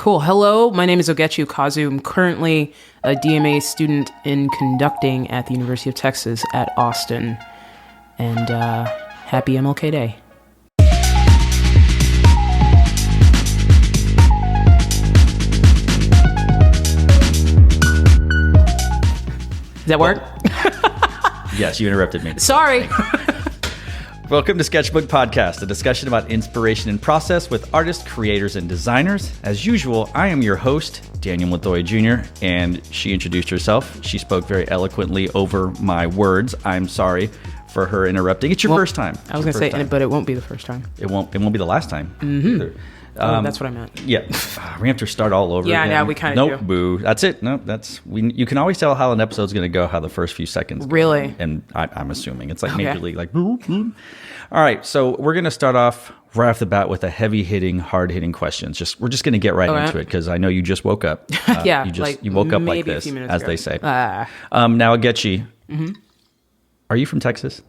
Cool. Hello, my name is Ogechi Ukazu. I'm currently a DMA student in conducting at the University of Texas at Austin. And happy MLK Day. Does that work? Yes, you interrupted me. Sorry. Welcome to Sketchbook Podcast, a discussion about inspiration and process with artists, creators, and designers. As usual, I am your host, Daniel Mathoy Jr., and she introduced herself. She spoke very eloquently over my words. I'm sorry for her interrupting. It's your first time. I was going to say, but it won't be the first time. It won't be the last time. Mm-hmm. That's what I meant. Yeah, we have to start all over again. Yeah, we kind of do. Nope, boo. That's it. Nope, you can always tell how an episode's going to go, how the first few seconds go. Really? And I'm assuming. It's like Major League, like, boo, boo. All right, so we're going to start off right off the bat with a heavy-hitting, hard-hitting questions. We're just going to get right into it, because I know you just woke up. Yeah, you woke up like this, as ago. they say. Now, Ogechi, are you from Texas?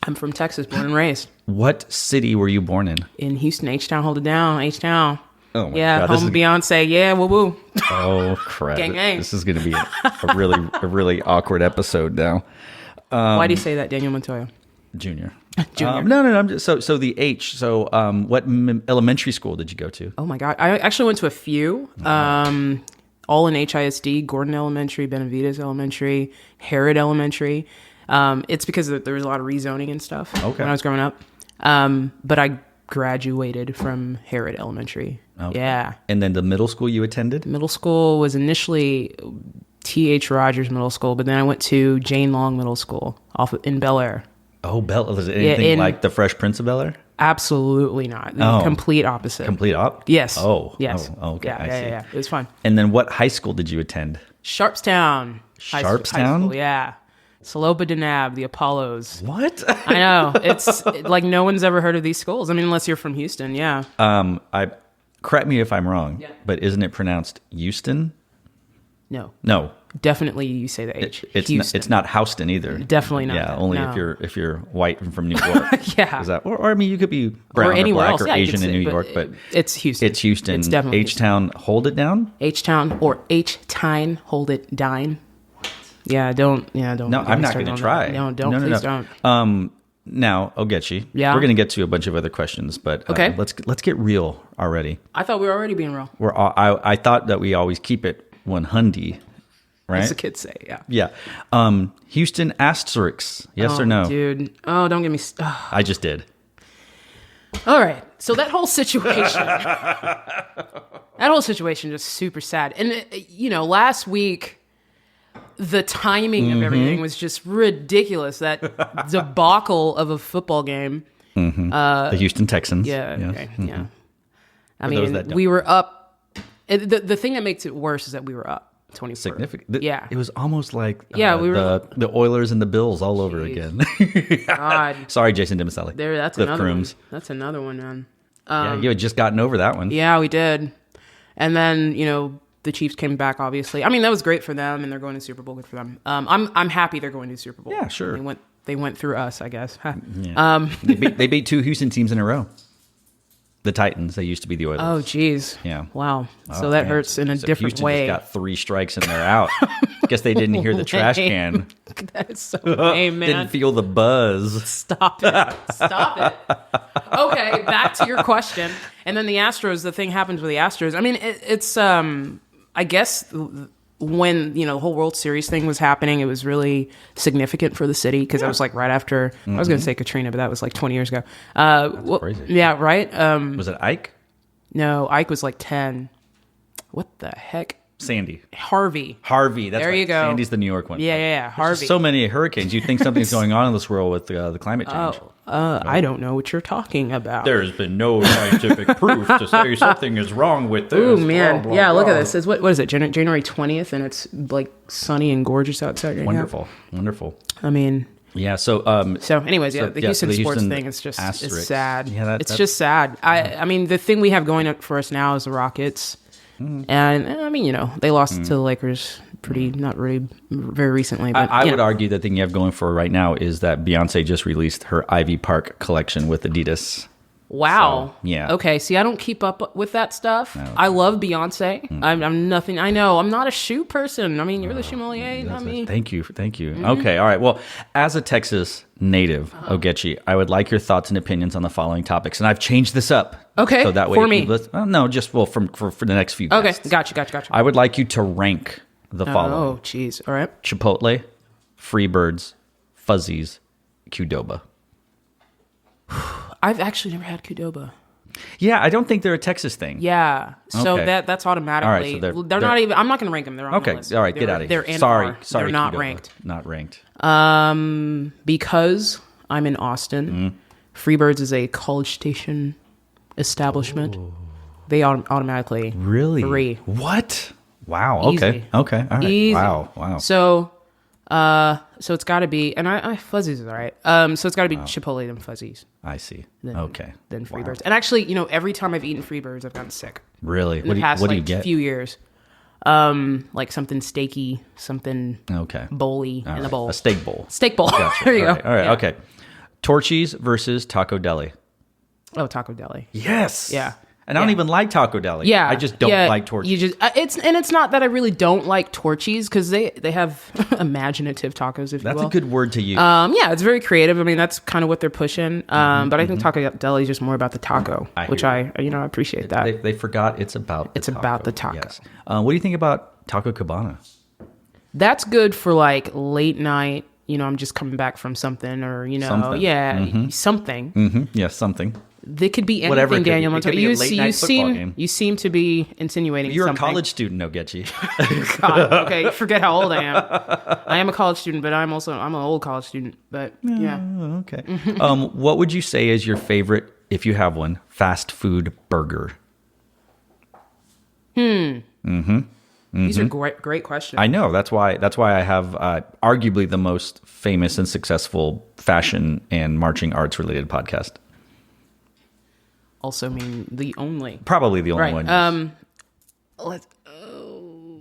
I'm from Texas, born and raised. What city were you born in? In Houston, H-Town, hold it down, H-Town. Oh my God, home of Beyonce, yeah, woo-woo. Oh, crap. Gang, gang. This is going to be a really awkward episode now. Why do you say that, Daniel Montoya? Junior. Junior. No. I'm just, so the H. So, what elementary school did you go to? Oh my God, I actually went to a few. All in HISD: Gordon Elementary, Benavides Elementary, Herod Elementary. It's because there was a lot of rezoning and stuff when I was growing up. But I graduated from Herod Elementary. Okay. Yeah. And then the middle school you attended? Middle school was initially T.H. Rogers Middle School, but then I went to Jane Long Middle School in Bel Air. Oh, Bel-Air. Was it anything like the Fresh Prince of Bel-Air? Absolutely not. Complete opposite. Complete op? Yes. Oh. Yes. Oh, okay. Yeah. It was fun. And then what high school did you attend? Sharpstown. High school, yeah. Salopa Denab, the Apollos. What? I know. It's like no one's ever heard of these schools. I mean, unless you're from Houston, yeah. Correct me if I'm wrong, but isn't it pronounced Houston? No. Definitely you say the H. It's not Houston either. Definitely not. Yeah, only if you're white and from New York. Yeah. Is that, or I mean, you could be brown or anywhere black else. or Asian in New York, but it's Houston. It's Houston. It's definitely H-Town, hold it down? H-Town or H-Tine, hold it dine. Yeah, don't. No, I'm not going to try. No, please don't. Now, Ogechi, we're going to get to a bunch of other questions, but okay. Let's get real already. I thought we were already being real. I thought that we always keep it 100, right? As the kids say, yeah. Yeah. Houston asterisks, yes or no? Dude. Oh, don't get me... I just did. All right. So that whole situation... just super sad. And, last week... The timing of everything was just ridiculous. That debacle of a football game. The Houston Texans. Yeah. Yes. Okay. Yeah. I mean, we were up. The thing that makes it worse is that we were up 24. Significant. Yeah. It was almost like we were the Oilers and the Bills all over again. God. Sorry, Jason Demasali. That's another one. That's another one, man. Yeah, you had just gotten over that one. Yeah, we did. And then, the Chiefs came back, obviously. I mean, that was great for them, and they're going to Super Bowl. Good for them. I'm happy they're going to Super Bowl. Yeah, sure. They went through us, I guess. Yeah. They beat two Houston teams in a row. The Titans. They used to be the Oilers. Oh, geez. Yeah. Wow. So that hurts in a different Houston way. Just got 3 strikes and they're out. Guess they didn't hear the trash can. That is so lame, man. Didn't feel the buzz. Stop it. Okay, back to your question. And then the Astros, the thing happens with the Astros. I mean, it's I guess when, the whole World Series thing was happening, it was really significant for the city because I was like right after, I was going to say Katrina, but that was like 20 years ago. That's crazy. Yeah, right? Was it Ike? No, Ike was like 10. What the heck? Sandy. Harvey. That's there right. You go. Sandy's the New York one. Yeah. Harvey. So many hurricanes. You'd think something's going on in this world with the climate change. I don't know what you're talking about. There's been no scientific proof to say something is wrong with this. Oh, man. Blah, blah, look blah. at this. It's, what is it, January 20th, and it's like sunny and gorgeous outside right Wonderful. now. Wonderful. I mean... Yeah, so... anyways, the Houston sports thing is just it's sad. Yeah, it's just sad. I mean, the thing we have going up for us now is the Rockets. And I mean, they lost to the Lakers not very recently. But I would argue the thing you have going for right now is that Beyonce just released her Ivy Park collection with Adidas. Wow. So, yeah. Okay. See, I don't keep up with that stuff. Okay. I love Beyonce. I'm nothing. I know. I'm not a shoe person. I mean, you're the sommelier, not me. Thank you. Okay. All right. Well, as a Texas native, Ogechi, I would like your thoughts and opinions on the following topics, and I've changed this up. Okay. So that way, for me. No, just for the next few. Okay. guests. Gotcha. I would like you to rank the following: Oh, geez. All right. Chipotle, Freebirds, Fuzzies, Qdoba. I've actually never had Qdoba. Yeah, I don't think they're a Texas thing. Yeah. So Okay. that's automatically. All right, so they're not even. I'm not going to rank them. They're on Okay. my list. All right. Get out of here. They're in Sorry. our- They're not Qdoba. ranked. Not ranked. Because I'm in Austin. Freebirds is a College Station establishment. They automatically Really? 3. What? Wow. Okay. Easy. Okay. All right. Easy. Wow. So it's got to be, and I Fuzzies is all right. So it's got to be Chipotle then Fuzzies. I see. Then, Okay. Then Wow. Freebirds. And actually, every time I've eaten Freebirds, I've gotten sick. Really? In the past, what do like, you get? few years. Like something steaky, something Okay. bowly All in a right. bowl. A steak bowl. Steak bowl. Gotcha. There you All go. right. All right. Yeah. Okay. Torchy's versus Taco Deli. Oh, Taco Deli. Yes. Yeah. And I don't Yeah. even like Taco Deli. Yeah, I just don't like Torchy's. You just it's not that I really don't like Torchy's because they have imaginative tacos. If That's you will. a good word to use. Yeah, it's very creative. I mean, that's kind of what they're pushing. But I think Taco Deli is just more about the taco, which I appreciate that. They forgot it's about the It's about the taco. Yes. What do you think about Taco Cabana? That's good for like late night. I'm just coming back from something, or Something. something. Yes, something. They could be anything, Whatever it could be. Daniel. It could be a late-night football game. You seem to be insinuating You're something. a college student, Ogechi. God, okay, forget how old I am. I am a college student, but I'm an old college student. But yeah. Okay. What would you say is your favorite, if you have one, fast food burger? These are great questions. I know. That's why I have arguably the most famous and successful fashion and marching arts related podcast. Also mean the only. Probably the only Right. one. Let's.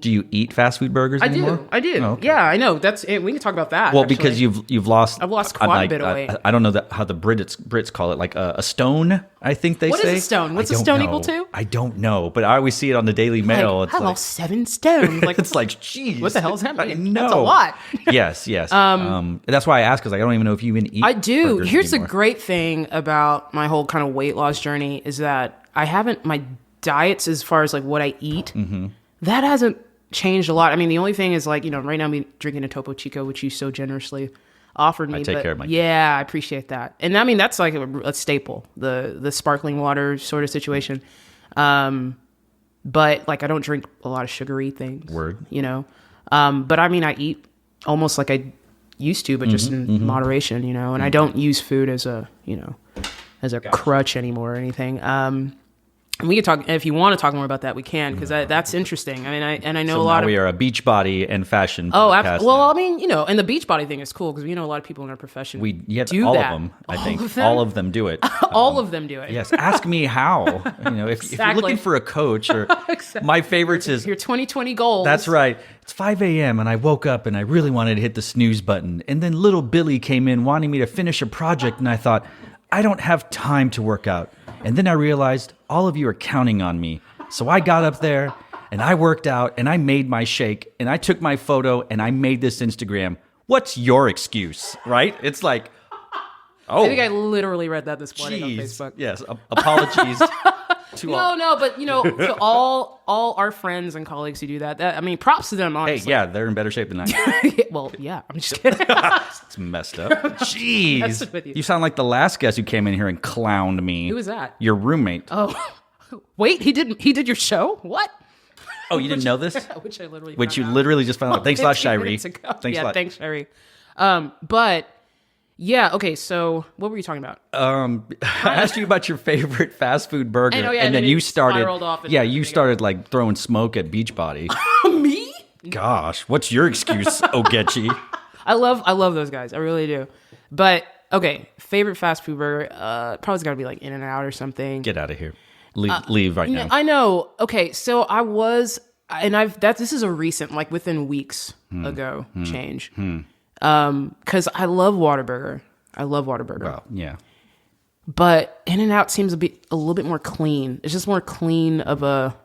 Do you eat fast food burgers anymore? I do. Oh, okay. Yeah, I know. That's it. We can talk about that. Well, actually. because you've lost. I've lost quite a bit of weight. I don't know how the Brits call it, like a stone. I think they What say. is a stone? What's I a don't stone know. equal to? I don't know, but I always see it on the Daily Mail. Like, It's I like lost 7 stones. Like it's like, geez, what the hell's happening? No, That's a lot. Yes. That's why I asked, because I don't even know if you even eat. I do. burgers Here's anymore. the great thing about my whole kind of weight loss journey is that I haven't my diets as far as like what I eat. That hasn't changed a lot. I mean, the only thing is like, right now I'm drinking a Topo Chico, which you so generously offered me. I take care of my kids. Yeah, I appreciate that. And I mean, that's like a staple, the sparkling water sort of situation. But like, I don't drink a lot of sugary things. Word. But I mean, I eat almost like I used to, but just in moderation, and I don't use food as a, as a crutch anymore or anything. And we can talk, if you want to talk more about that, we can, because that's interesting. I mean, I know So a lot now of. we are a beach body and fashion. Oh, podcast well, now. I mean, and the beach body thing is cool because a lot of people in our profession We do all that. of them. I All think of them? all of them do it. All of them do it. Yes, ask me how. If you're Exactly. looking for a coach, or my favorites is Your 2020 goals. that's right. It's 5 a.m. and I woke up and I really wanted to hit the snooze button, and then little Billy came in wanting me to finish a project, and I thought, I don't have time to work out. And then I realized all of you are counting on me. So I got up there and I worked out and I made my shake and I took my photo and I made this Instagram. What's your excuse, right? It's like, I think I literally read that this morning on geez. Facebook. Yes, apologies to all. No, but to all our friends and colleagues who do that, I mean, props to them, Hey, honestly. yeah, they're in better shape than I am. Well, yeah, I'm just kidding. It's messed up. Jeez. Messing with you. You sound like the last guest who came in here and clowned me. Who was that? Your roommate. Oh, wait, he did your show? What? Oh, you didn't know this? Which I literally Which you found out literally just found out. Thanks a lot, 15 Shiree. minutes ago. Thanks a lot. Thanks, Shiree. But yeah, okay. So what were you talking about? I asked you about your favorite fast food burger, I know, yeah, and and then then you it started. spiraled off into Yeah, something you else. started like throwing smoke at Beachbody. Me? Gosh, what's your excuse, Ogechi? I love those guys. I really do. But okay, favorite fast food burger? Probably got to be like In-N-Out or something. Get out of here. Leave right now. I know. Okay, so I was, and this is a recent, like within weeks ago, change. 'Cause I love Whataburger. I love Whataburger. Wow, yeah. And I know, okay, so I was, and that's this is a recent, like within weeks ago, change. 'Cause I love Whataburger. I love Whataburger. Hmm. 'Cause I love Whataburger. I love Whataburger. But In-N-Out seems a little bit more clean. It's just more clean of a,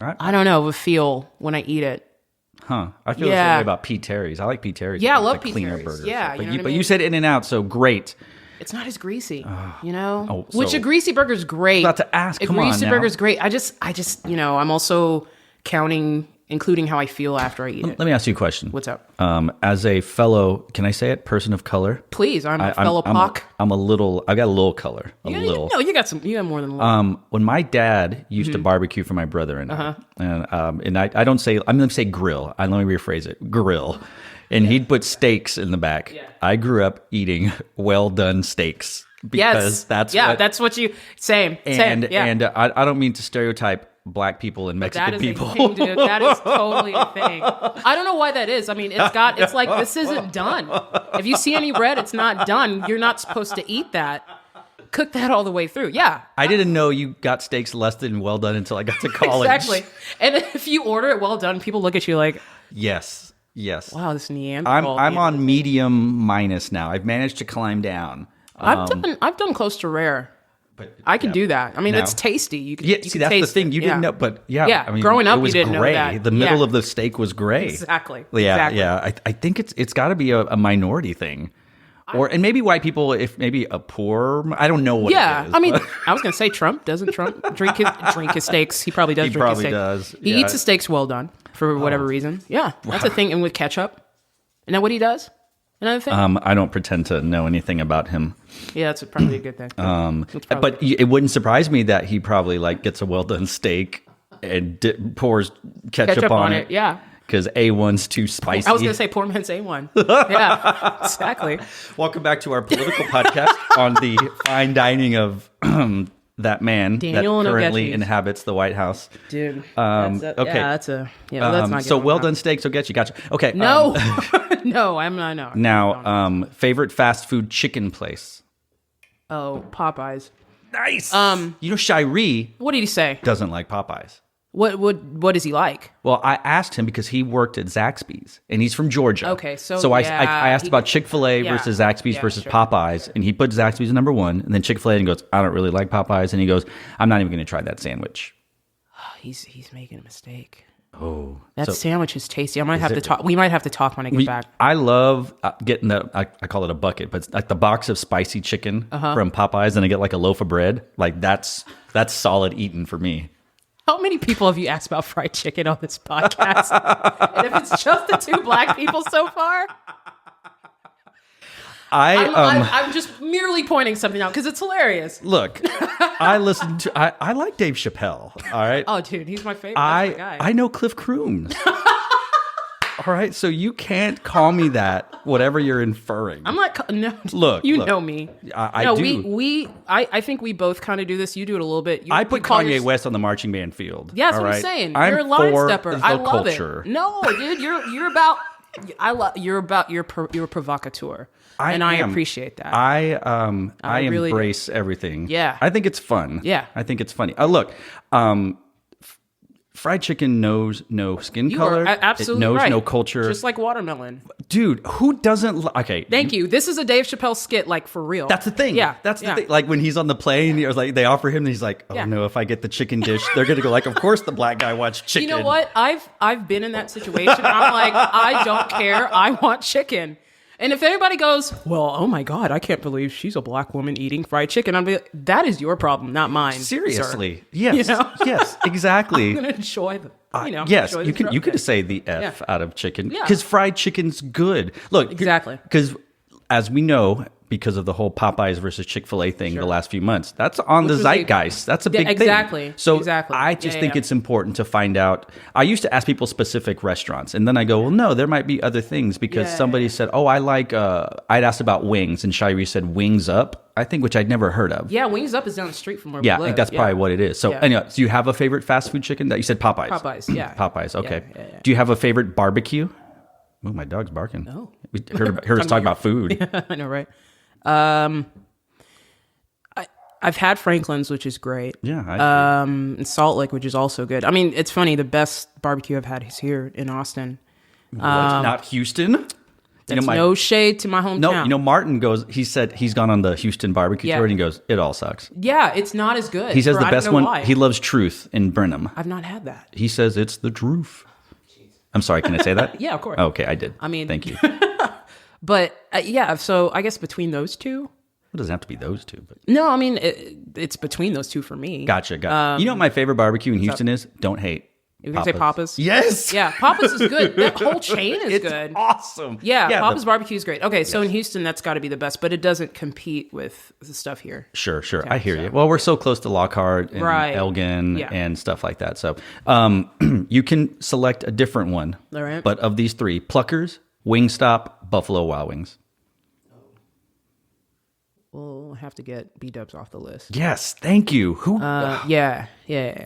I don't know, of a feel when I eat it. Huh. I feel the same way about P. Terry's. I like P. Terry's. Yeah, I It's love a P. cleaner Terry's. burger. Yeah, But you said In-N-Out, so great. It's not as greasy, Oh, Which so- a greasy burger's great. About to ask, a come on greasy now. burger's great. I just, I'm also including how I feel after I eat it. Let me ask you a question. What's up? As a fellow, can I say it, person of color? Please, I'm a fellow POC. I've got a little color. Little. No, you got more than a little. When my dad used to barbecue for my brother and I, and I don't say, I'm going to say grill. Let me rephrase it. Grill. And he'd put steaks in the back. Yeah. I grew up eating well-done steaks because that's what you, same. And Yeah. I don't mean to stereotype black people and Mexican That is people. a thing, dude. That is totally a thing. I don't know why that is. I mean, it's like, this isn't done. If you see any red, it's not done. You're not supposed to eat that. Cook that all the way through. Yeah. I didn't know you got steaks less than well done until I got to college. Exactly. And if you order it well done, people look at you like, Yes. wow, this Neanderthal. I'm on medium minus now. I've managed to climb down. I've done close to rare. But I can do that. I mean, Now- it's tasty. You can, Yeah, you see, can that's the taste thing. it. You didn't know, but Yeah, I mean, growing up, it was you didn't know gray. that. The middle Yeah. of the steak was gray. Exactly. Yeah, Exactly. yeah. I think it's got to be a minority thing, and maybe white people, if maybe a poor, I don't know what. Yeah, it is, I mean, but- I was gonna say doesn't Trump drink his steaks? He probably does. He drink probably his steaks. does, He yeah. eats his steaks well done for whatever reason. Yeah, that's a thing. And with ketchup, isn't that what he does? Another thing. I don't pretend to know anything about him. Yeah, that's probably a good thing. But it wouldn't surprise me that he probably gets a well done steak and pours ketchup on it. Yeah. Because A1's too spicy. I was gonna say poor man's A1. Yeah, exactly. Welcome back to our political podcast on the fine dining of that man Daniel that and currently Ogechi's. inhabits the White House. Dude. Okay. Let's not. So get well on done steaks. Gotcha. Okay. No, no, I'm not. No. Now, favorite fast food chicken place. Oh, Popeyes. Nice. Shiree What did he say? doesn't like Popeyes. What is he like? Well, I asked him because he worked at Zaxby's and he's from Georgia. Okay, so I yeah, asked about Chick-fil-A yeah, versus Zaxby's yeah, versus sure. Popeyes, and he put Zaxby's number one, and then Chick-fil-A, and he goes, I don't really like Popeyes, and he goes, I'm not even going to try that sandwich. He's making a mistake. Oh, That so sandwich is tasty. I might have to talk. We might have to talk when I get back. I love getting that. I call it a bucket, but it's like the box of spicy chicken from Popeyes, and I get like a loaf of bread. Like that's solid eating for me. How many people have you asked about fried chicken on this podcast? And if it's just the two black people so far, I'm just merely pointing something out because it's hilarious. Look, I listen to. I like Dave Chappelle. All right. Oh, dude, he's my favorite. That's my guy. I know Cliff Crooms. All right, so you can't call me that. Whatever you're inferring. I'm not. No, Look, you look. know me. I no, do. I think we both kind of do this. You do it a little bit. I put you call Kanye yours- West on the marching band field. Yeah, that's all what I'm right? saying. You're a line for stepper. the I love culture. it. No, dude, you're about. You're a provocateur, and I am. appreciate that. I really do. embrace everything. Yeah. I think it's fun. Yeah. I think it's funny. Look, fried chicken knows no skin You color. are absolutely it knows right. no culture. Just like watermelon. Dude, who doesn't? Okay. Thank you. This is a Dave Chappelle skit, like for real. That's the thing. Yeah, That's the yeah. thing. Like when he's on the plane, he was like, they offer him, and he's like, oh Yeah. no, if I get the chicken dish, they're gonna go like, of course the black guy wants chicken. You know what? I've been in that situation. I'm like, I don't care. I want chicken. And if anybody goes, well, oh my God, I can't believe she's a black woman eating fried chicken, I'll be like, that is your problem, not mine. Seriously. sir. Yes. You know? Yes. Exactly. I'm gonna enjoy the. Yes, enjoy you the can throat. say the F Yeah. out of chicken Yeah. because fried chicken's good. Look, Exactly. Because as we know, because of the whole Popeyes versus Chick-fil-A thing the last few months, that's on the was zeitgeist. That's a big exactly. thing. So Exactly. I just Yeah, think yeah. it's important to find out. I used to ask people specific restaurants, and then I go, well, no, there might be other things because Yeah, somebody yeah. said, oh, I like. I'd asked about wings, and Shiree said Wings Up. I think, which I'd never heard of. Yeah, Wings Up is down the street from where Yeah, we I live. think that's probably what it is. So, Yeah. anyway, do you have a favorite fast food chicken? That you said Popeyes. Popeyes, yeah. Popeyes. Okay. Yeah. Do you have a favorite barbecue? Oh, my dog's barking. Oh. We heard us talk about food. I know, right? I've had Franklin's, which is great. Yeah. And Salt Lake, which is also good. I mean, it's funny. The best barbecue I've had is here in Austin. What? Not Houston? That's no shade to my hometown. No, Martin goes, he said he's gone on the Houston barbecue tour and he goes, it all sucks. Yeah, it's not as good. He says the best one, why. he loves Truth in Brenham. I've not had that. He says it's the truth. I'm sorry, can I say that? Yeah, of course. Okay, I did. I mean, thank you. But so I guess between those two. It doesn't have to be those two. But No, I mean, it's between those two for me. Gotcha. You know what my favorite barbecue in Houston is? Don't hate. You can say Papa's? Yes. Yeah, Papa's is good. That whole chain is good. Awesome. Yeah, Papa's barbecue is great. Okay, so in Houston, that's got to be the best, but it doesn't compete with the stuff here. Sure. I hear you. Well, we're so close to Lockhart and Elgin and stuff like that. So you can select a different one. All right. But of these three, Pluckers, Wingstop, Buffalo Wild Wings. We'll have to get B-dubs off the list. Yes, thank you. Who? Yeah.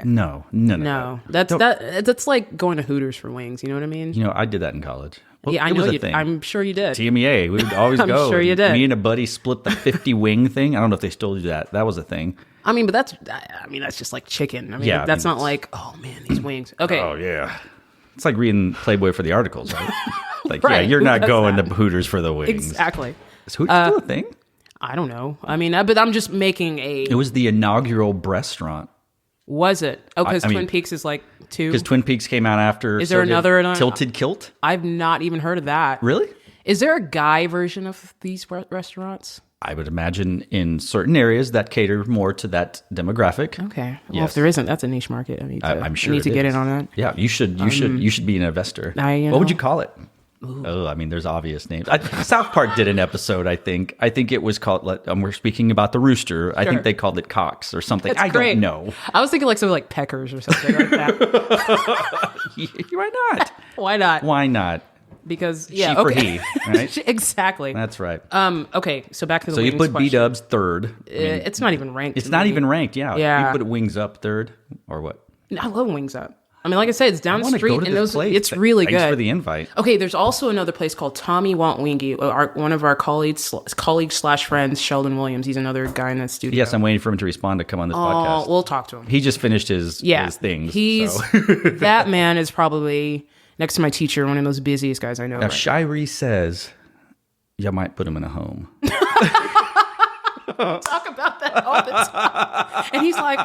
No. That's like going to Hooters for wings. You know what I mean? You know, I did that in college. Well, yeah, I know you. Thing. I'm sure you did. TMEA, we would always go. I'm sure you did. Me and a buddy split the 50 wing thing. I don't know if they still do that. That was a thing. I mean, but that's just like chicken. I mean, that's not like, oh man, these wings. Okay. Oh yeah, it's like reading Playboy for the articles, right? Like, right. Yeah, you're not going to Hooters for the wings. Exactly. Is Hooters still a thing? I don't know. I mean, but I'm just making It was the inaugural restaurant. Was it? Oh, because Twin Peaks is like 2? Because Twin Peaks came out after. Is there another? Tilted Kilt? I've not even heard of that. Really? Is there a guy version of these restaurants? I would imagine in certain areas that cater more to that demographic. Okay. Well, if there isn't, that's a niche market. I'm sure I need to get in on that. Yeah, you should be an investor. What would you call it? Ooh. Oh, I mean, there's obvious names. South Park did an episode, I think. I think it was called, we're speaking about the rooster. I think they called it Cox or something. That's great. Don't know. I was thinking like something like Peckers or something like that. Why not? Why not? Why not? Because, She for he, right? Exactly. That's right. Okay, so back to the So wings you put question. B-dubs third. It's not even ranked. It's not even ranked, yeah. Yeah. You put Wings Up third, or what? I love Wings Up. I mean, like I said, it's down the street, go to and this place. it's really good. Thanks for the invite. Okay, there's also another place called Tommy Want Wingy. One of our colleagues / friends, Sheldon Williams. He's another guy in that studio. Yes, I'm waiting for him to respond to come on this podcast. We'll talk to him. He just finished his things. That man is probably next to my teacher, one of those busiest guys I know. Now, Shiree says, you might put him in a home. Talk about that all the time. And he's like,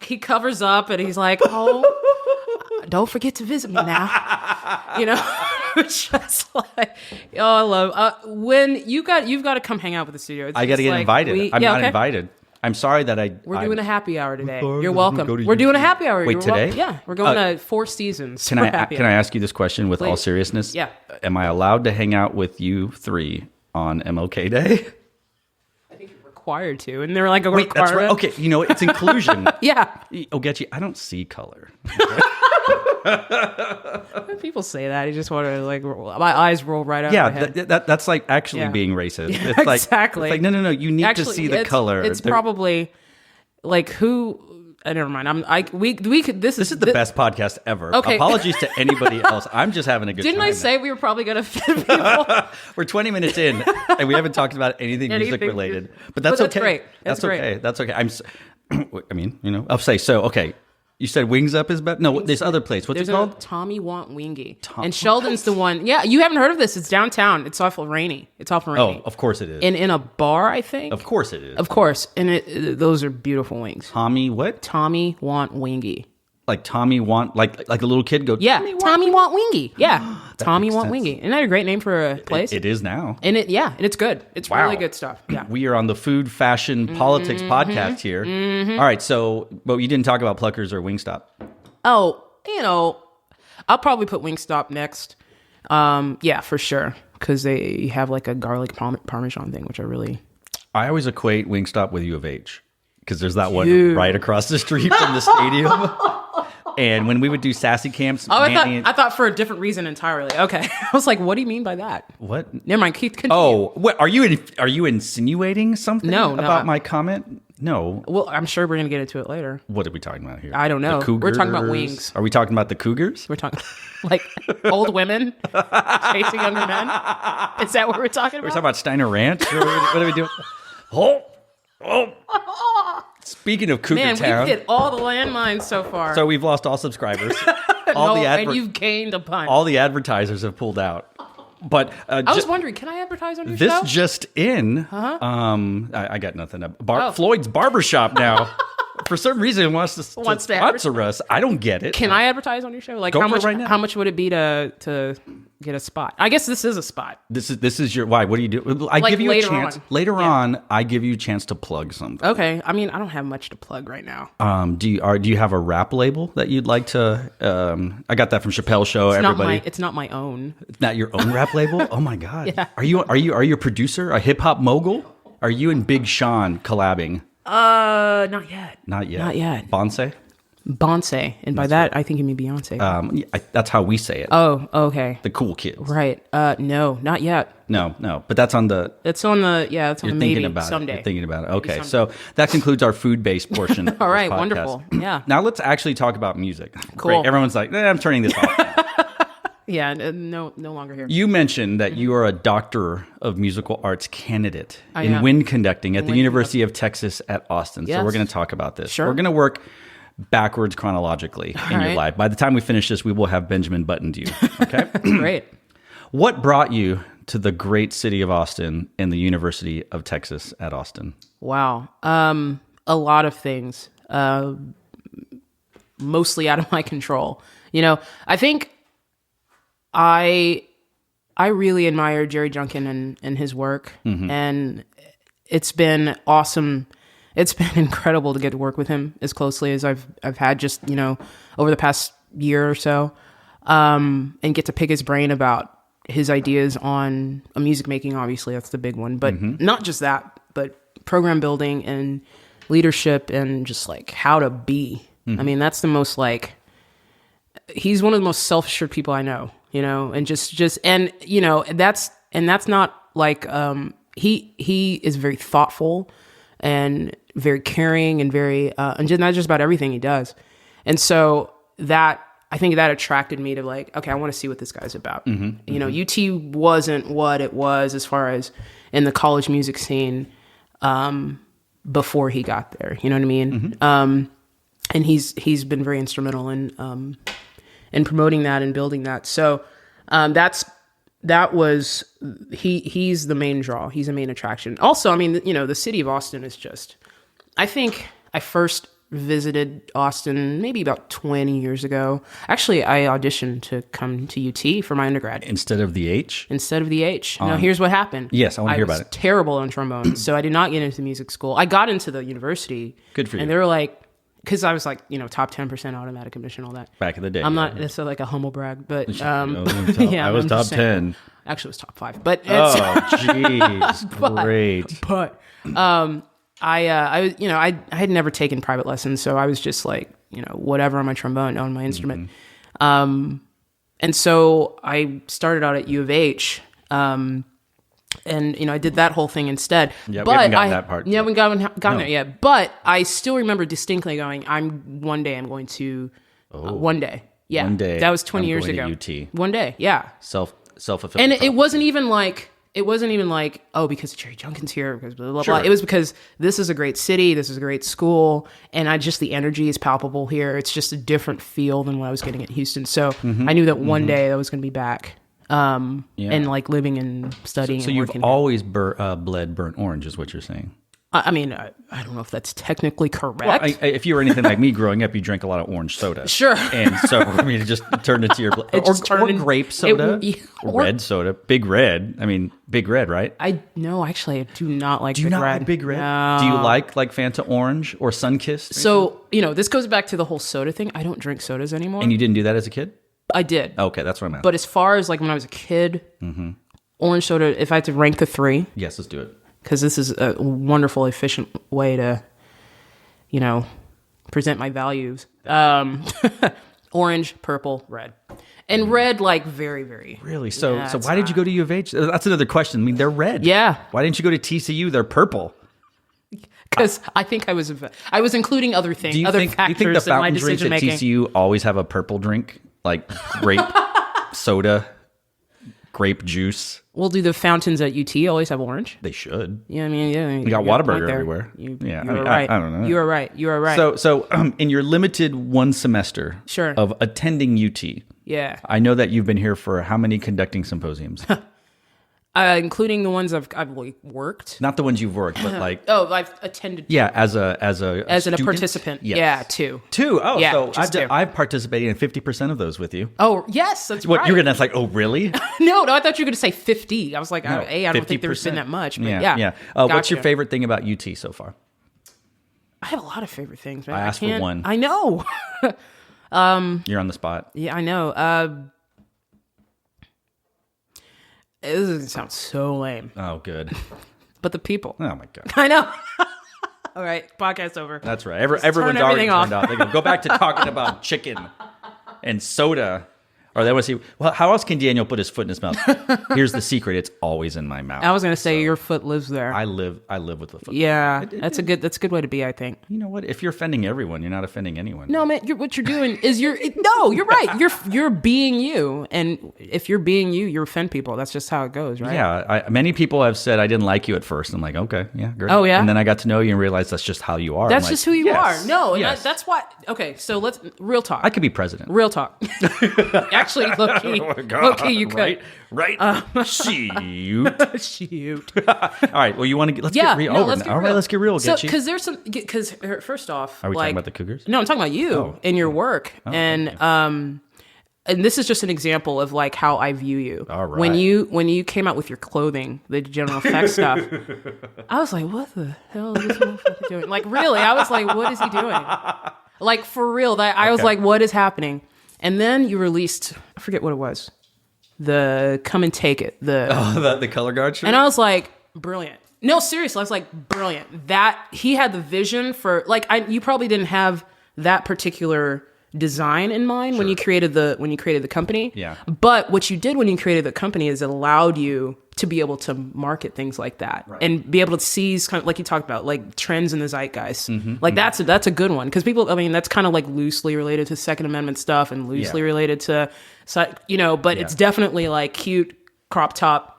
he covers up and he's like, oh, don't forget to visit me now. You know, it's just like, I love when you've got to come hang out with the studio. I got to get invited. I'm not invited. I'm sorry that We're doing a happy hour today. You're welcome. We're doing a happy hour. Wait, today? Yeah, we're going to Four Seasons. Can I ask you this question with all seriousness? Yeah. Am I allowed to hang out with you three on MLK Day? I think you're required to, and they're like, wait, that's right. Okay, it's inclusion. Yeah. Ogechi, I don't see color. When people say that, you just want to my eyes roll right out. Yeah, my head. that's like actually being racist. Yeah, it's like, exactly. It's like no. You need to see the color. It's probably like who. Never mind. We could. This is the best podcast ever. Okay. Apologies to anybody else. I'm just having a good time. Didn't I say we were probably going to fit people? We're 20 minutes in, and we haven't talked about anything music related. But that's okay. Great. That's okay. That's okay. I mean, I'll say so. Okay. You said Wings Up is better? No, this other place. What's it called? Tommy Want Wingy. And Sheldon's the one. Yeah, you haven't heard of this. It's downtown. It's awful rainy. Oh, of course it is. And in a bar, I think. Of course it is. Of course. And those are beautiful wings. Tommy what? Tommy Want Wingy. Like Tommy Want, like a little kid go, yeah, Tommy Want Wingy. Yeah, Tommy Want Wingy. Isn't that a great name for a place? It is now. And it's good. It's really good stuff. Yeah. We are on the food, fashion, politics podcast here. All right, but you didn't talk about Pluckers or Wingstop. Oh, I'll probably put Wingstop next. Yeah, for sure. Because they have like a garlic parmesan thing, which I always equate Wingstop with U of H. Because there's that one right across the street from the stadium. And when we would do sassy camps, I thought for a different reason entirely. Okay, I was like, "What do you mean by that?" What? Never mind. Continue. Oh, what are you insinuating something? No, about my comment? No. Well, I'm sure we're gonna get into it later. What are we talking about here? I don't know. The Cougars? We're talking about wings. Are we talking about the Cougars? We're talking like old women chasing younger men. Is that what we're talking about? We're talking about Steiner Ranch. What are we doing? Oh. Speaking of Cougar Town, we've hit all the landmines so far. So we've lost all subscribers. And you've gained a bunch. All the advertisers have pulled out. But I was wondering, can I advertise on your this show? just in. I got nothing. Floyd's Barbershop now. For some reason, it wants to sponsor us. I don't get it. Can I advertise on your show? Like, Go how for it much? right now. How much would it be to get a spot? I guess this is a spot. This is your why? What do you do? I Like give you a later chance on. later Yeah. on. I give you a chance to plug something. Okay. I mean, I don't have much to plug right now. Do you have a rap label that you'd like to? I got that from Chappelle's show. Everybody, It's not my own. it's not your own rap label. Oh my god! Yeah. Are you a producer? A hip hop mogul? Are you and Big Sean collabing? Not yet. Not yet. Not yet. Bonsai. Bonsai, and by that I think you mean Beyonce. That's how we say it. Oh, okay. The cool kids. Right. No, not yet. No. But that's on the. It's on the. Yeah, it's on You're the thinking maybe about someday. it. You're thinking about it. Okay, so that concludes our food-based portion. All right, of this podcast. wonderful. Yeah. Now let's actually talk about music. Cool. Great. Everyone's like, I'm turning this off. Yeah. No longer here. You mentioned that you are a Doctor of Musical Arts candidate I in am. wind conducting at the University of Texas at Austin. So Yes. we're going to talk about this. Sure. We're going to work backwards chronologically in your right. life. By the time we finish this, we will have Benjamin buttoned you. Okay. Great. What brought you to the great city of Austin and the University of Texas at Austin? Wow. A lot of things. Mostly out of my control. I think I really admire Jerry Junkin and his work, and it's been awesome. It's been incredible to get to work with him as closely as I've had just over the past year or so, and get to pick his brain about his ideas on music making. Obviously, that's the big one, but not just that, but program building and leadership and just like how to be. I mean, that's the most he's one of the most self-assured people I know. And that's not like, he is very thoughtful and very caring and very, and just not just about everything he does. And so I think that attracted me to like, okay, I want to see what this guy's about. UT wasn't what it was as far as in the college music scene, before he got there, you know what I mean? And he's been very instrumental in promoting that and building that. So that was he's the main draw. He's the main attraction. Also, I mean, the city of Austin is just. I think I first visited Austin maybe about 20 years ago. Actually, I auditioned to come to UT for my undergrad Instead of the H? Instead of the H. Now, here's what happened. Yes, I want to hear about it. I was terrible on trombone, so I did not get into music school. I got into the university. Good for you. And they were like, because I was like, top 10% automatic admission, all that. Back in the day. I'm not, it's like a humble brag, but I was top 10. Actually, it was top 5, but it's, jeez. Great. but I had never taken private lessons, so I was just like, whatever on my trombone, on my instrument. And so I started out at U of H, and I did that whole thing instead. Yeah, but we haven't gotten that part. Yeah, we haven't gotten there yet. But I still remember distinctly going, one day I'm going to, one day. Yeah, One day that was 20 I'm years going ago. to UT. One day, yeah. Self-fulfilling. And it wasn't even like, because Jerry Junkin's here, because blah, blah, Sure. blah. It was because this is a great city, this is a great school, and the energy is palpable here. It's just a different feel than what I was getting at Houston. So I knew that one day I was going to be back, and like living and studying. So and you've working. always bled burnt orange, is what you're saying. I mean, I don't know if that's technically correct. Well, if you were anything like me growing up, you drank a lot of orange soda. Sure. And so, it just turned into your blood. Or grape soda. Red soda. Big Red. I mean, Big Red, right? No, actually, I do not like Do you Big not Red. like Big Red? No. Do you like Fanta Orange or Sunkist? So, this goes back to the whole soda thing. I don't drink sodas anymore. And you didn't do that as a kid? I did. Okay, that's what I'm at. But as far as like when I was a kid, orange soda, if I had to rank the 3, Yes, let's do it. because this is a wonderful, efficient way to, present my values. Orange, purple, red. And red, like, very, very. Really? So Yeah, it's why did you go to U of H? That's another question. I mean, they're red. Yeah. Why didn't you go to TCU? They're purple. Because I think I was including other things, other factors do you think the in my fountain drinks decision at making. TCU always have a purple drink? Like grape soda, grape juice? Well, do the fountains at UT always have orange? They should. Yeah, I mean, yeah. We got you got a point Whataburger there. everywhere. You Yeah, I were mean, right. I don't know. You are right. So in your limited one semester Sure. of attending UT, yeah. I know that you've been here for how many conducting symposiums? Including the ones I've like, worked. Not the ones you've worked, but like I've attended. Yeah, as a student? participant. Yes. Yeah, two. Oh, Yeah, so just two. I've participated in 50% of those with you. Oh yes, that's What right. you're gonna like? Oh, really? No, I thought you were going to say 50. I was like, No, I don't think there's been 50%. that much. But yeah. What's your Gotcha. favorite thing about UT so far? I have a lot of favorite things. Man. I asked for can't- one. I know. You're on the spot. Yeah, I know. This is gonna sound so lame, Oh, good. but the people. Oh my god. I know. All right, podcast over. That's right. Everyone's turn already everything off. turned off. They go back to talking about chicken and soda. Or they want to see, well, how else can Daniel put his foot in his mouth? Here's the secret. It's always in my mouth. I was gonna say your foot lives there. I live with the foot. Yeah, that's a good way to be. I think. You know what? If you're offending everyone, you're not offending anyone. No, man. What you're doing is you're right. You're being you, and if you're being you, you offend people. That's just how it goes, right? Yeah, many people have said I didn't like you at first. I'm like, okay, yeah, great. Oh, yeah? And then I got to know you and realized that's just how you are. That's I'm just like, who you yes, are. No, and yes. that's why. Okay, so let's real talk. I could be president. Real talk. Actually, low-key, you could. Right. Shoot. Shoot. All right. Well, you want to let's Yeah, get real. no, let's get All right, real. let's get real. So, Get you. because there's some, because first off, Are we like, talking about the Cougars? No, I'm talking about you and your work, and this is just an example of like how I view you. All right. When you came out with your clothing, the general effects stuff, I was like, what the hell is this motherfucker doing? Like, really, I was like, what is he doing? Like, for real, I was like, what is happening? And then you released, I forget what it was, the Come and Take It, the color guard shirt. and I was like, brilliant. No, seriously, I was like, brilliant. That he had the vision for like you probably didn't have that particular design in mind when you created the company. Yeah. But what you did when you created the company is it allowed you to be able to market things like that and be able to seize kind of like you talked about like trends in the zeitgeist. Like that's a good one because people. I mean, that's kind of like loosely related to Second Amendment stuff and loosely related to, but it's definitely like cute crop top.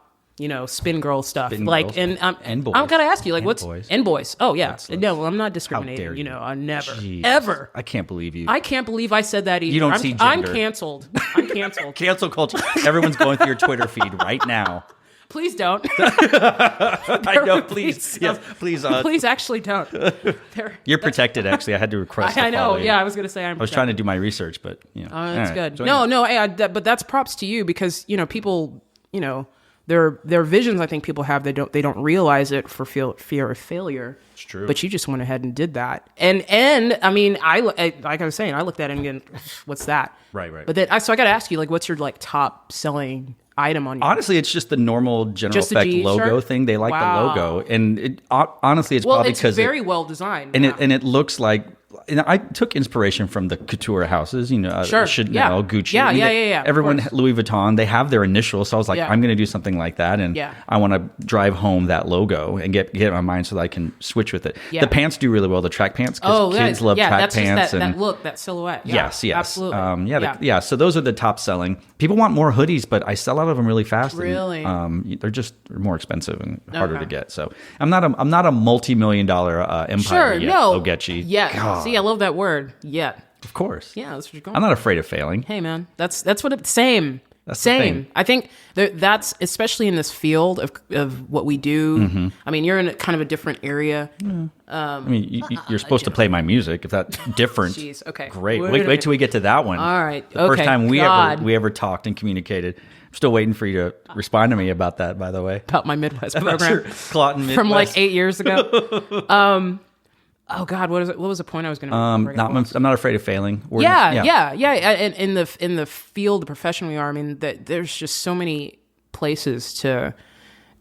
Spin girl stuff. Spin like, girls. and boys. I'm gonna ask you, like, And what's boys. and boys? Oh yeah, That's- no, well, I'm not dare discriminating. you. I never, Jeez. ever. I can't believe you. I can't believe I said that either. You don't I'm, see I'm gender. canceled. I'm canceled. Cancel culture. Everyone's going through your Twitter feed right now. Please don't. I know. Please, yes, please. Please, actually don't. You're protected. Actually, I had to request. I to know. follow you. Yeah, I was gonna say I was trying to do my research, but That's All right. good. So No, hey, but that's props to you because people, their visions. I think people have they don't realize it for fear of failure. It's true. But you just went ahead and did that, and I mean, like I was saying, I looked at it and again, what's that? Right. But then, so I got to ask you, like, what's your like top selling item on your Honestly, it's just the normal General Just the Effect G logo shirt? thing. They like Wow. the logo, and honestly, it's Well, probably it's because very well designed. and yeah. it looks like. And I took inspiration from the couture houses, Sure. Chanel, Yeah. Gucci. Yeah, I mean, yeah. Of Everyone, course. Louis Vuitton, they have their initials. So I was like, Yeah. I'm going to do something like that, and Yeah. I want to drive home that logo and get it in my mind so that I can switch with it. Yeah. The pants do really well, the track pants, because kids love track that's pants. just that look, that silhouette. Yeah, Yes, yes. absolutely. So those are the top selling. People want more hoodies, but I sell out of them really fast. Really? And, they're just more expensive and harder Okay. to get. So I'm not a multi-million-dollar empire Sure, yet, no. Ogechi. Yeah. God. See, I love that word. Yeah. Of course. Yeah, that's what you're going. I'm not afraid of failing. Hey, man, that's what it's same. That's the same. thing. I think that's especially in this field of what we do. Mm-hmm. I mean, you're in kind of a different area. I mean, you're supposed to play my music. If that's different, Jeez, okay. great. Wait till we get to that one. All right, The first okay, time God. we ever talked and communicated. I'm still waiting for you to respond to me about that. By the way, About my Midwest About your program Claughton from like Midwest. 8 years ago. Oh God, what was the point I was going to? I'm not afraid of failing. Yeah. And in the field, the profession we are, I mean, there's just so many places to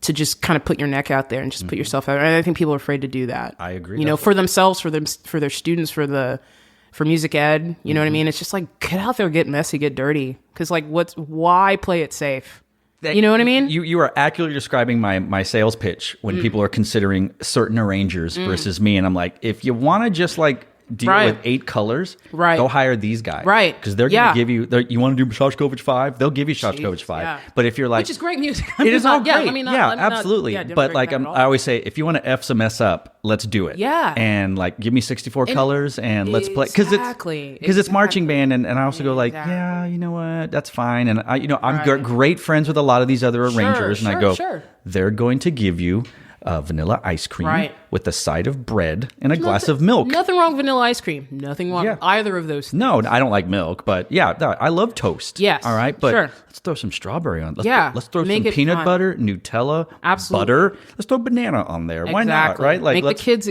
just kind of put your neck out there and just put yourself out there. And I think people are afraid to do that. I agree. For themselves, for their students, for music ed. You know what I mean? It's just like get out there, get messy, get dirty. Because like, why play it safe? You know what I mean? You are accurately describing my sales pitch when people are considering certain arrangers versus me, and I'm like, if you want to just like deal with 8 colors, Right. go hire these guys. Right. Because they're going to give you, you want to do Shostakovich 5? They'll give you Shostakovich 5. Yeah. But if you're like... Which is great music. It is all great. Yeah, absolutely. But like I always say, if you want to F some mess up, let's do it. Yeah. And like give me 64 colors and let's play. Exactly. Because it's marching band. And I also go like, exactly. yeah, you know what? That's fine. And I'm great friends with a lot of these other arrangers. And I go, they're going to give you vanilla ice cream with a side of bread and a glass of milk. Nothing wrong with vanilla ice cream. Nothing wrong with either of those things. No, I don't like milk, but yeah, I love toast. Yes. All right, but let's throw some strawberry on. Let's throw Make some peanut butter, Nutella, butter. Let's throw banana on there. Why not, right? Like make the kids,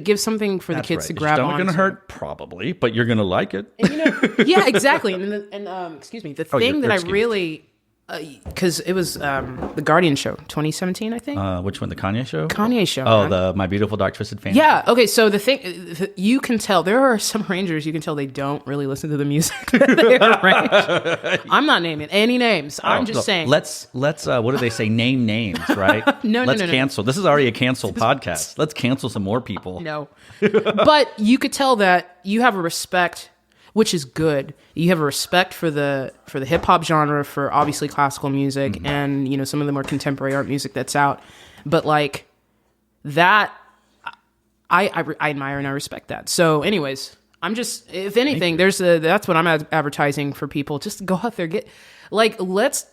give something for the kids to grab on. It's not going to hurt, probably, but you're going to like it. And, yeah, exactly. And excuse me, the thing that I really... because it was the Guardian show, 2017, I think. Which one? The Kanye show? Kanye show. Oh, the My Beautiful Dark Twisted Fantasy. Yeah. Okay. So the thing, you can tell there are some arrangers. You can tell they don't really listen to the music that they arrange. I'm not naming any names. I'm just saying. Let's. What do they say? Name names, right? Let's cancel. This is already a canceled podcast. Let's cancel some more people. No. But you could tell that you have a respect, which is good. You have a respect for the hip hop genre, for obviously classical music, and some of the more contemporary art music that's out. But like that, I admire and I respect that. So, anyways, I'm just, if anything, that's what I'm advertising for people. Just go out there, let's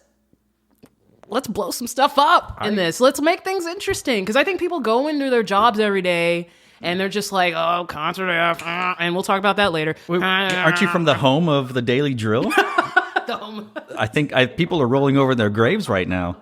blow some stuff up in this. Let's make things interesting, because I think people go into their jobs every day. And they're just like, oh, concert F, and we'll talk about that later. Wait, aren't you from the home of the Daily Drill? The home. I think people are rolling over in their graves right now.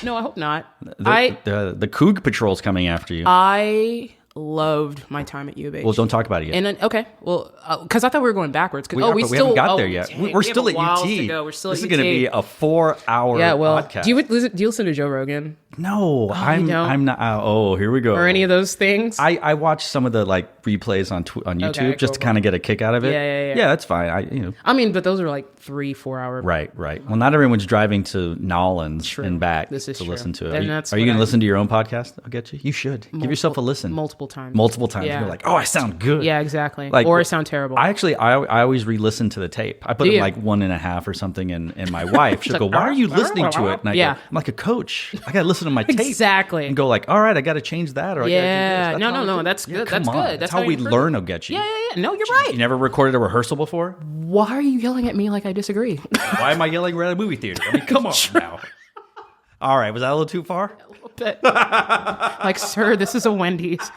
No, I hope not. The Coug Patrol's coming after you. I loved my time at U of H. Well, don't talk about it yet. And okay, well, because I thought we were going backwards. We haven't got there yet. We're still at UT. We're still this at is going to be a 4-hour podcast. Do you listen to Joe Rogan? No, I'm not. Oh, here we go. Or any of those things? I watch some of the replays on YouTube just to kind of get a kick out of it. Yeah, that's fine. I mean, but those are 3-4 hour. Right. Well, not everyone's driving to Nolans and back to listen to it. Are you going to listen to your own podcast? Ogechi? You should. Give yourself a listen. Multiple times. Yeah. You're like, oh, I sound good. Yeah, exactly. Or I sound terrible. I always re-listen to the tape. I put it 1.5 or something, and my wife, she'll go, why are you listening to it? And I go, I'm like a coach. I got to listen to my tape. Exactly. And go all right, I got to change that. Or yeah. No, that's good. That's good. That's how we learn, Ogechi. Yeah. No, you're right. You never recorded a rehearsal before? Why are you yelling at me like I disagree? Why am I yelling at a movie theater? I mean, come on now. All right, was that a little too far? A little bit. Like, sir, this is a Wendy's.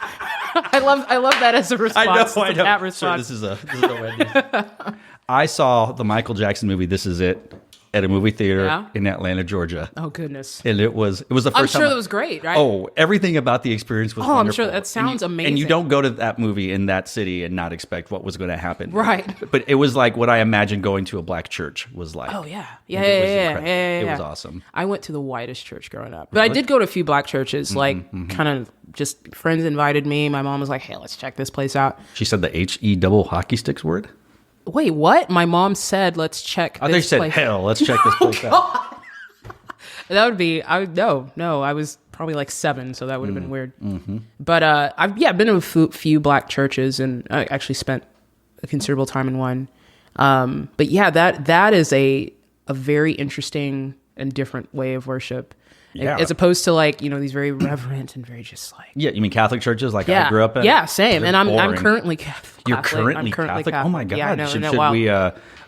I love that as a response. I know. That response. Sir, this is a Wendy's. I saw the Michael Jackson movie, This Is It, at a movie theater in Atlanta, Georgia. Oh, goodness. And it was the first time. I'm sure it was great, right? Oh, everything about the experience was wonderful. I'm sure that sounds amazing. And you don't go to that movie in that city and not expect what was going to happen. Right. But it was like what I imagined going to a black church was like. Oh, yeah. It was awesome. I went to the whitest church growing up. But I did go to a few black churches, kind of just friends invited me. My mom was like, hey, let's check this place out. She said the H-E double hockey sticks word? Wait, what? My mom said, let's check this they said, place. hell, let's check this place out. That would be, I was probably 7, so that would have been weird. But I've been to a few black churches, and I actually spent a considerable time in one. But yeah, that is a very interesting and different way of worship. Yeah. As opposed to these very reverent and very just Yeah, you mean Catholic churches I grew up in? Yeah, same. And I'm currently Catholic. You're currently Catholic? Oh my God. Yeah, should we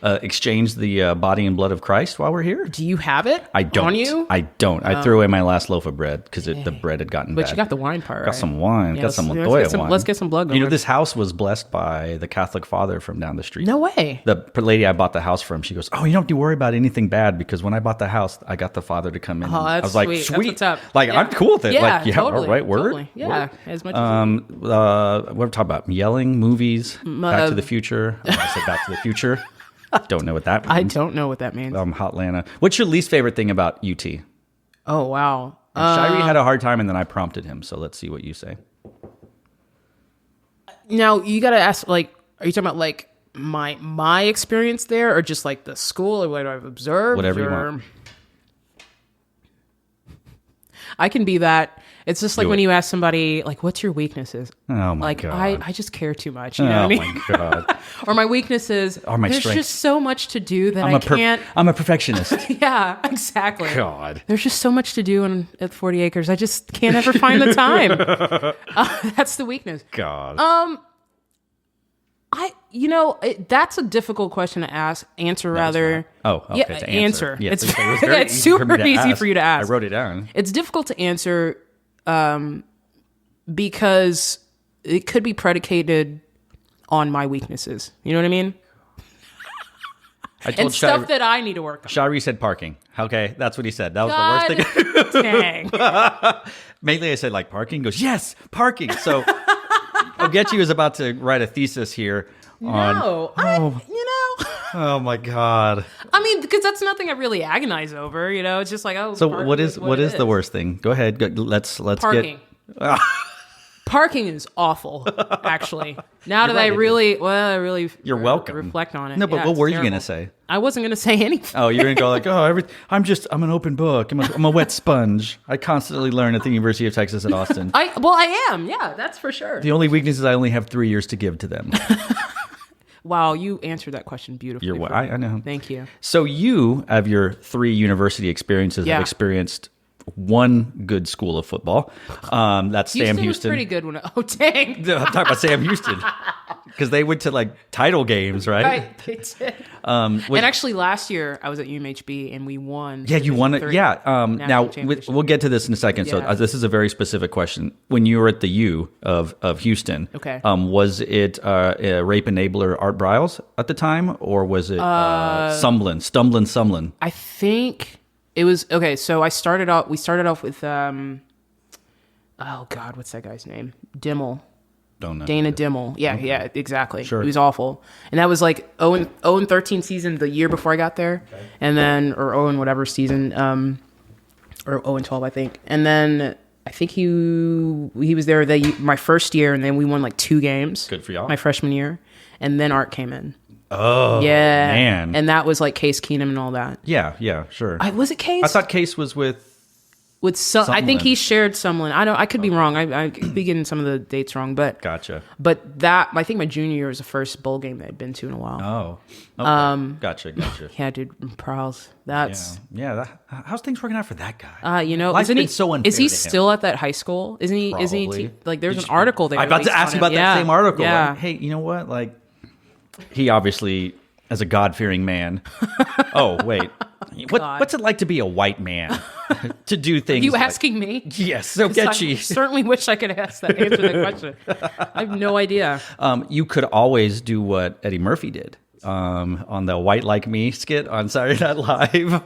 exchange the body and blood of Christ while we're here? Do you have it I don't. on you? I don't. I threw away my last loaf of bread because the bread had gotten bad. But you got the wine part, right? Got some wine. Yeah, got some Montoya wine. Let's get some blood going. This house was blessed by the Catholic father from down the street. No way. The lady I bought the house from, she goes, oh, you don't have to worry about anything bad because when I bought the house, I got the father to come in. Oh, that's I was like, sweet. Sweet. That's what's up. I'm cool with it. Yeah, totally. All right, word. Totally. Yeah, word. as much as what we're talking about, yelling, movies, Back to the Future. I said Back to the Future. Don't know what that means. I don't know what that means. Hotlanta. What's your least favorite thing about UT? Oh, wow. Shirey had a hard time, and then I prompted him. So let's see what you say. Now, you got to ask, are you talking about, my experience there, or just, the school, or what I've observed? Whatever you want. I can be that It's just like Do when it. you ask somebody, like, what's your weaknesses? Oh my like, God. I just care too much. You know what I mean? my God. Or my weaknesses. Or my There's strengths. just so much to do that I can't. I'm a perfectionist. Yeah, exactly. God. There's just so much to do at 40 acres. I just can't ever find the time. That's the weakness. God. That's a difficult question to answer rather. Oh, okay. Yeah, To answer. Yeah, It's, it was very it's easy for me super to easy ask. for you to ask. I wrote it down. It's difficult to answer because it could be predicated on my weaknesses. You know what I mean? I And told stuff that I need to work on. Shari said parking. Okay, that's what he said. That was the worst thing. Dang. Mainly I said like parking. He goes, yes, parking. So Ogechi was about to write a thesis here on... No. Oh my God. I mean, because that's nothing I really agonize over. You know, it's just like, oh. So parking what is it the worst thing? Go ahead. Let's Parking. get... Parking is awful, actually. Now that right, I really You're welcome. reflect on it. No, but Yeah, what it's were you terrible. going to say? I wasn't going to say anything. Oh, you're going to go like, I'm an open book. I'm a wet sponge. I constantly learn at the University of Texas at Austin. I am. Yeah, that's for sure. The only weakness is I only have 3 years to give to them. Wow, you answered that question beautifully. I know. Thank you. So you, of your 3 university experiences, Yeah. have experienced one good school of football. That's Sam Was Houston. pretty good when. Oh, dang. I'm talking about Sam Houston because they went to like title games, right? Right, they did. And actually, last year I was at UMHB and we won. Yeah, you won it. Yeah. Now national championship. we'll get to this in a second. So Yeah. this is a very specific question. When you were at the U of Houston, Okay. Was it a rape enabler Art Briles at the time, or was it Stumblin'? I think it was okay. So we started off with oh God, what's that guy's name? Dimmel. Don't know. Dana Dimmel. Yeah, yeah, exactly. Sure. He was awful. And that was like 0-13 season the year before I got there. Okay. And then, or 0 whatever season, or 0-12, I think. And then I think he was there my first year, and then we won like 2 games. Good for y'all. My freshman year. And then Art came in. Oh, yeah. man. And that was like Case Keenum and all that. Yeah, sure. Was it Case? I thought Case was with... I think he shared someone. I could be wrong. I could be getting some of the dates wrong, but Gotcha. But that I think my junior year was the first bowl game that I'd been to in a while. Oh. Okay. Gotcha. Yeah, dude, Prowls. That's How's things working out for that guy? isn't Life's been he so unfair Is he to him. still at that high school? Isn't he? Probably. There's an article there. I'm about to ask you about that same article. Yeah. Like, hey, you know what? Like, he obviously, as a God-fearing man. Oh, wait. What's it like to be a white man? To do things. Are you asking me? Yes. So I Ogechi. certainly wish I could answer that question. I have no idea. You could always do what Eddie Murphy did on the White Like Me skit on Saturday Night Live.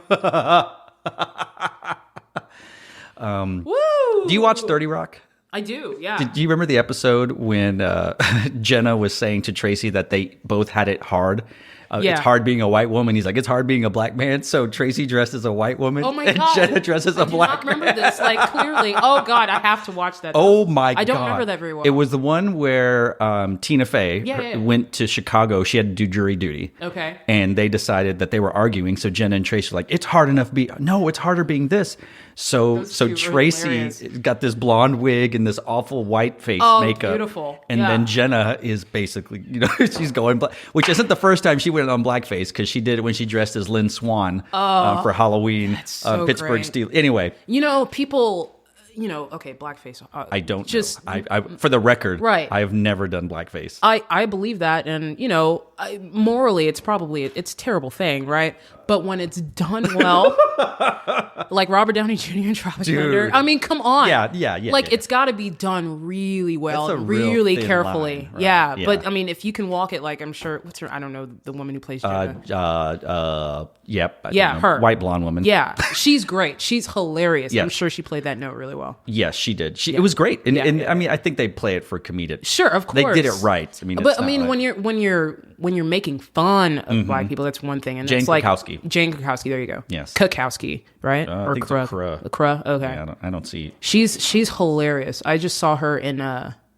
Woo! Do you watch 30 Rock? I do, yeah. Do you remember the episode when Jenna was saying to Tracy that they both had it hard? It's hard being a white woman. He's like, it's hard being a black man. So Tracy dressed as a white woman. Oh my and God. Jenna dressed as a black man. I remember this, like, clearly. Oh, God, I have to watch that. Oh, my God. I don't remember that very well. It was the one where Tina Fey went to Chicago. She had to do jury duty. Okay. And they decided that they were arguing. So Jenna and Tracy were like, it's hard enough No, it's harder being this. So Tracy got this blonde wig and this awful white face makeup. Beautiful. And then Jenna is basically, she's going black, which isn't the first time she went on blackface, because she did it when she dressed as Lynn Swan for Halloween, so Pittsburgh great. Steelers. Anyway. People, okay, blackface. I don't know. I for the record, right. I have never done blackface. I believe that, and morally, it's probably it's a terrible thing, right? But when it's done well, like Robert Downey Jr. and Travis Bender, I mean, come on, yeah. Like it's got to be done really well, That's a real really thin carefully. line, right? Yeah, Yeah. but I mean, if you can walk it, like I'm sure. What's her? I don't know the woman who plays Jenna. Yep. Her white blonde woman. Yeah, she's great. She's hilarious. Yes. I'm sure she played that note really well. Yes, she did. It was great, and I mean, I think they play it for comedic. Sure, of course they did it right. I mean, but I mean, when you're making fun of black people, that's one thing, and Jane it's like Krakowski. Jane Krakowski. There you go. Yes. Krakowski, right? I think it's Kra. Okay. Yeah, I don't see. She's hilarious. I just saw her in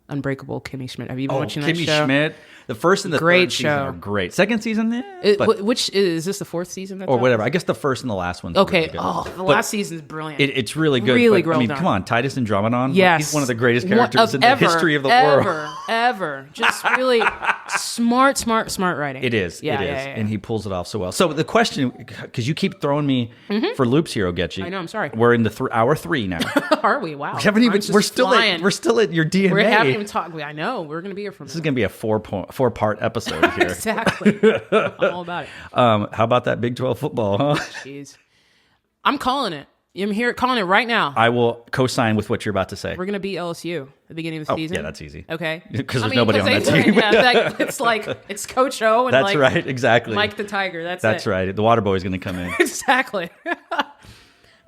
Unbreakable Kimmy Schmidt. Have you been watching that Kimmy show? Schmidt. The first and the Great third season show. are great. Second season, but, Which is this the fourth season? That's or out? whatever. I guess the first and the last one's Okay. really good. The last season is brilliant. It's really good. Really but, I mean, well done. come on, Titus Andromedon. Yes. He's one of the greatest characters in the history of the world. Ever. Just really smart writing. It is. Yeah, it is. yeah. And he pulls it off so well. So the question, because you keep throwing me for loops here, Ogechi. I know, I'm sorry. We're in the hour 3 now. Are we? Wow. We haven't even. Time's just flying. We're still at your DMA. We haven't even talked. I know. We're going to be here for a This minute. is going to be a 4-part episode here. Exactly. I'm all about it. How about that Big 12 football, huh? Jeez. I'm calling it. I'm here calling it right now. I will co-sign with what you're about to say. We're going to beat LSU at the beginning of the season. Yeah, that's easy. Okay. Because there's nobody on that team. Yeah, it's like, it's Coach O and That's right, exactly. Mike the Tiger. That's That's it. right. The water boy is going to come in. Exactly.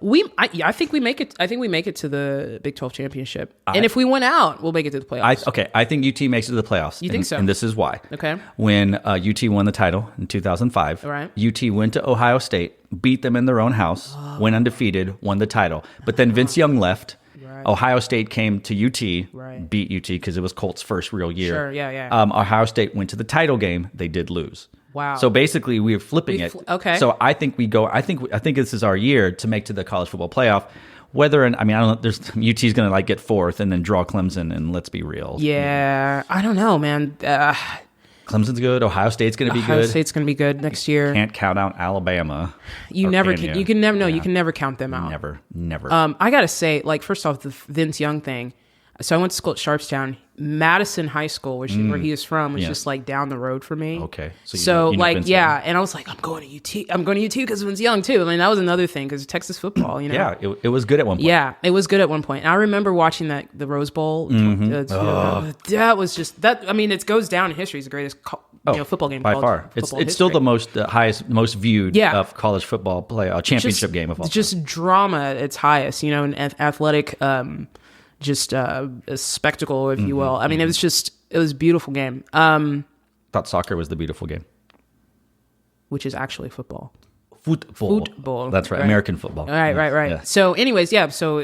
I think we make it. I think we make it to the Big 12 championship, and if we win out, we'll make it to the playoffs. I think UT makes it to the playoffs. You think so? And this is why. Okay. When UT won the title in 2005, Right. UT went to Ohio State, beat them in their own house, went undefeated, won the title. But then Vince Young left. Right. Ohio State came to UT, Right. beat UT because it was Colt's first real year. Sure, yeah. Ohio State went to the title game. They did lose. Wow. So basically, we're flipping it. Okay. So I think we go. I think this is our year to make to the college football playoff. Whether I don't know. There's UT's going to like get fourth and then draw Clemson. And let's be real. Yeah, I don't know, man. Clemson's good. Ohio State's going to be Ohio good. State's going to be good next year. Can't count out Alabama. You Or never can can. You can never know. You can never count them out. Never. I gotta say, like, first off, the Vince Young thing. So I went to school at Sharpstown. Madison High School, where he is from, was just like down the road for me. Okay. So you know like, Vince yeah, Young. and I was like, I'm going to UT. I'm going to UT because Vince Young too. I mean, that was another thing because Texas football, you know. Yeah, it was good at one point. Yeah, it was good at one point. And I remember watching the Rose Bowl. That was just that. I mean, it goes down in history as the greatest football game by college far. football It's still the most viewed Yeah. of college football championship game of all time. Just drama at its highest, you know, and athletic, just a spectacle, if you will. I mean, it was a beautiful game. Thought soccer was the beautiful game. Which is actually football. Football. That's right. American football. Right. Yeah. So, anyways, yeah. So,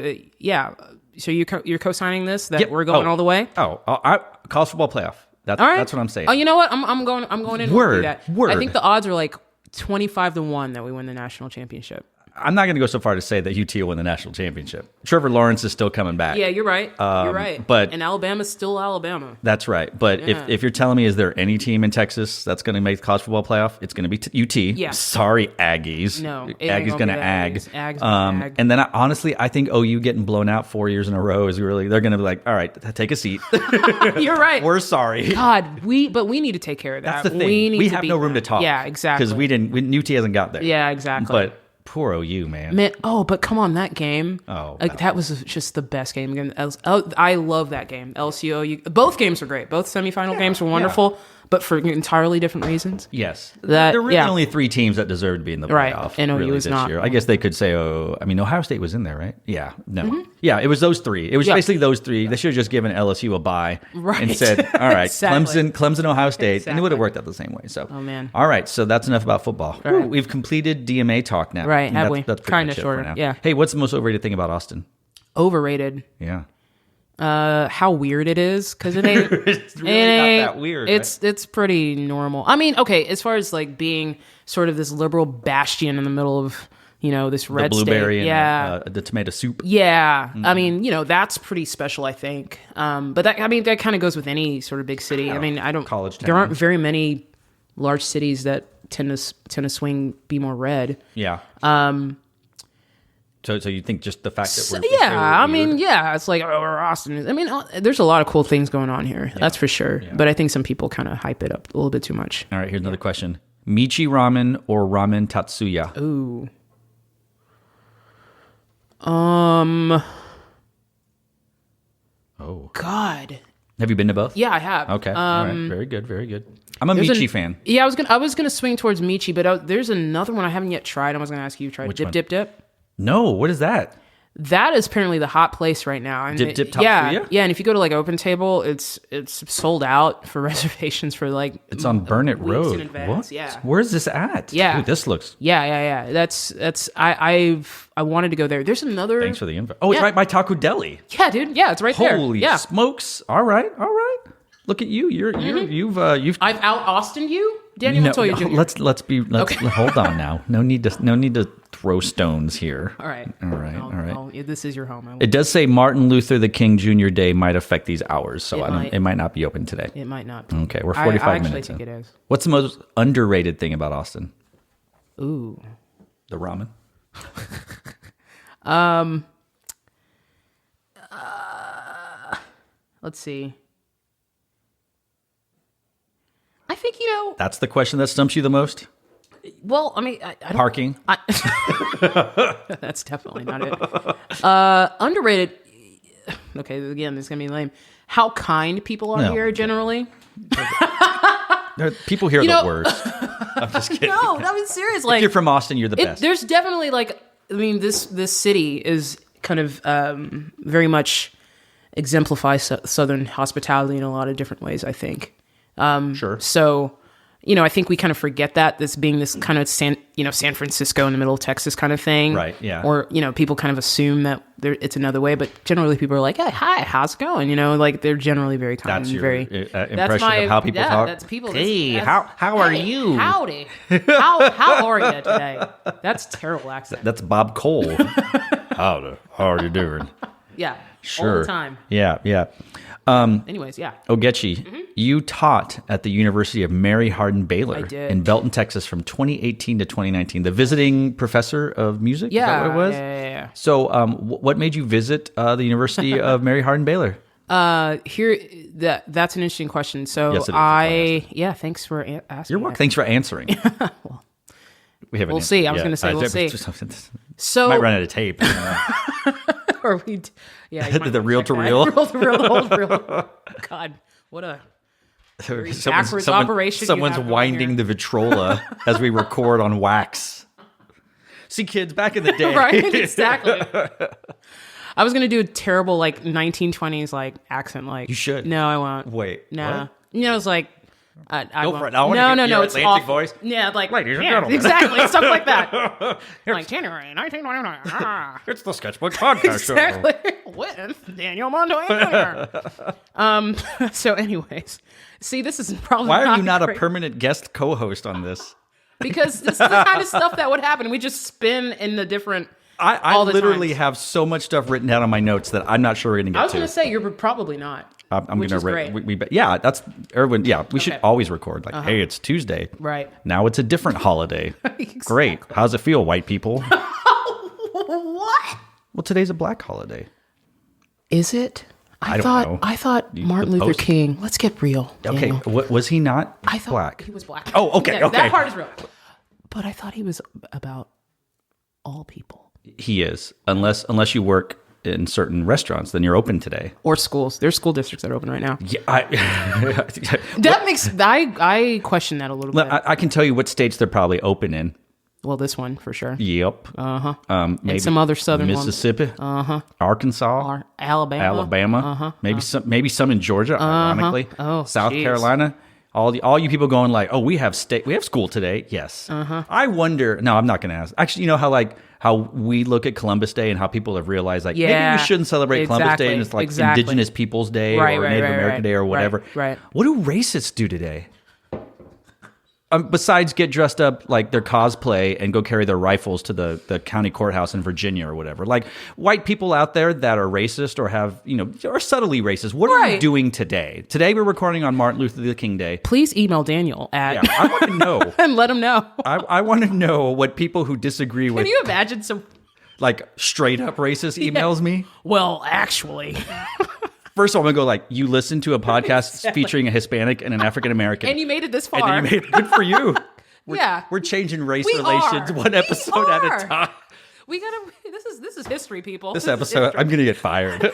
So you're co-signing this that we're going all the way. College football playoff. All right. That's what I'm saying. Oh, you know what? I'm going in. Word. Do that. Word. I think the odds are like 25-1 that we win the national championship. I'm not going to go so far to say that UT will win the national championship. Trevor Lawrence is still coming back. Yeah, you're right. You're right. And Alabama's still Alabama. That's right. But if you're telling me, is there any team in Texas that's going to make the college football playoff? It's going to be UT. Yeah. Sorry, Aggies. No, Aggies going to ag. Aggies gonna ag. And then honestly, I think OU getting blown out 4 years in a row is really, they're going to be like, all right, take a seat. You're right. We're sorry. God, we need to take care of that. That's the thing. We have no room to talk. Yeah, exactly. Because UT hasn't got there. Yeah, exactly. But poor OU, man. But come on, that game. That was just the best game again. I love that game. LSU, OU. Both games were great. Both semifinal games were wonderful, but for entirely different reasons. Yes. There are really only 3 teams that deserve to be in the playoff. Right. And OU really is this not. year. I guess they could say, Ohio State was in there, right? Yeah. No. Yeah, it was those 3. It was basically those 3. They should have just given LSU a bye and said, all right, Exactly. Clemson, Ohio State. Exactly. And it would have worked out the same way. So, oh, man. All right, so that's enough about football. Right. Woo, we've completed DMA talk now. Right, have we? That's Kinda much it shorter, for now. yeah. Hey, what's the most overrated thing about Austin? Overrated. Yeah. How weird it is, because it ain't. It's really not that weird. It's pretty normal. I mean, okay, as far as like being sort of this liberal bastion in the middle of this red the blueberry state, and the tomato soup. Yeah, I mean, that's pretty special, I think. But that kind of goes with any sort of big city. I mean, college there town. aren't very many large cities that tend to be more red. Yeah. So you think just the fact that we're it's like we're Austin. I mean, there's a lot of cool things going on here. Yeah. That's for sure. Yeah. But I think some people kind of hype it up a little bit too much. All right, here's another question: Michi ramen or ramen Tatsuya? Ooh. Oh. God. Have you been to both? Yeah, I have. Okay. All right. Very good. Very good. I'm a Michi fan. Yeah, I was gonna swing towards Michi, but there's another one I haven't yet tried. I was gonna ask you to try. Which Dip, one? Dip, Dip. No. What is that? That is apparently the hot place right now. And Dip yeah, and if you go to like Open Table, it's sold out for reservations for like it's on Burnett weeks Road. in advance. What? Yeah. Where's this at? Yeah. Ooh, this looks. Yeah. That's I wanted to go there. There's another. Thanks for the info. Oh, it's right by Taco Deli. Yeah, dude. Yeah, it's right there. Holy yeah. smokes! All right. Look at you. You've I've out Austin you, Daniel Montoya Jr. Let's hold on now. No need to throw stones here. All right. This is your home. It does say Martin Luther King Jr. Day might affect these hours, so it might not be open today. It might not be. Okay, we're 45 minutes. I actually think it is. What's the most underrated thing about Austin? Ooh. The ramen. Let's see. I think, That's the question that stumps you the most? Well, I mean, I don't, parking. That's definitely not it. Underrated. Okay, again, this is going to be lame. How kind people are here generally. People here are the worst. I'm just kidding. No, I mean, serious. If you're from Austin, you're the best. There's definitely this city is kind of very much exemplifies Southern hospitality in a lot of different ways, I think. Sure. So, I think we kind of forget that this being this kind of San Francisco in the middle of Texas kind of thing. Right, yeah. Or, people kind of assume that it's another way, but generally people are like, hey, hi, how's it going? They're generally very kind. That's your very, impression of how people talk? That's people. Hey, how are you? Howdy. How are you today? That's terrible accent. That's Bob Cole. How are you doing? Yeah. Sure. All the time. Yeah. Anyways, yeah. Ogechi, you taught at the University of Mary Hardin-Baylor I did. in Belton, Texas from 2018 to 2019. The visiting professor of music? Yeah. Is that what it was? Yeah. So what made you visit the University of Mary Hardin-Baylor? That's an interesting question. So yes, it is. Thanks for asking. You're welcome. Thanks for answering. We'll see. I was going to say, we'll see. So might run out of tape. Or we, the reel to reel. The whole reel. God, what a backwards operation. Someone's winding the Vitrola as we record on wax. See, kids, back in the day. Right, exactly. I was going to do a terrible 1920s accent. You should. No, I won't. Wait. No. What? It's like. Go for it. No. It's Atlantic voice. Yeah, ladies and gentlemen. Exactly, stuff like that. January 1929. It's the Sketchbook Podcast Exactly. With Daniel Montoya Jr. So, anyways, see, this is probably. Why are you not a permanent guest co-host on this? Because this is the kind of stuff that would happen. We just spin in the different. I literally have so much stuff written down on my notes that I'm not sure we're going to get to. I was going to say you're probably not. I'm going to that's Erwin. Yeah, we should always record. Hey, it's Tuesday. Right. Now it's a different holiday. Exactly. Great. How's it feel, white people? What? Well, today's a black holiday. Is it? I don't know. I thought Martin Luther King. Let's get real. Okay. Was he not black? He was black. Oh, okay. Yeah, okay. That part is real. But I thought he was about all people. He is, unless you work in certain restaurants, then you're open today. Or schools. There's school districts that are open right now. Yeah, I question that a little bit. I can tell you what states they're probably open in. Well, this one for sure. Yep. Maybe and some other southern Mississippi. Arkansas. Alabama. Maybe some in Georgia. Ironically. South Carolina. All you people going we have school today. Yes. I wonder. No, I'm not going to ask. Actually, you know how we look at Columbus Day and how people have realized maybe we shouldn't celebrate Columbus Day and it's Indigenous Peoples Day or Native American Day or whatever. Right. What do racists do today? Besides get dressed up like their cosplay and go carry their rifles to the county courthouse in Virginia or whatever. White people out there that are racist or have, are subtly racist. What are you doing today? Today we're recording on Martin Luther King Day. Please email Daniel at... I want to know. And let him know. I want to know what people who disagree with... Can you imagine some... straight up racist emails me? Well, actually... First of all, I'm going to go you listen to a podcast featuring a Hispanic and an African American. And you made it this far. And you made it good for you. Yeah. We're chinging race relations one episode at a time. We gotta. This is history, people. This episode, I'm gonna get fired.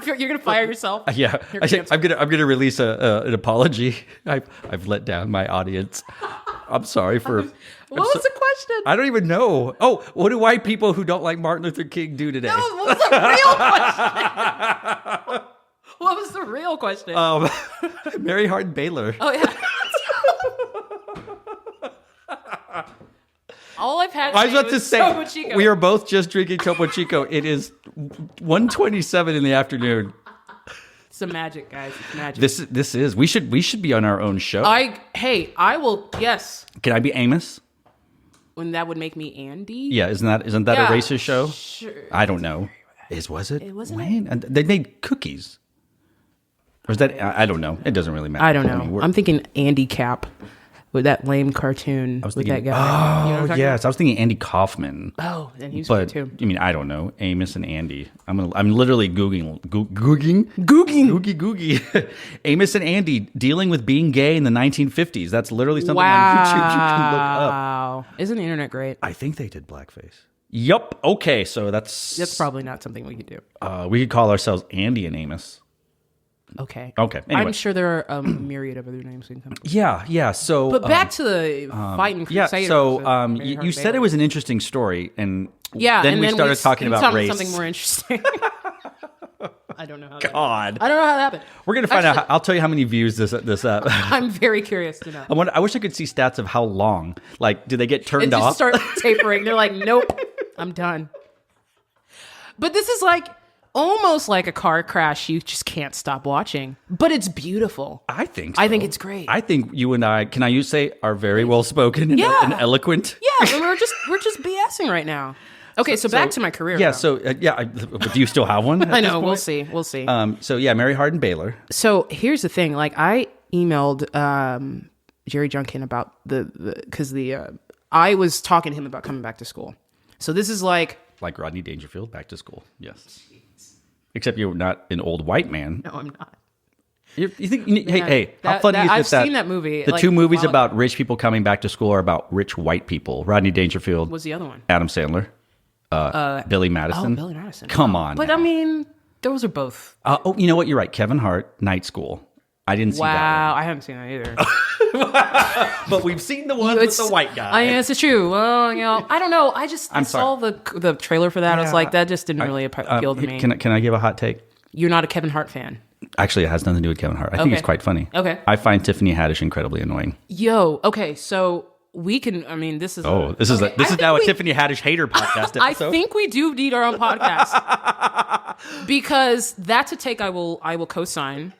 You're gonna fire yourself. Yeah, I'm gonna release an apology. I've let down my audience. I'm sorry for. What was the question? I don't even know. Oh, what do white people who don't like Martin Luther King do today? No, what was the real question? What was the real question? Mary Hardin-Baylor. Oh yeah. All I've had. I was about to say Topo Chico. We are both just drinking Topo Chico. It is 1:27 in the afternoon. some magic, guys. It's magic. This is. We should be on our own show. I will. Yes. Can I be Amos? When that would make me Andy. Yeah, isn't that a racist show? Sure. I don't know. Was it? It wasn't. Wayne? And they made cookies. Or is that? I don't know. It doesn't really matter. I don't know. I'm thinking Andy Cap with that lame cartoon with that guy. Oh, You know what I'm yes. I was thinking Andy Kaufman. Oh, and he was But good too. I mean, I don't know. Amos and Andy. I'm literally googling. Amos and Andy dealing with being gay in the 1950s. That's literally something on YouTube you can look up. Wow. Isn't the internet great? I think they did blackface. Yup. Okay, so that's probably not something we could do. We could call ourselves Andy and Amos. Okay. Okay. Anyway. I'm sure there are a myriad of other names we can come up with. Yeah. So, But back to the fighting crusaders. Yeah. So, you said it was an interesting story, and then we started talking about race. Something more interesting. I don't know how. God. I don't know how that happened. We're gonna find out. I'll tell you how many views this I'm very curious to know. I wish I could see stats of how long. Like, do they get turned Just off? start tapering. They're like, nope, I'm done. But this is like almost like a car crash you just can't stop watching. But it's beautiful. I think so. I think it's great. I think you and I, can I say, are very well spoken and eloquent. Yeah, and we're just BSing right now. Okay, so back to my career. Yeah, though. so do you still have one? I know. We'll see. So yeah, Mary Hardin-Baylor. So here's the thing. Like I emailed Jerry Junkin about because I was talking to him about coming back to school. So this is like Rodney Dangerfield, back to school. Yes. Except you're not an old white man. No, I'm not. You think? Hey, how funny is I've this? seen that movie. The two movies about rich people coming back to school are about rich white people. Rodney Dangerfield. What's the other one? Adam Sandler. Billy Madison. Oh, Billy Madison. Come on. But now. I mean, those are both. You know what? You're right. Kevin Hart, Night School. I didn't see that Wow, I haven't seen that either. one. But we've seen the one with the white guy. Yes, it's true. Well, I don't know. I saw the trailer for that. I was like, that just didn't really appeal to me. Can I give a hot take? You're not a Kevin Hart fan. Actually, it has nothing to do with Kevin Hart. I think he's quite funny. Okay. I find Tiffany Haddish incredibly annoying. Okay, so we can. I mean, this is. This is now a Tiffany Haddish hater podcast episode. I think we do need our own podcast because that's a take I will co-sign.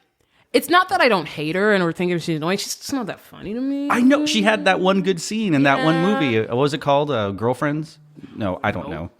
It's not that I don't hate her and or think she's annoying. She's just not that funny to me. I know she had that one good scene in that one movie. What was it called? Girlfriends? No, I don't know.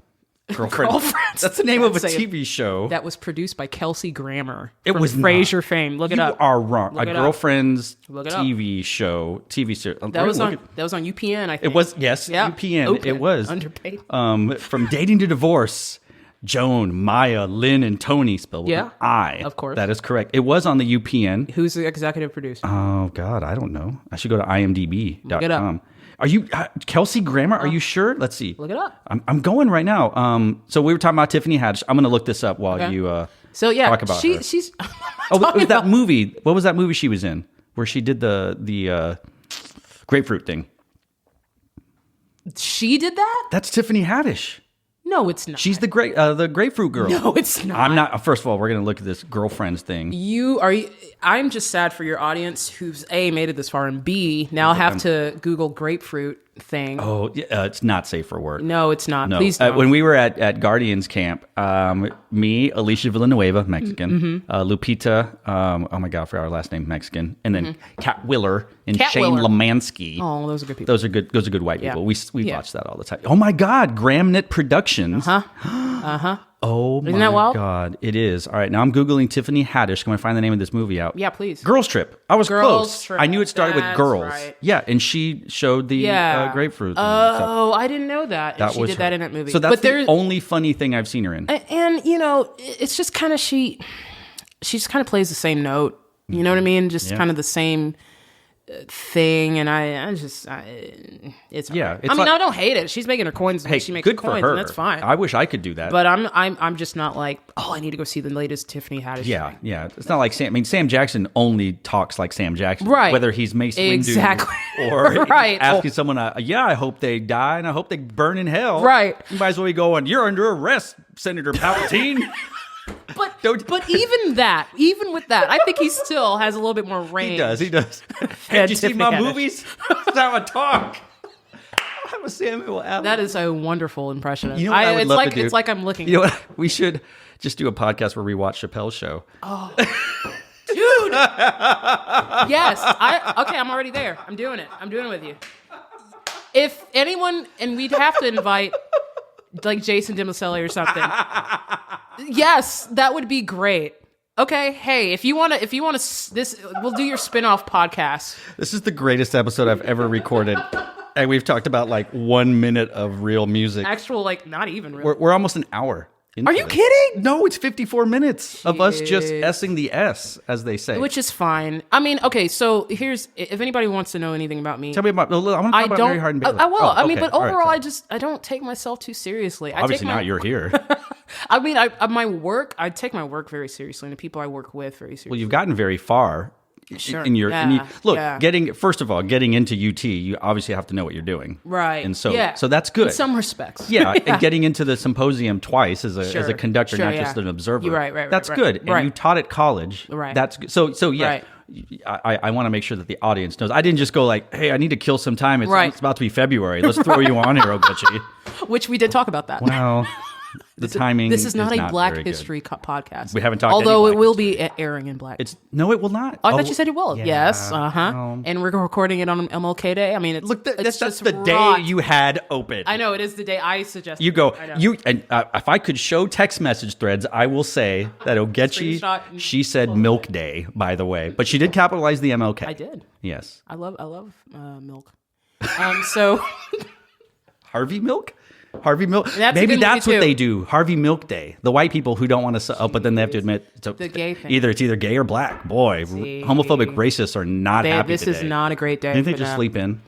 Girlfriends. That's the name of a TV show. That was produced by Kelsey Grammer. It was Frasier fame. Look it up. You are wrong. Look a it Girlfriend's Look it TV show. That was on UPN, I think. It was, yes, yeah. UPN. Open. It was. Underpaid. From Dating to Divorce, Joan, Maya, Lynn, and Tony, spelled with an I. Of course. That is correct. It was on the UPN. Who's the executive producer? Oh, God, I don't know. I should go to imdb.com. Look it up. Are you Kelsey Grammer? Are you sure? Let's see. Look it up. I'm going right now. So we were talking about Tiffany Haddish. I'm going to look this up while you talk about her. She's. It was that movie. What was that movie she was in where she did the grapefruit thing? She did that? That's Tiffany Haddish. No, it's not. She's the grapefruit girl. No, it's not. I'm not. First of all, we're going to look at this Girlfriends thing. I'm just sad for your audience who's A, made it this far, and B, now have to Google grapefruit thing. Oh, it's not safe for work. No, it's not. No. Please don't. When we were at Guardians Camp, me, Alicia Villanueva, Mexican, Lupita, oh my God, for our last name, Mexican, and then Kat Willer and Shane Lemansky. Oh, those are good people. Those are good white people. We Yeah. watch that all the time. Oh my God, Gramnet Productions. Oh Isn't that wild? God, it is. All right, now I'm Googling Tiffany Haddish. Can I find the name of this movie out? Yeah, please. Girls Trip. I was Girls close. Trip. I knew it started with That's girls. right. Yeah, and she showed the grapefruit. Oh, I didn't know that. That She was did her. that in that movie. So that's but the only funny thing I've seen her in. And it's just kind of she just kind of plays the same note. You know what I mean? Just kind of the same thing, and it's Yeah, I mean, I don't hate it. She's making her coins. Hey, she makes good her coins, for her. and that's fine. I wish I could do that. But I'm just not like, oh, I need to go see the latest Tiffany Haddish. Yeah. It's not like Sam. I mean, Sam Jackson only talks like Sam Jackson, Right? Whether he's Mace Windu Exactly. or Right. asking someone, I hope they die and I hope they burn in hell. Right. You might as well be going, you're under arrest, Senator Palpatine. But even with that, I think he still has a little bit more range. He does. Have you seen my movies? That's how I talk. Samuel L. That is a wonderful impression. You know what I would love to do? It's like I'm looking. You know what? We should just do a podcast where we watch Chappelle's show. Oh, dude. Yes. I'm already there. I'm doing it. I'm doing it with you. If anyone, and we'd have to invite like Jason Demicelli or something. Yes, that would be great. Okay, hey, if you want to, this, we'll do your spin-off podcast. This is the greatest episode I've ever recorded. And we've talked about like 1 minute of real music. Actual, like, not even real. We're almost an hour. Are you kidding? No, it's 54 minutes of us just S-ing the S, as they say. Which is fine. I mean, okay, so here's, if anybody wants to know anything about me. Tell me about, I want to talk about Mary Hardin-Baylor. I will. Oh, I mean, okay. but overall, I don't take myself too seriously. Obviously not, you're here. I mean, I take my work very seriously, and the people I work with very seriously. Well, you've gotten very far. Sure. First of all, getting into UT, you obviously have to know what you're doing. Right. And so that's good. In some respects. Yeah, and getting into the symposium twice as a conductor, not just an observer. You're right. That's good. And you taught at college. Right. That's good. So yeah. Right. I want to make sure that the audience knows. I didn't just go like, hey, I need to kill some time. It's about to be February. Let's throw you on here, Ogechi. Which we did talk about that. Well, the timing. This is not a Black History podcast. We haven't talked. Although it will be airing in Black. No, it will not. Oh, I thought you said it will. Yeah, yes. And we're recording it on MLK Day. I mean, that's just the day you had open. I know it is the day I suggested. You go. If I could show text message threads, I will say that Ogechi. She said Milk Day, by the way, but she did capitalize the MLK. I did. Yes. I love milk. So Harvey Milk. Harvey Milk. Maybe that's what they do. Harvey Milk Day. The white people who don't want to, but then they have to admit the gay thing. It's either gay or black. Boy, homophobic racists are not happy today. This is not a great day. Didn't they just sleep in,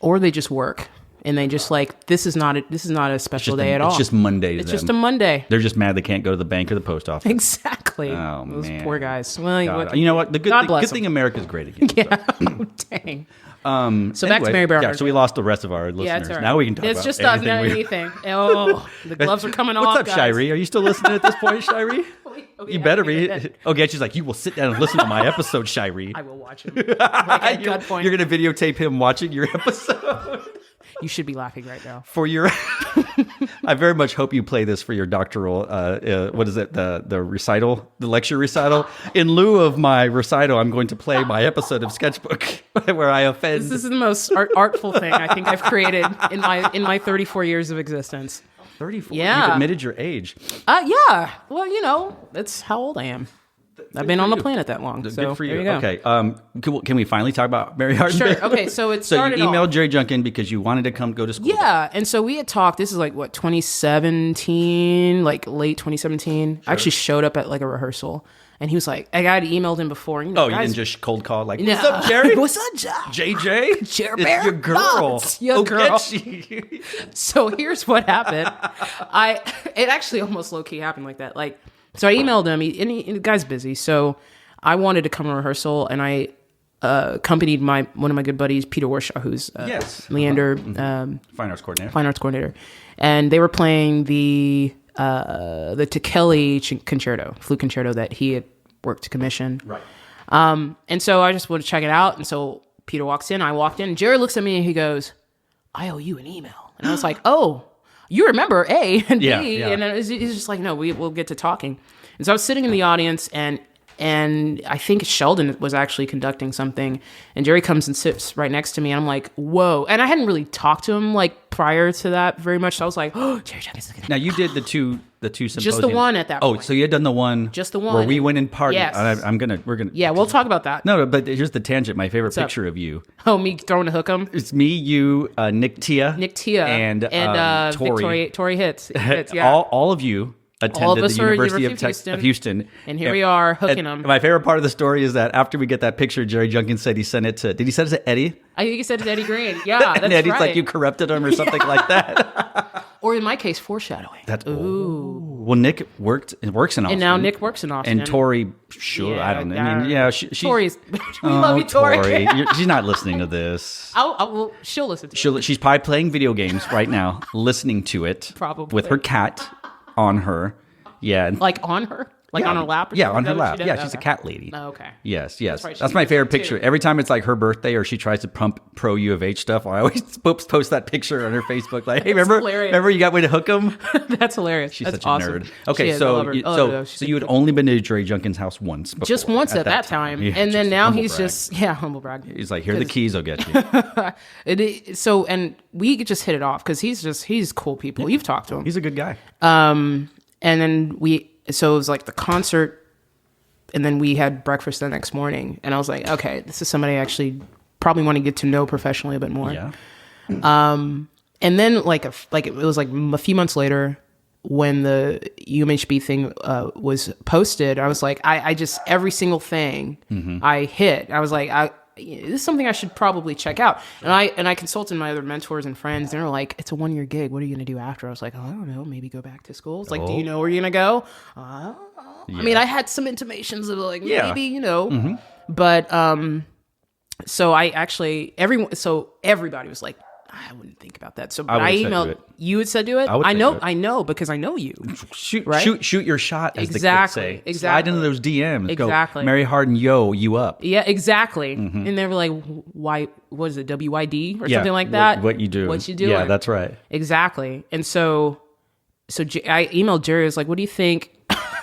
or they just work, and they just like this is not a special day at all. It's just Monday. It's just a Monday. They're just mad they can't go to the bank or the post office. Exactly. Oh, those man. poor guys. Well, you know what? The good thing America's great again. Yeah. Dang. So back to Mary Hardin. Yeah, so we lost the rest of our listeners. Yeah, it's all right. Now we can talk about just anything. Oh, the gloves are coming off. What's up, guys. Shiree? Are you still listening at this point, Shiree? You better be. Okay, she's like, you will sit down and listen to my episode, Shiree. I will watch him. Like at gunpoint. You're going to videotape him watching your episode. You should be laughing right now. For your, I very much hope you play this for your doctoral. What is it? The recital, the lecture recital. In lieu of my recital, I'm going to play my episode of Sketchbook where I offend. This is the most artful thing I think I've created in my 34 years of existence. 34. Yeah, you've admitted your age. Yeah. Well, that's how old I am. I've been on the planet that long. So good for you. There you go. Okay. Can we finally talk about Mary Hardin-Baylor? Sure. Okay. So it started. So you emailed Jerry Junkin because you wanted to come go to school. Yeah, and so we had talked. This is like 2017, like late 2017. Sure. I actually showed up at like a rehearsal, and he was like, I had emailed him before. You didn't just cold call like, no. What's up, Jerry? What's up, JJ? Jerry It's your girl. Oh, it's your girl. Ogechi. So here's what happened. It actually almost low key happened like that. Like, so I emailed him, and the guy's busy, so I wanted to come to rehearsal, and I accompanied one of my good buddies, Peter Warshaw, who's Leander, fine arts coordinator, and they were playing the Tekeli concerto, flute concerto that he had worked to commission. Right. And so I just wanted to check it out, and so Peter walks in, I walked in, Jerry looks at me, and he goes, I owe you an email. And I was like, oh, you remember A and B. Yeah. And he's just like, no, we'll get to talking. And so I was sitting in the audience, and I think Sheldon was actually conducting something, and Jerry comes and sits right next to me, and I'm like, whoa. And I hadn't really talked to him like prior to that very much, so I was like, oh, Jerry Junkin's looking at me. Now you did the two symposiums. Just the one at that point. Oh, so you had done the one. Just the one. Where we went and partied. Yes. We're gonna. Yeah, we'll talk about that. No, but here's the tangent. My favorite picture of you. Oh, me throwing a hook 'em? It's me, you, Nick Tia, and Tori Hitz. Yeah. All of you attended the University of Houston. And here we are hooking them. My favorite part of the story is that after we get that picture, Jerry Junkin said he sent it to, did he send it to Eddie? I think he said it to Eddie Green. Yeah, that's and Eddie's right. like, you corrupted him or something like that. Or in my case, foreshadowing. Ooh. Well, Nick works in Austin. And now Nick works in Austin. And Tori, I don't know. I mean, yeah. Tori's, we love you, Tori. She's not listening to this. Well, she'll listen to it. She's probably playing video games right now, listening to it. Probably. With her cat on her. Yeah. Like on her? Like on her lap? Or yeah, something? on Is her that what lap. she did? Yeah, she's a Okay. cat lady. Oh, okay. Yes. right, That's she my did favorite that picture. too. Every time it's like her birthday or she tries to pump pro U of H stuff, I always post that picture on her Facebook. Like, hey, remember you got way to hook 'em? That's hilarious. She's That's such a awesome. nerd. Okay, She is. I so love her. so you had only been to Jerry Junkin's house once before. Just once at that time. Yeah, And then just now humble he's brag. just, humble brag. He's like, here are the keys, I'll get you. So, and we just hit it off because he's cool people. You've talked to him. He's a good guy. And then so it was like the concert, and then we had breakfast the next morning. And I was like, okay, this is somebody I actually probably want to get to know professionally a bit more. Yeah. And then it was like a few months later when the UMHB thing was posted, I was like, I just, every single thing I hit, I was like, this is something I should probably check out. And I consulted my other mentors and friends, and they were like, it's a 1-year gig. What are you going to do after? I was like, oh, I don't know, maybe go back to school. It's like, do you know where you're going to go? I mean, I had some intimations of like, maybe, but, so I actually, everybody was like, I wouldn't think about that. So I emailed. You had said do it. I know because I know you. Shoot your shot, as Exactly, the kids say. exactly. Slide into those DMs. Exactly. Go, Mary Hardin, you up. Yeah, exactly. And they were like, "Why? What is it? WYD or something like that? What you do? What you do? Yeah, that's right. Exactly." And so I emailed Jerry. I was like, "What do you think?"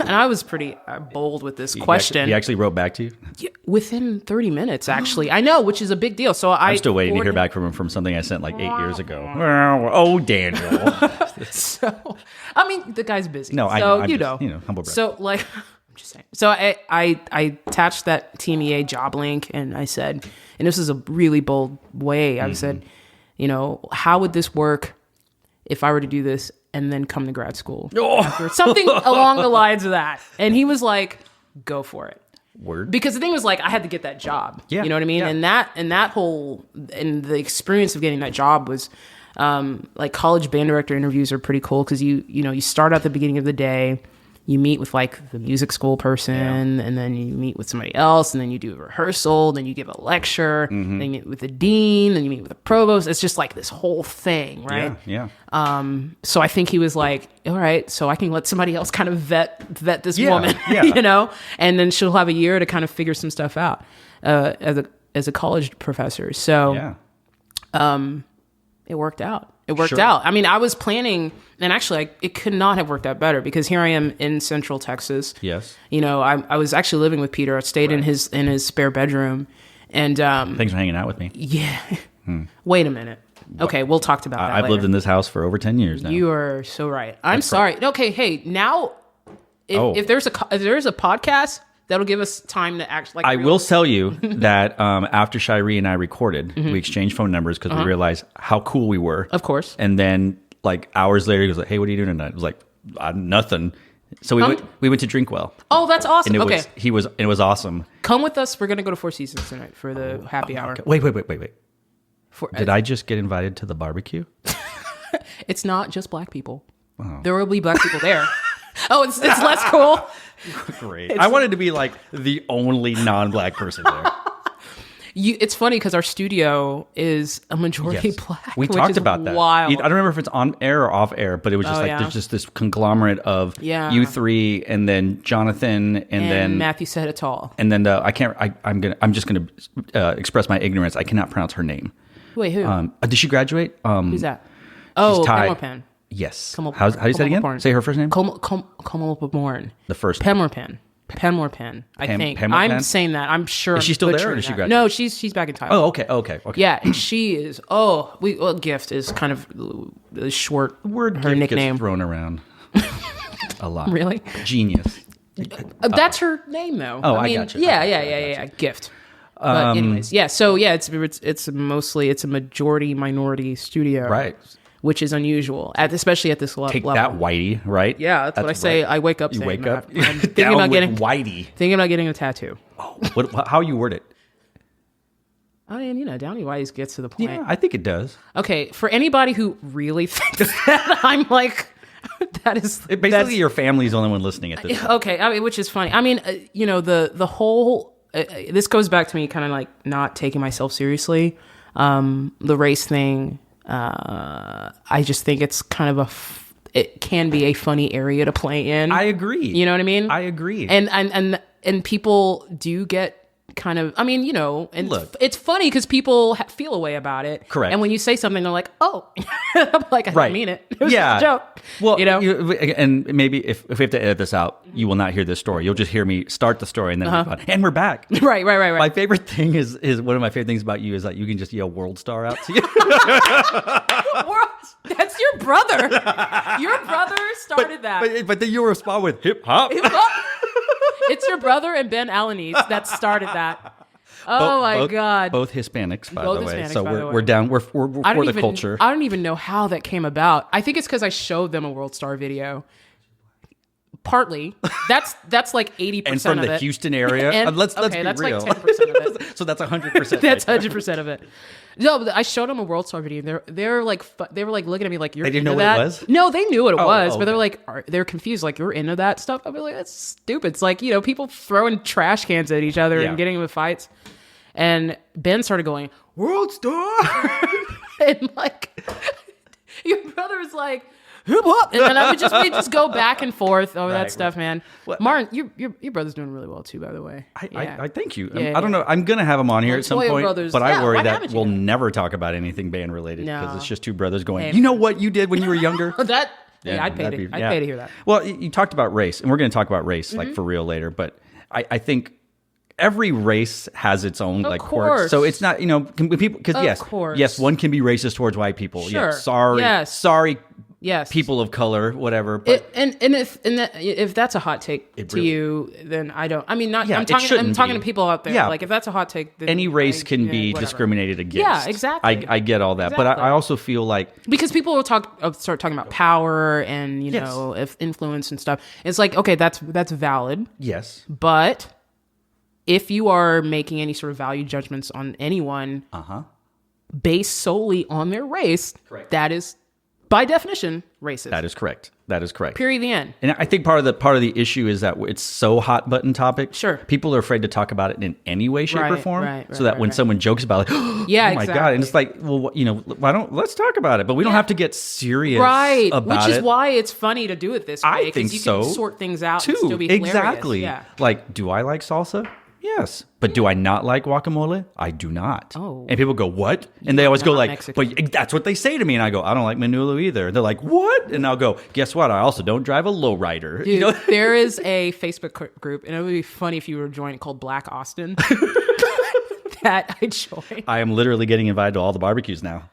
And I was pretty bold with this question. He actually wrote back to you? Yeah, within 30 minutes, actually. I know, which is a big deal. So I'm still waiting to hear back from him from something I sent like 8 years ago. Well, Daniel. So, I mean, the guy's busy. No, so, I know. I'm you just, know. humble brag. So, like, I'm just saying. So I attached that TMEA job link, and I said, and this is a really bold way, I said, how would this work if I were to do this and then come to grad school? Or something along the lines of that. And he was like, go for it. Word. Because the thing was, like, I had to get that job. Yeah. You know what I mean? Yeah. And the experience of getting that job was, like, college band director interviews are pretty cool because you start at the beginning of the day, you meet with like the music school person, and then you meet with somebody else, and then you do a rehearsal, then you give a lecture, then you meet with the dean, then you meet with the provost. It's just like this whole thing, right? Yeah. So I think he was like, all right, so I can let somebody else kind of vet this Yeah, woman, yeah. and then she'll have a year to kind of figure some stuff out as a college professor. So it worked out. It worked out. I mean, I was planning, and actually, it could not have worked out better because here I am in Central Texas. Yes. I was actually living with Peter. I stayed in his spare bedroom, and Thanks for hanging out with me. yeah. Wait a minute. Okay, we'll talk about that. I've later. lived in this house for over 10 years now. You are so right. I'm sorry. Okay, hey, now if there's a podcast that'll give us time to act like I will tell you that after Shiree and I recorded, we exchanged phone numbers because we realized how cool we were. Of course. And then like hours later, he was like, "Hey, what are you doing tonight?" I was like, "Nothing." So we went to Drinkwell. Oh, that's awesome. And Okay. it was awesome. Come with us. We're going to go to Four Seasons tonight for the happy hour. Okay. Wait. Did I just get invited to the barbecue? It's not just black people. There will be black people there. Oh, it's less cool. Great. I wanted to be like the only non-black person there. It's funny because our studio is a majority black. We which talked is about that. Wild. I don't remember if it's on air or off air, but it was just there's just this conglomerate of you three, and then Jonathan, and then Matthew said it all. and then I'm just gonna express my ignorance. I cannot pronounce her name. Wait, who? Did she graduate? Who's that? Oh, Thai. Pemorpan. Yes. Come up- How do you say it again? Pemorpan. Say her first name. Pemorpan. The first. Pemorpan. I think. Pemorpan? I'm saying that. I'm sure. Is she still there, or did she graduate? No, she's back in Thailand. Oh, okay. Yeah, and she is. Gift is kind of the short Word her gift nickname. gets thrown around a lot. Really? Genius. That's her name, though. Oh, I gotcha. Yeah. Gift. But anyways, yeah. So yeah, it's a majority minority studio, Right. Which is unusual, especially at this Take level. that, Whitey. Right. Yeah, that's what I say. right. I wake up. You saying wake that. up. I'm thinking Down about with Whitey. getting a tattoo. Oh, how you word it? I mean, Downey Wise gets to the point. Yeah, I think it does. Okay, for anybody who really thinks that, I'm like, that is Basically, your family's the only one listening at this point. okay. I mean, which is funny. I mean, the whole this goes back to me kind of like not taking myself seriously. The race thing. I just think it's kind of it can be a funny area to play in. I agree. You know what I mean? I agree. And people do get kind of, I mean, you know, and Look. it's funny because people feel a way about it. Correct. And when you say something, they're like, "Oh," I'm like, "I didn't mean it. It was just a joke." Well, you know, and maybe if we have to edit this out, you will not hear this story. You'll just hear me start the story and then move on. And we're back. Right. My favorite thing is one of my favorite things about you is that you can just yell "World Star" out to you. That's your brother. Your brother started that. But then you respond with hip hop. It's your brother and Ben Alanis that started that. Oh my God! Both Hispanics, by the way. Hispanics, So by the way. we're down. We're for the culture. I don't even know how that came about. I think it's because I showed them a World Star video. Partly, that's like 80% of it. And from the Houston area, And, let's be that's real. like 10% of it. So that's 100%. That's 100% of it. No, but I showed them a World Star video. They're like they were like looking at me like, "You're They didn't into know what that?" it was? No, they knew what it was, but okay. they're like they're confused. Like, "You're into that stuff?" I'd be like, "That's stupid." It's like, you know, people throwing trash cans at each other Yeah. and getting into fights. And Ben started going, "World Star," and like your brother was like, "Hip hop," and then we just go back and forth over that stuff, man. Well, Martin, your brother's doing really well too, by the way. I thank you. Yeah, I don't know. I'm gonna have him on here at some Montoya point, brothers. but I Yeah, worry why that haven't you we'll done never talk about anything band related because No. it's just two brothers going. Hey, You know what you did when you were younger? That I'd pay that'd to be- I'd pay to hear that. Well, you talked about race, and we're going to talk about race like for real later. But I think every race has its own like quirks. course. So it's not people because course. yes, one can be racist towards white people. Sure. Yeah, sorry, Yes. people of color, whatever. But If that's a hot take to really- you, then I don't. I mean, not. Yeah, I'm it talking shouldn't to be. people out there. Yeah. Like, if that's a hot take, then any race can be whatever. discriminated against. Yeah, exactly. I get all that, but Exactly. I also feel like Because people will start talking about power and Yes. know if influence and stuff. It's like, okay, that's valid, yes, but if you are making any sort of value judgments on anyone based solely on their race, Correct. that is by definition racist. that is correct. That is correct. Period. The end. And I think part of the issue is that it's so hot button topic. Sure. People are afraid to talk about it in any way, shape, or Right, form. right, So that when right. someone jokes about it, oh Yeah, my exactly. God. And it's like, well, let's talk about it. But we don't have to get serious Right, about which is it. why it's funny to do it this way. I 'cause think you so. can sort things out Too. and still be hilarious. Exactly. Yeah. Like, do I like salsa? Yes. But do I not like guacamole? I do not. Oh. And people go, what? And they always go not like, Mexican. but that's what they say to me. And I go, I don't like Manolo either. And they're like, what? And I'll go, guess what? I also don't drive a lowrider. Dude, there is a Facebook group, and it would be funny if you were joining, called Black Austin. That I joined. I am literally getting invited to all the barbecues now.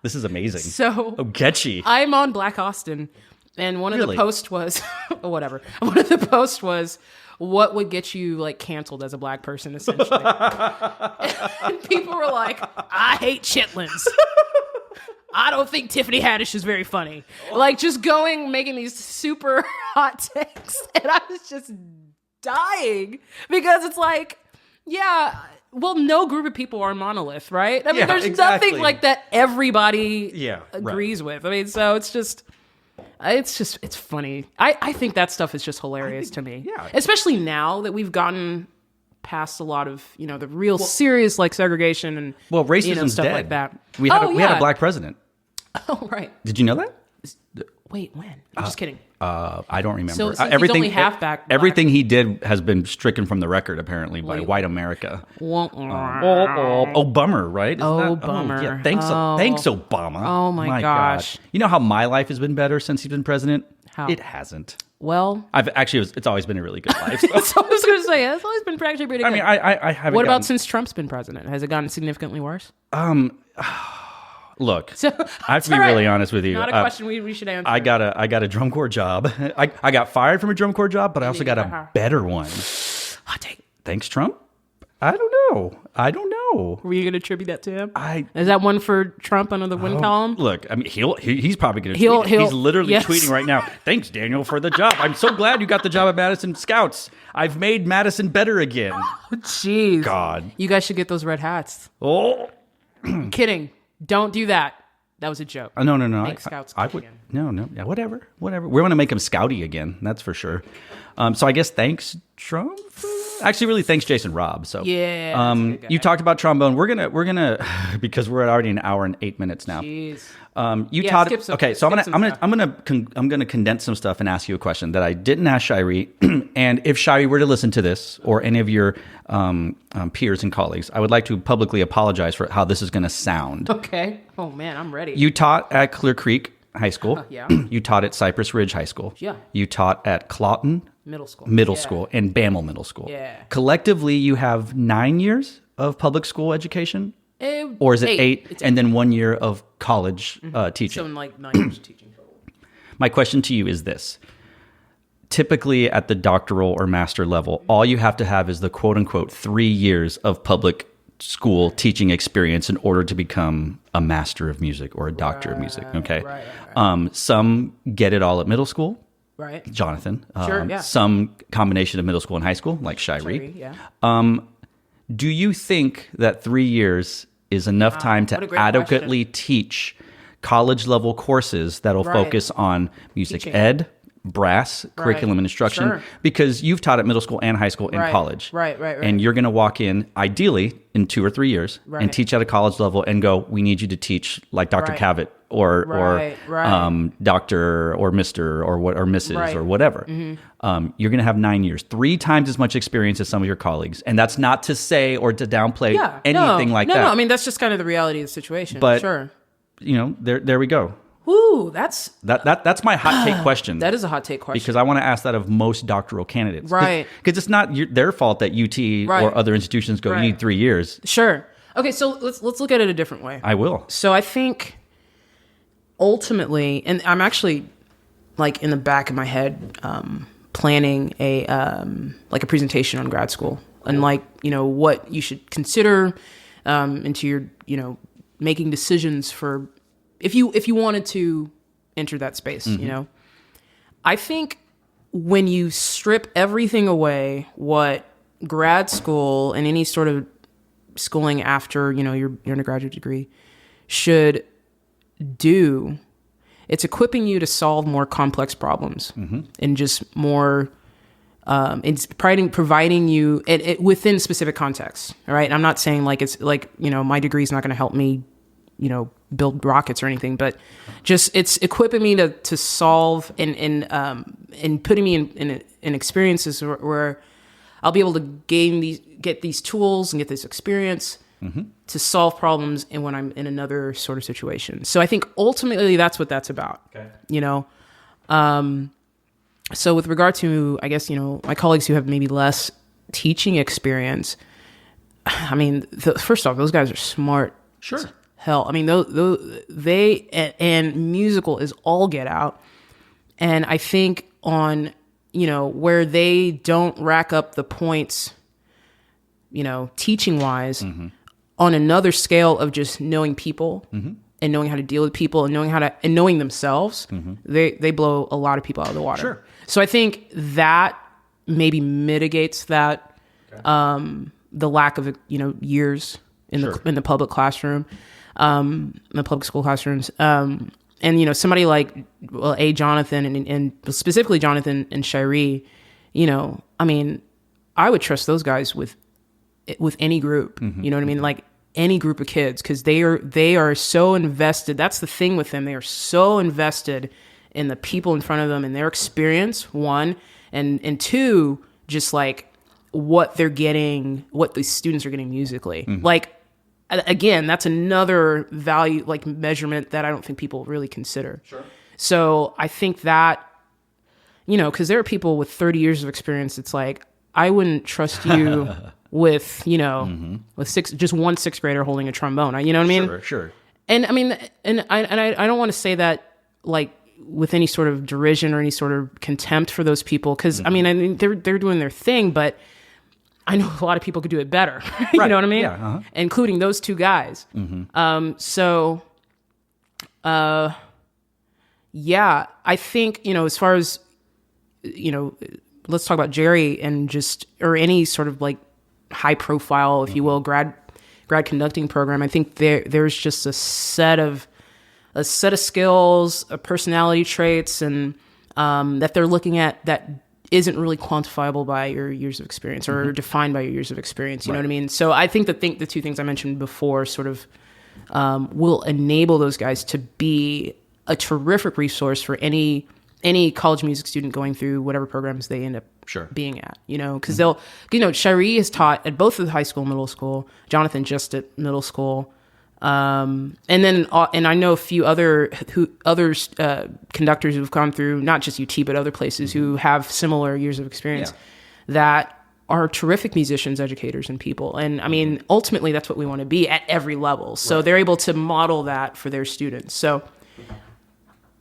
This is amazing. So Ogechi. I'm on Black Austin, and one of Really? the posts was, whatever. One of the posts was, what would get you like canceled as a black person, essentially. And people were like, I hate chitlins. I don't think Tiffany Haddish is very funny. Like, just making these super hot takes. And I was just dying because it's like, yeah, well, no group of people are a monolith, right? I mean, Yeah, there's exactly. nothing like that everybody Yeah, right. agrees with. I mean, so it's funny. I think that stuff is just hilarious to me. yeah. Especially now that we've gotten past a lot of, the real serious like segregation and Racism's stuff dead. like that. We had a black president. Oh, right. Did you know that? Wait, when? I'm just kidding. I don't remember. So he's only half black. Everything he did has been stricken from the record, apparently, by white America. Oh, bummer, right? Bummer. Yeah, thanks, Obama. Oh, my gosh. God. You know how my life has been better since he's been president? How? It hasn't. Well, It's always been a really good life. So. that's what I was going to say. It's always been actually pretty good. I mean, I haven't. What about gotten- since Trump's been president? Has it gotten significantly worse? Look, So, I have to be all right. really honest with you. Not a question we should answer. I got a drum corps job. I got fired from a drum corps job, but I also got a better one. Hot take. Thanks, Trump. I don't know. Were you going to attribute that to him? I Is that one for Trump under the win column? Look, I mean, he's probably going to He'll- tweet. He's he'll- literally yes. tweeting right now. Thanks, Daniel, for the job. I'm so glad you got the job at Madison Scouts. I've made Madison better again. Jeez. God. You guys should get those red hats. Oh. Kidding. Don't do that. That was a joke. No. Make Scouts I good would. again. No. Yeah, whatever. We're going to make him Scouty again. That's for sure. So I guess thanks, Trump. Actually, really, thanks, Jason Robb. So Yeah, that's a good guy. you talked about trombone. We're gonna because we're already an hour and 8 minutes now. Jeez. You Yeah, taught. skip some- Okay, so skip some stuff. I'm gonna condense some stuff and ask you a question that I didn't ask Shiree. And if Shiree were to listen to this, or any of your peers and colleagues, I would like to publicly apologize for how this is going to sound. Okay. Oh man, I'm ready. You taught at Clear Creek High School. Yeah. You taught at Cypress Ridge High School. Yeah. You taught at Claughton Middle school. Middle Yeah. School and Bammel Middle School. Yeah. Collectively, you have 9 years of public school education, or is it 8 It's and then 1 year of college teaching? So in like 9 years of teaching total. My question to you is this. Typically at the doctoral or master level, all you have to have is the quote unquote 3 years of public school teaching experience in order to become a master of music or a doctor of music. Okay. Right. Some get it all at middle school, Right. Jonathan. Sure, yeah. Some combination of middle school and high school, like Shiree. Yeah. Do you think that 3 years is enough time what a to great adequately teach college level courses that'll Right. focus on music Teaching. ed, brass, curriculum and instruction? Sure. Because you've taught at middle school and high school and Right. college. Right. And you're going to walk in, ideally, in 2 or 3 years and Right. teach at a college level and go, we need you to teach like Dr. Right. Cavett or Right. Doctor or Mr. or what or Mrs. Right. or whatever. You're going to have 9 years, 3 times as much experience as some of your colleagues. And that's not to say or to downplay Yeah. anything like that. No, I mean that's just kind of the reality of the situation. But- sure. You know, there we go. Ooh, that's That's my hot take question. that is a hot take question. Because I want to ask that of most doctoral candidates. Right. Because it's not their fault that UT Right. or other institutions go, Right. you need 3 years. Sure. Okay, so let's look at it a different way. I will. So I think ultimately, and I'm actually like in the back of my head planning a like a presentation on grad school and like what you should consider into your making decisions for if you wanted to enter that space. I think when you strip everything away, what grad school and any sort of schooling after your undergraduate degree should do, it's equipping you to solve more complex problems and just more it's providing you it within specific contexts. All right, I'm not saying like it's like my degree is not going to help me build rockets or anything, but just it's equipping me to solve and putting me in experiences where I'll be able to get these tools and get this experience to solve problems and when I'm in another sort of situation. So I think ultimately that's what that's about. Okay. So with regard to, I guess, my colleagues who have maybe less teaching experience, I mean, first off, those guys are smart. Sure. as hell. I mean, they and musical is all get out. And I think on, where they don't rack up the points, teaching wise, on another scale of just knowing people and knowing how to deal with people and knowing themselves, they blow a lot of people out of the water. Sure. So I think that maybe mitigates that, the lack of, years in the public classroom, in the public school classrooms. And, somebody like, Jonathan and specifically Jonathan and Shiree, I mean, I would trust those guys with any group, you know what I mean? Like any group of kids, because they are so invested. That's the thing with them. They are so invested in the people in front of them and their experience, one, and two, just like what they're getting, what the students are getting musically. Like, again, that's another value, like measurement that I don't think people really consider. Sure. So I think that, because there are people with 30 years of experience. It's like, I wouldn't trust you with, with just one sixth grader holding a trombone. You know what I mean? Sure. And I mean, and I don't want to say that like with any sort of derision or any sort of contempt for those people. Cause I mean, they're doing their thing, but I know a lot of people could do it better. You know what I mean? Yeah, Including those two guys. Yeah, I think, as far as, let's talk about Jerry and or any sort of like high profile, if you will, grad conducting program. I think there's just a set of skills, personality traits, and that they're looking at that isn't really quantifiable by your years of experience or defined by your years of experience. You know what I mean? So I think the two things I mentioned before sort of will enable those guys to be a terrific resource for any college music student going through whatever programs they end up being at, because they'll, Shiree is taught at both of the high school and middle school, Jonathan just at middle school. And I know a few others conductors who've gone through not just UT, but other places who have similar years of experience that are terrific musicians, educators, and people. And I mean, ultimately that's what we want to be at every level. So they're able to model that for their students. So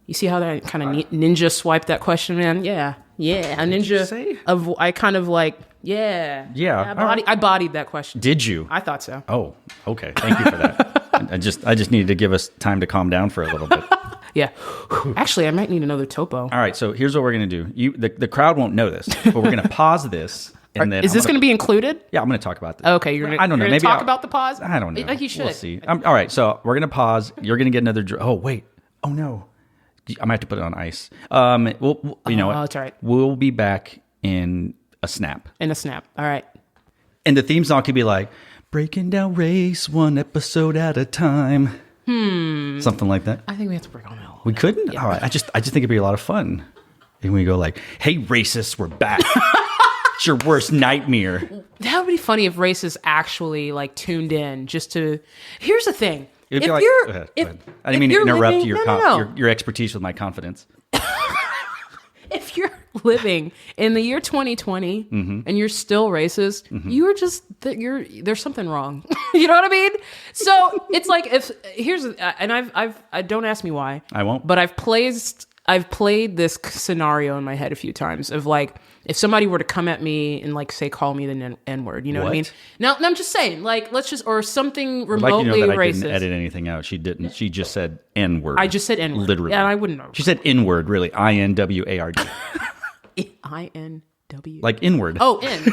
you see how that kind of ninja swiped that question, man? Yeah. A ninja I kind of like, I bodied that question. Did you? I thought so. Oh, okay. Thank you for that. I just needed to give us time to calm down for a little bit. Yeah. Actually, I might need another topo. All right. So here's what we're going to do. The crowd won't know this, but we're going to pause this. And then is this going to be included? Yeah, I'm going to talk about this. Okay. I don't know. Maybe talk about the pause? I don't know. Like you should. We'll see. All right. So we're going to pause. You're going to get another. Oh, wait. Oh, no. I might have to put it on ice. You know what? That's all right. We'll be back in a snap. All right. And the theme song could be like, breaking down race one episode at a time. Something like that. I think we have to break on that. We couldn't? Yeah. All right. I just think it'd be a lot of fun. And we go like, hey, racists, we're back. It's your worst nightmare. That would be funny if racists actually like tuned in just to. Here's the thing. Go ahead. I didn't mean to interrupt your expertise with my confidence. If you're living in the year 2020 and you're still racist, you're just there's something wrong. You know what I mean? So it's like I don't ask me why. I won't. But I've played this scenario in my head a few times of like, if somebody were to come at me and like say call me the N-word, you know what I mean? No, I'm just saying, like, let's just or something remotely racist. I didn't edit anything out. She didn't. She just said N-word. I just said N-word. Literally. Yeah, I wouldn't know. She said N-word, really. INWARD. INW. Like inward. Oh, N.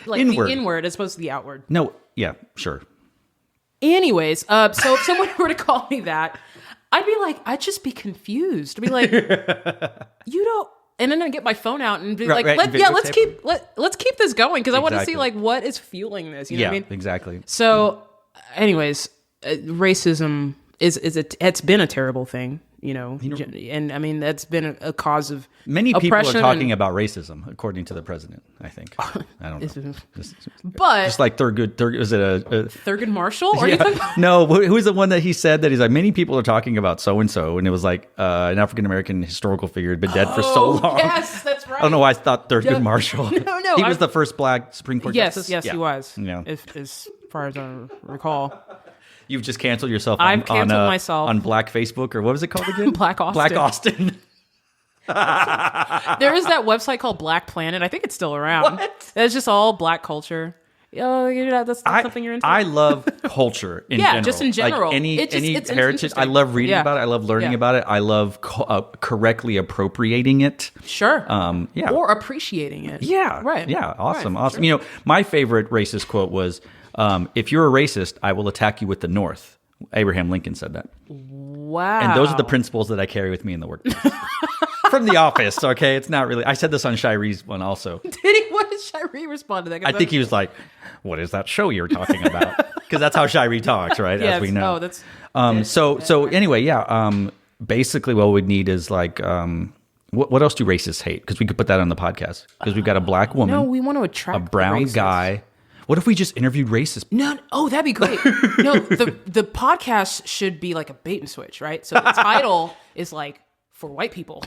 Like inward. The inward as opposed to the outward. No, yeah, sure. Anyways, so if someone were to call me that, I'd just be confused. I'd be like, you don't. And then I get my phone out and be let's keep this going because I want to see like what is fueling this. You know what I mean? Exactly. So, anyways, racism it's been a terrible thing, and I mean that's been a cause of many people are talking about racism, according to the president. I think I don't know, but just like Thurgood was it a Thurgood Marshall? Or no, who was the one that he said that he's like many people are talking about so and so, and it was like an African American historical figure had been dead for so long. Yes, that's right. I don't know why I thought Thurgood Marshall. No, he was the first Black Supreme Court justice. Yes, he was. Yeah, as far as I recall. You've just canceled yourself myself on Black Facebook, or what was it called again? Black Austin. Black Austin. There is that website called Black Planet. I think it's still around. What? It's just all Black culture. Oh, that's something you're into? I love culture in general. Yeah, just in general. Like any heritage. I love reading about it. I love learning about it. I love correctly appropriating it. Sure. Yeah. Or appreciating it. Yeah. Right. Yeah. Awesome. Right, awesome. Sure. My favorite racist quote was, if you're a racist, I will attack you with the North. Abraham Lincoln said that. Wow. And those are the principles that I carry with me in the workplace. From The Office, okay? It's not really... I said this on Shiree's one also. Did he? What did Shiree respond to that? I think he was like, what is that show you're talking about? Because that's how Shiree talks, right? Yeah, as we know. Oh, that's... So anyway, yeah. Basically, what we'd need is like... what else do racists hate? Because we could put that on the podcast. Because we've got a Black woman. No, we want to attract a brown guy. What if we just interviewed racists? No, oh, that'd be great. No, the podcast should be like a bait and switch, right? So the title is like for white people,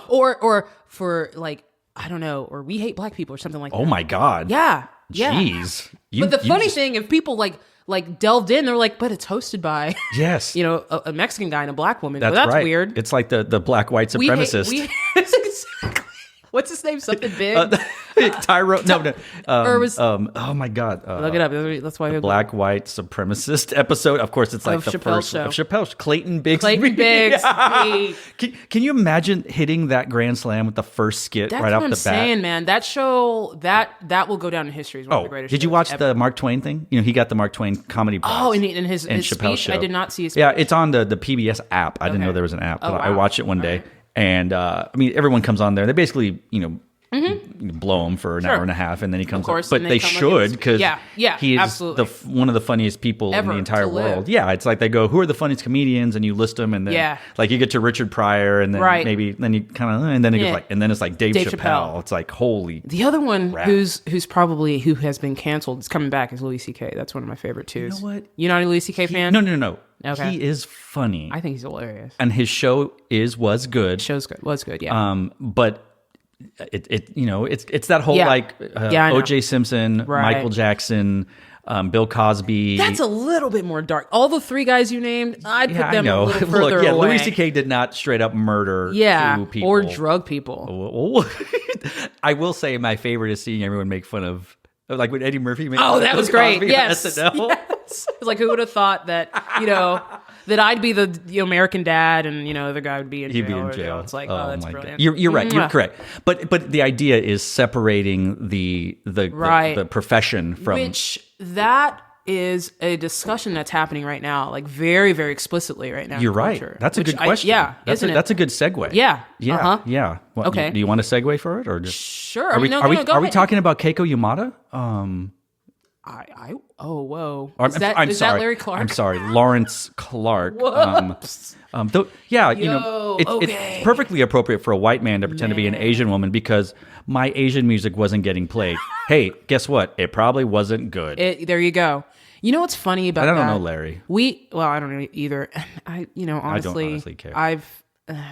or for like I don't know, or we hate Black people or something like that. Oh my God! Yeah, jeez. But the funny thing, if people like delved in, they're like, but it's hosted by a Mexican guy and a Black woman. That's right. Weird. It's like the Black white supremacist. Exactly. What's his name? Something big. Tyrone. No. Or was? Oh my God. Look it up. That's why. Black white supremacist episode. Of course, it's like the first show. Of Chappelle's. Clayton Biggs. Yeah. Can you imagine hitting that grand slam with the first skit right off the bat? That's what I'm saying, man. That show that will go down in history as one of the greatest. Did you watch the Mark Twain thing? He got the Mark Twain comedy prize. Oh, in his speech, show. I did not see his speech. Yeah, it's on the PBS app. I didn't know there was an app, but I watched it one day. And I mean, everyone comes on there. They basically, blow him for an hour and a half, and then he comes. Of course, but they should, because he is absolutely. one of the funniest people in the entire world. Yeah, it's like they go, who are the funniest comedians, and you list them, and then like you get to Richard Pryor, and then then you kind of, and then it goes like, and then it's like Dave Chappelle. It's like holy. The other one who has been canceled, is coming back, is Louis C.K. That's one of my favorite too. You know what? You're not a Louis C.K. fan? No. Okay. He is funny. I think he's hilarious, and his show was good. Was good. Yeah. But it's that whole O.J. Simpson, Michael Jackson, Bill Cosby. That's a little bit more dark. All the three guys you named, I'd put them a little further away. Louis C.K. did not straight up murder two people. Or drug people. I will say my favorite is seeing everyone make fun of, like when Eddie Murphy made that was great. Yes. SNL. Yes. It's like, who would have thought that, that I'd be the American dad, and the other guy would be in jail. He'd be in jail. It's like, that's brilliant. You're right. You're correct. But the idea is separating the profession from, which that is a discussion that's happening right now, like very, very explicitly right now. You're right. That's a good question. That's a good segue. Yeah. Yeah. Well, okay. Do you want a segue for it, or just sure? Are we talking about Keiko Yamada? Whoa. I'm sorry. Is that Larry Clark? I'm sorry, Lawrence Clark. Whoops. It's perfectly appropriate for a white man to pretend to be an Asian woman, because my Asian music wasn't getting played. Hey, guess what? It probably wasn't good. There you go. You know what's funny about that? I don't know Larry. I don't know either. Honestly, I don't honestly care.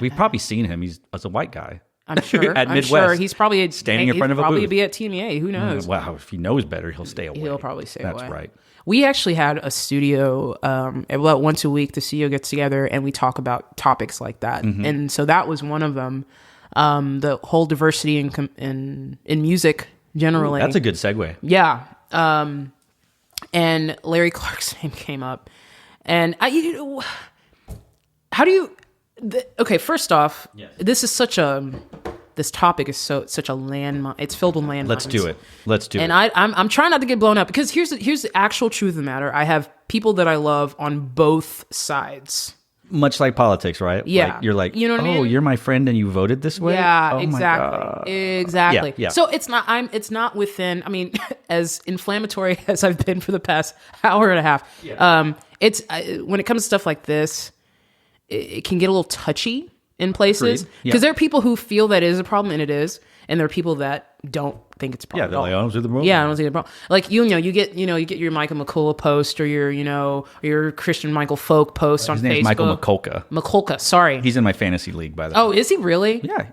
We've probably seen him. He's as a white guy. I'm sure. At Midwest, I'm sure he's probably standing in front of a booth. Probably be at TMA. Who knows? Wow, if he knows better, he'll stay away. He'll probably stay away. That's right. We actually had a studio about once a week. The studio gets together and we talk about topics like that. And so that was one of them. The whole diversity in music generally. Ooh, that's a good segue. Yeah. And Larry Clark's name came up, and how do you? First off, this is this topic is such a landmine. It's filled with landmines. Let's do it. And I'm trying not to get blown up, because here's the actual truth of the matter. I have people that I love on both sides. Much like politics, right? Yeah. Like, you're like, you know what I mean? You're my friend and you voted this way? Yeah, oh exactly. Exactly. Yeah. So it's not within, I mean, as inflammatory as I've been for the past hour and a half, it's when it comes to stuff like this, it can get a little touchy in places, because there are people who feel that it is a problem, and it is, and there are people that don't think it's a problem. Yeah, they're like, I don't see the problem. Yeah, I don't see the problem. Like you get your Michael McCullough post, or your Christian Michael Folk post on Facebook. His name's Michael McCullough. McCullough, sorry. He's in my fantasy league, by the way. Oh, is he really? Yeah.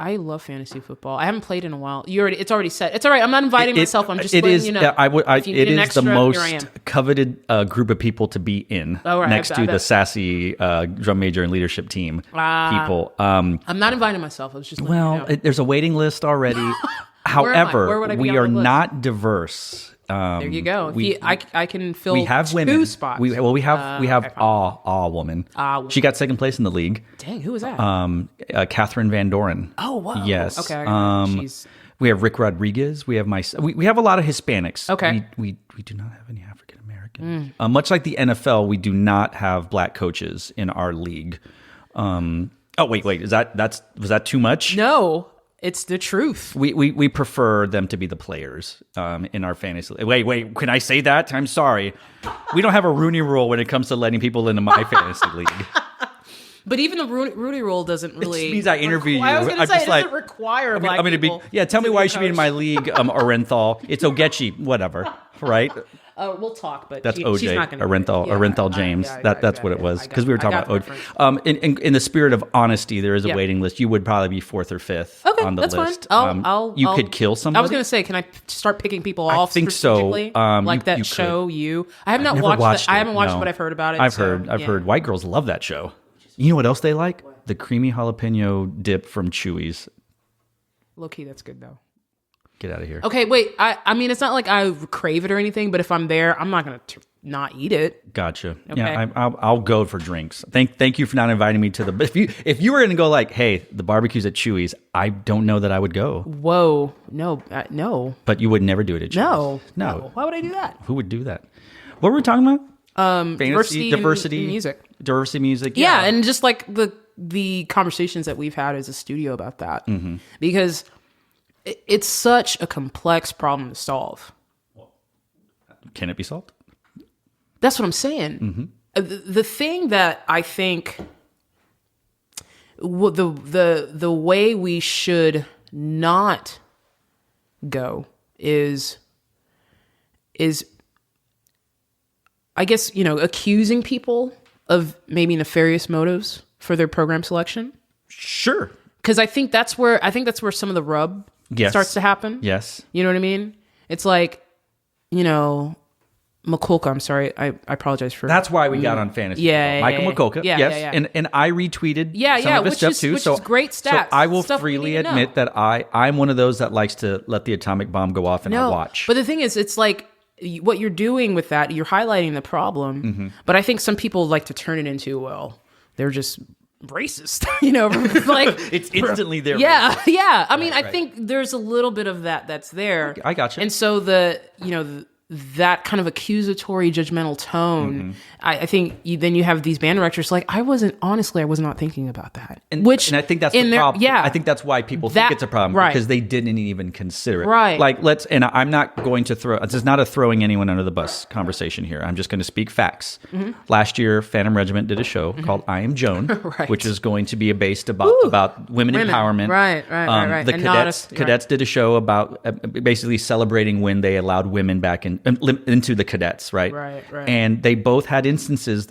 I love fantasy football. I haven't played in a while. It's already set. It's all right. I'm not inviting myself. I'm just letting you know. It is the most coveted group of people to be in, next to the sassy drum major and leadership team people. I'm not inviting myself. I was just letting you know. There's a waiting list already. However, we are not diverse. There you go. I can fill. We have women. 2 spots. We have a woman. She got second place in the league. Dang, who was that? Catherine Van Doren. Oh wow. Yes. Okay. We have Rick Rodriguez. We have we have a lot of Hispanics. Okay. We do not have any African Americans. Much like the NFL, we do not have black coaches in our league. Wait. Was that too much? No. It's the truth. We prefer them to be the players in our fantasy. Wait, can I say that? I'm sorry. We don't have a Rooney Rule when it comes to letting people into my fantasy league. But even the Rooney Rule doesn't really. It means I interview you. I was going to say, it doesn't require black people. Tell me why you should be in my league, Orenthal. It's Ogechi, whatever, right? We'll talk, but that's she's OJ, not going to. Orenthal James. That's what it was, because we were talking about OJ. In the spirit of honesty, there is a waiting list. You would probably be 4th or 5th on the list. Fine. You could kill somebody. I was going to say, can I start picking people off? I think so. Like that show, You. I have not watched it. I haven't watched it, but I've heard about it. I've heard white girls love that show. You know what else they like? The creamy jalapeno dip from Chewy's. Low key, that's good though. Get out of here. Okay, wait. I mean, it's not like I crave it or anything, but if I'm there, I'm not going to not eat it. Gotcha. Okay. Yeah, I'll go for drinks. Thank you for not inviting me to the. If you were going to go like, hey, the barbecue's at Chewy's, I don't know that I would go. Whoa, no. But you would never do it at Chewy's. No. Why would I do that? Who would do that? What were we talking about? Diversity in music. Diversity music. Yeah, and just like the conversations that we've had as a studio about that, because it's such a complex problem to solve. Can it be solved? That's what I'm saying. The thing that I think the way we should not go is I guess, accusing people of maybe nefarious motives for their program selection. Sure. Because I think that's where some of the rub starts to happen. Yes. You know what I mean? It's like, McCulka, I'm sorry. I apologize for... That's why we got on fantasy. Michael McCulka. Yes. And I retweeted some of his stuff too. Which is great stats. So I will freely admit that I'm one of those that likes to let the atomic bomb go off and I watch. But the thing is, it's like what you're doing with that, you're highlighting the problem. But I think some people like to turn it into, well, they're just racist, like it's instantly there. Yeah. I mean, I think there's a little bit of that's there. I gotcha. And so that kind of accusatory, judgmental tone, I think then you have these band directors like, I was not thinking about that. And I think that's the problem. Yeah. I think that's why people think it's a problem, because they didn't even consider it. Right. Like, and I'm not going to this is not a throwing anyone under the bus conversation here. I'm just going to speak facts. Last year, Phantom Regiment did a show called I Am Joan, which is going to be based about women empowerment. Right. The cadets did a show about basically celebrating when they allowed women back into the cadets, right? Right. And they both had instances,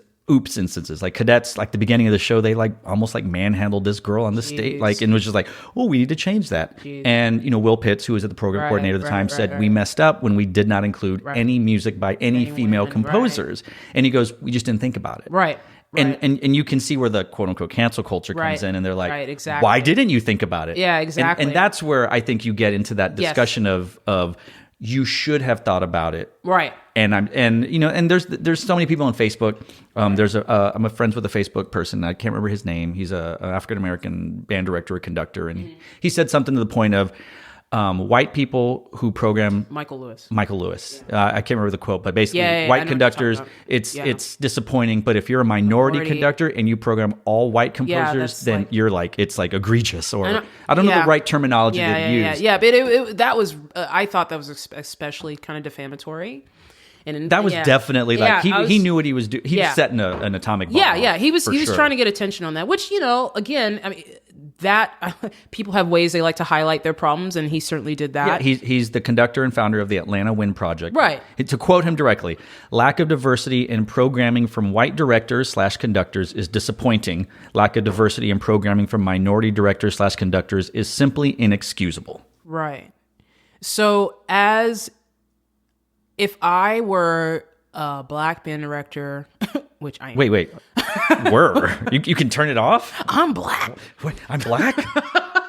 like cadets, like the beginning of the show, they like almost like manhandled this girl on the stage, like, and was just like, oh, we need to change that. Jeez. And Will Pitts, who was at the program coordinator at the time, said we messed up when we did not include any music by any female composers. And he goes, we just didn't think about it. Right. And you can see where the quote unquote cancel culture comes in, and they're like, exactly. Why didn't you think about it? Yeah, exactly. And that's where I think you get into that discussion of you should have thought about it, right? And there's so many people on Facebook. I'm friends with a Facebook person. I can't remember his name. He's a African American band director or conductor, and he said something to the point of white people who program Michael Lewis. I can't remember the quote, but basically white conductors, it's disappointing. But if you're a minority conductor and you program all white composers, then you're like, it's like egregious, or I don't know the right terminology to use. But that was I thought that was especially kind of defamatory. And that was definitely like he knew what he was doing. He was setting an atomic bomb. He was trying to get attention on that, which again, I mean, that people have ways they like to highlight their problems, and he certainly did that. Yeah, he's the conductor and founder of the Atlanta Wind Project. Right. To quote him directly, lack of diversity in programming from white directors/conductors is disappointing. Lack of diversity in programming from minority directors/conductors is simply inexcusable. Right. So if I were a black band director, which I am. Wait. You can turn it off? I'm black. Wait, I'm black?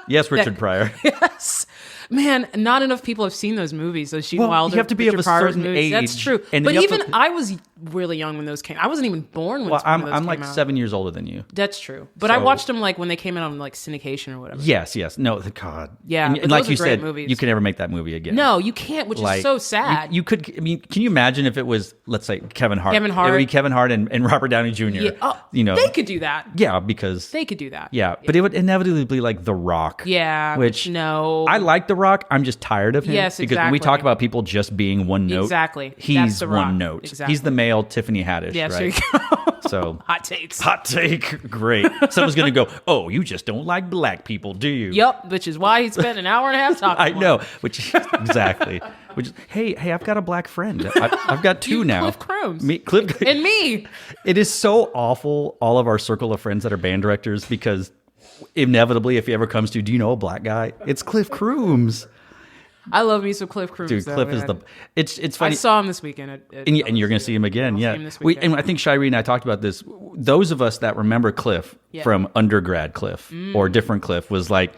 Yes, Richard Pryor. Yes. Man, not enough people have seen those movies, those Gene Wilder, you have to be Richard of a Pryor's certain movies. age. That's true. And but even I was really young when those came. I wasn't even born when those came out. I'm like 7 years older than you. That's true. But I watched them like when they came out on like syndication or whatever. Yes. No, God. Yeah. And like you said, movies. you can never make that movie again. No, you can't, which is so sad. You could, I mean, can you imagine if it was, let's say, Kevin Hart? It would be Kevin Hart and Robert Downey Jr. Yeah. They could do that. Yeah, because they could do that. Yeah, but it would inevitably be like The Rock. Yeah. Which no. I like The Rock. I'm just tired of him. Yes, because when we talk about people just being one note, exactly. He's one note. Exactly. He's the male Tiffany Haddish. Yes, right? there you go. So hot takes. Hot take. Great. Someone's gonna go, oh, you just don't like black people, do you? Yep, which is why he spent an hour and a half talking. I know. Exactly. Hey, I've got a black friend. I've got two now. Cliff Crooms. And me. It is so awful, all of our circle of friends that are band directors, because inevitably, if he ever comes to, do you know a black guy? It's Cliff Crooms. I love me some Cliff Crooms. Dude, Cliff is it's funny. I saw him this weekend. And you're going to see him again. Yeah. And I think Shireen and I talked about this. Those of us that remember Cliff from undergrad Cliff or different Cliff was like,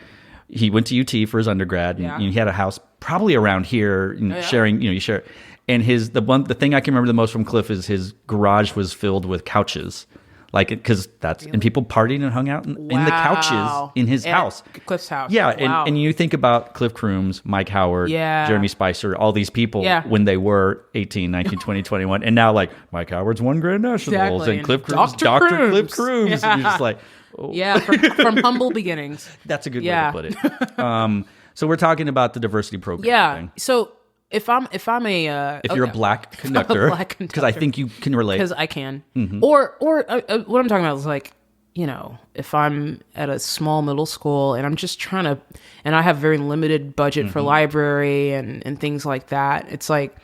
he went to UT for his undergrad, and he had a house probably around here, sharing, you share. And the thing I can remember the most from Cliff is his garage was filled with couches. Like, because and people partied and hung out in the couches in his house. Cliff's house. Yeah. And you think about Cliff Crooms, Mike Howard, Jeremy Spicer, all these people when they were 18, 19, 20, 21. And now, like, Mike Howard's won Grand Nationals and Cliff Crooms, Dr. Cliff Crooms. Yeah. And you're just like, oh. Yeah, from humble beginnings. That's a good way to put it. So we're talking about the diversity program. Yeah. thing. So if you're a black conductor, because I think you can relate. because I can, or what I'm talking about is like, if I'm at a small middle school and I'm just trying to, and I have very limited budget for library and things like that, it's like,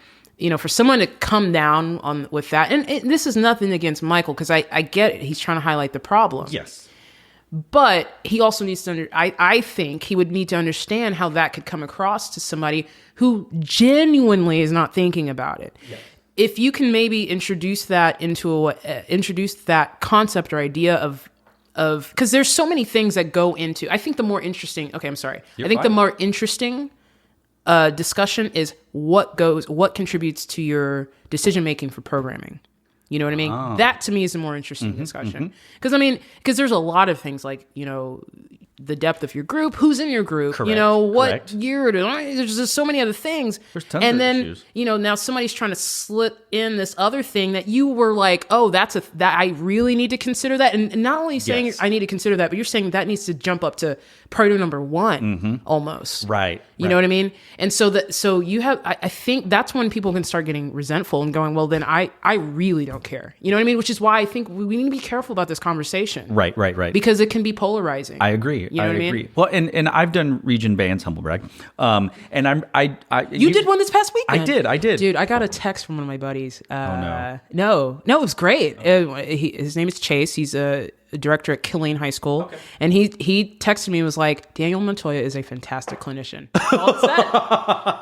for someone to come down on with that, and this is nothing against Michael, because I get it. He's trying to highlight the problem. Yes. But he also needs to I think he would need to understand how that could come across to somebody who genuinely is not thinking about it. Yes. If you can maybe introduce that concept or idea of because there's so many things that go into. I think the more interesting. Okay, I'm sorry. I think the more interesting discussion is what contributes to your decision making for programming. You know what I mean? Oh. That to me is a more interesting discussion. Because there's a lot of things like, the depth of your group, who's in your group, Correct. What Correct. year, there's just so many other things. There's tons of issues. Now somebody's trying to slip in this other thing that you were like, oh, that I really need to consider that. And not only saying I need to consider that, but you're saying that needs to jump up to priority number one almost. Right. You know what I mean? And so you have, I think that's when people can start getting resentful and going, well, then I really don't care. You know what I mean? Which is why I think we need to be careful about this conversation. Right. Because it can be polarizing. I agree. You know what I agree. mean? Well, and I've done region bands, humble brag. And You did one this past weekend. I did. Dude, I got a text from one of my buddies. No, it was great. His name is Chase. He's a director at Killeen High School. Okay. And he texted me and was like, Daniel Montoya is a fantastic clinician. All it said.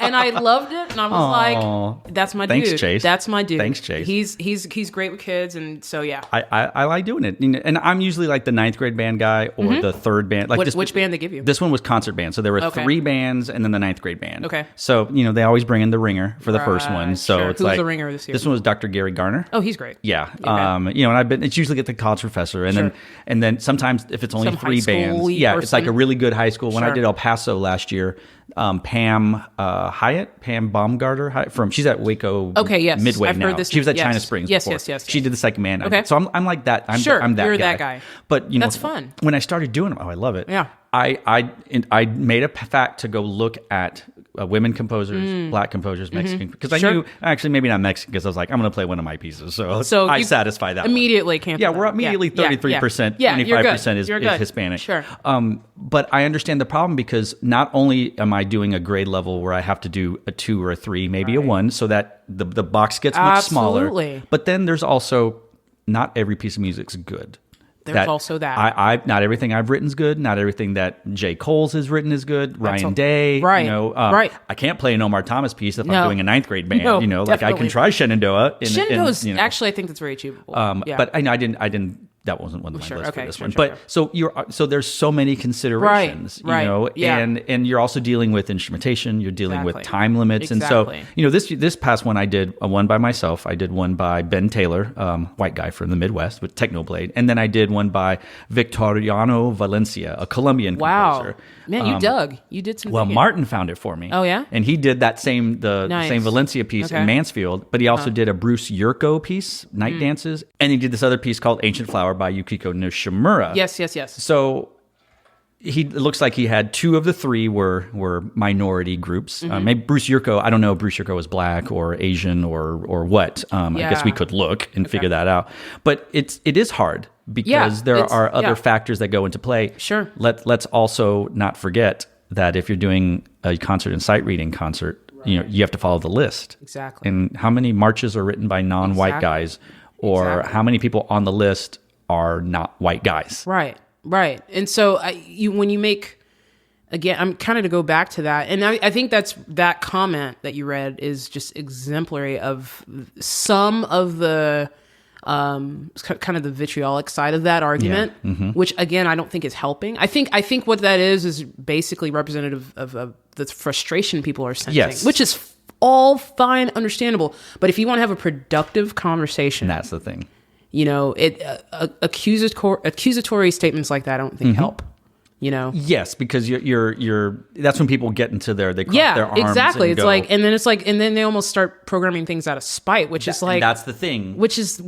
And I loved it. And I was like, that's my dude. Thanks, Chase. That's my dude. Thanks, Chase. He's great with kids. And so, yeah. I like doing it. And I'm usually like the 9th grade band guy or the 3rd band. Like which band they give you? This one was concert band. So there were 3 bands and then the 9th grade band. Okay. So, they always bring in the ringer for the first one. So sure. it's Who's like, the ringer this year? This one was Dr. Gary Garner. Oh, he's great. Yeah. Okay. And it's usually get the college professor. And then sometimes if it's only Some 3 bands, person. it's like a really good high school. When I did El Paso last year, Pam Baumgarter she's at Waco. Okay, yes, Midway I've now. heard this. She was at Yes. China Springs. Yes, before. yes. She did the second band. Okay. So I'm like that. I'm that you're guy. that guy. But that's fun. When I started doing them, I love it. Yeah. I made a fact to go look at women composers, black composers, Mexican, because I knew actually maybe not Mexican, because I was like, I'm going to play one of my pieces, so I satisfy that immediately. Can't we're immediately 33%, 25% is Hispanic. Sure. But I understand the problem, because not only am I doing a grade level where I have to do a 2 or a 3, maybe a 1, so that the box gets much smaller. But then there's also not every piece of music's good. There's also that. I not everything I've written is good. Not everything that J. Cole's has written is good. Ryan Day. Right. Right. I can't play an Omar Thomas piece if I'm doing a 9th grade band. No, like I can try Shenandoah. Shenandoah's actually, I think that's very achievable. But I didn't. That wasn't one of my lists for this one. Sure. But so there's so many considerations, and you're also dealing with instrumentation. You're dealing with time limits, and so this past one I did one by myself. I did one by Ben Taylor, white guy from the Midwest with Technoblade, and then I did one by Victoriano Valencia, a Colombian composer. Man, you did some. Well, Martin found it for me. Oh yeah, and he did that same Valencia piece in Mansfield, but he also did a Bruce Yurko piece, Night Dances, and he did this other piece called Ancient Flower by Yukiko Nishimura. Yes. So it looks like he had 2 of the 3 were minority groups. Maybe Bruce Yurko, I don't know if Bruce Yurko was black or Asian or what. I guess we could look and figure that out. But it is hard, because there are other factors that go into play. Sure. Let's also not forget that if you're doing a concert and sight reading concert, you have to follow the list. Exactly. And how many marches are written by non-white guys, or how many people on the list are not white guys. Right. And so when you make, again, I'm kind of to go back to that. And I think that comment that you read is just exemplary of some of the kind of the vitriolic side of that argument, which again, I don't think is helping. I think what that is basically representative of the frustration people are sensing, which is all fine, understandable. But if you want to have a productive conversation, that's the thing. Accusatory statements like that I don't think help. you know? Yes, because you're that's when people get into they cross their arms. Exactly. And it's go, like, and then they almost start programming things out of spite, which is like, that's the thing. which is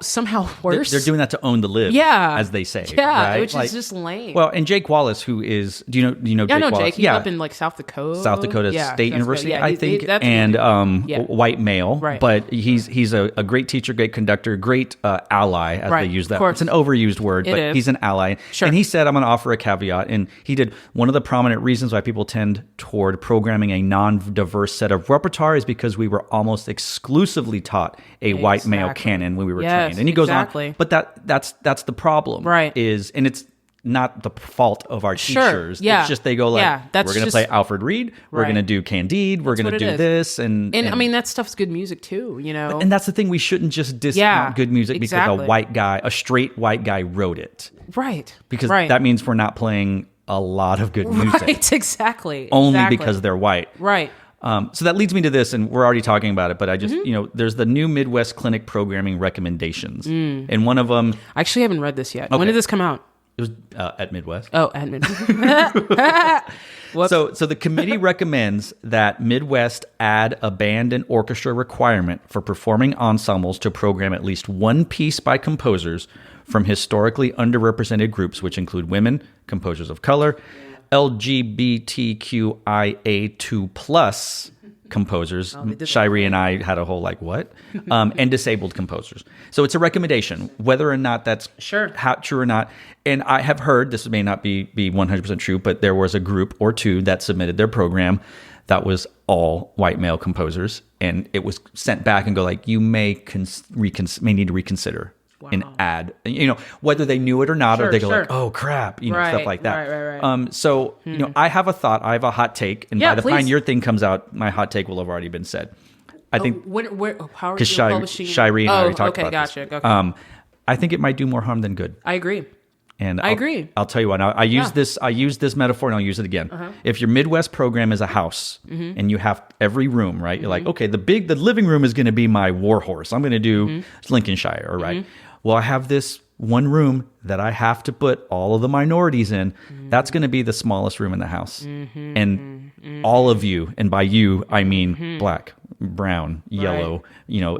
somehow worse. They're doing that to own the live, as they say. Yeah, right? which is just lame. Well, and Jake Wallace, who is, do you know Yeah, I Jake know Wallace? Jake. He's up in like South Dakota. State University, Yeah, I think, and white male. Right. But he's a great teacher, great conductor, great ally, as they use that. It's an overused word, but he's an ally. Sure. And he said, I'm going to offer a caveat. And he did, one of the prominent reasons why people tend toward programming a non-diverse set of repertoire is because we were almost exclusively taught a white male canon when we were trained. And he goes on, but that's the problem. Right. And it's not the fault of our teachers. Yeah. It's just they go like, we're going to play Alfred Reed, we're going to do Candide, we're going to do this. And I mean, that stuff's good music too, you know? And that's the thing, we shouldn't just discount good music because a straight white guy wrote it. Right. Because that means we're not playing a lot of good music. Right, exactly. Only because they're white. Right. So that leads me to this, and we're already talking about it, but I just, there's the new Midwest Clinic programming recommendations. And one of them... I actually haven't read this yet. Okay. When did this come out? It was at Midwest. Oh, at Midwest. So the committee recommends that Midwest add a band and orchestra requirement for performing ensembles to program at least one piece by composers from historically underrepresented groups, which include women, composers of color, LGBTQIA2+ composers. Shiree and I had a whole like, what? And disabled composers. So it's a recommendation, whether or not that's true or not. And I have heard, this may not be 100% true, but there was a group or two that submitted their program that was all white male composers. And it was sent back and go like, you may need to reconsider. Wow. And add, whether they knew it or not, or they go like, oh crap, stuff like that. Right. So, I have a thought, I have a hot take, and by the time your thing comes out, my hot take will have already been said. I think how are you publishing? Shiree and I already talked about gotcha. this. Okay. I think it might do more harm than good. I agree. And I agree. I'll tell you what. Now, I use this metaphor, and I'll use it again. Uh-huh. If your Midwest program is a house, and you have every room, right? You're like, okay, the living room is going to be my war horse. I'm going to do Lincolnshire, right? Well, I have this one room that I have to put all of the minorities in. That's going to be the smallest room in the house. And all of you, and by you, I mean black, brown, yellow,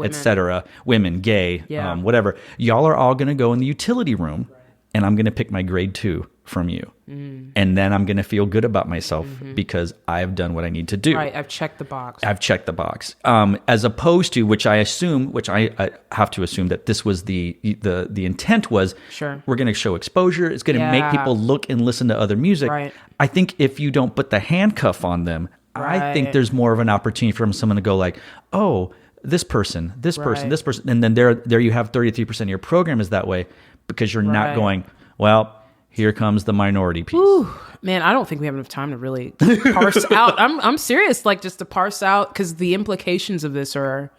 etc., women, gay, whatever. Y'all are all going to go in the utility room, and I'm going to pick my grade 2 from you. And then I'm going to feel good about myself because I've done what I need to do. Right, I've checked the box. As opposed to, which I have to assume that this was the intent was, we're going to show exposure. It's going to make people look and listen to other music. Right. I think if you don't put the handcuff on them, I think there's more of an opportunity for someone to go like, oh, this person, and then there you have 33% of your program is that way because you're not going, well, here comes the minority piece. Ooh, man, I don't think we have enough time to really parse out. I'm serious, like just to parse out, because the implications of this are,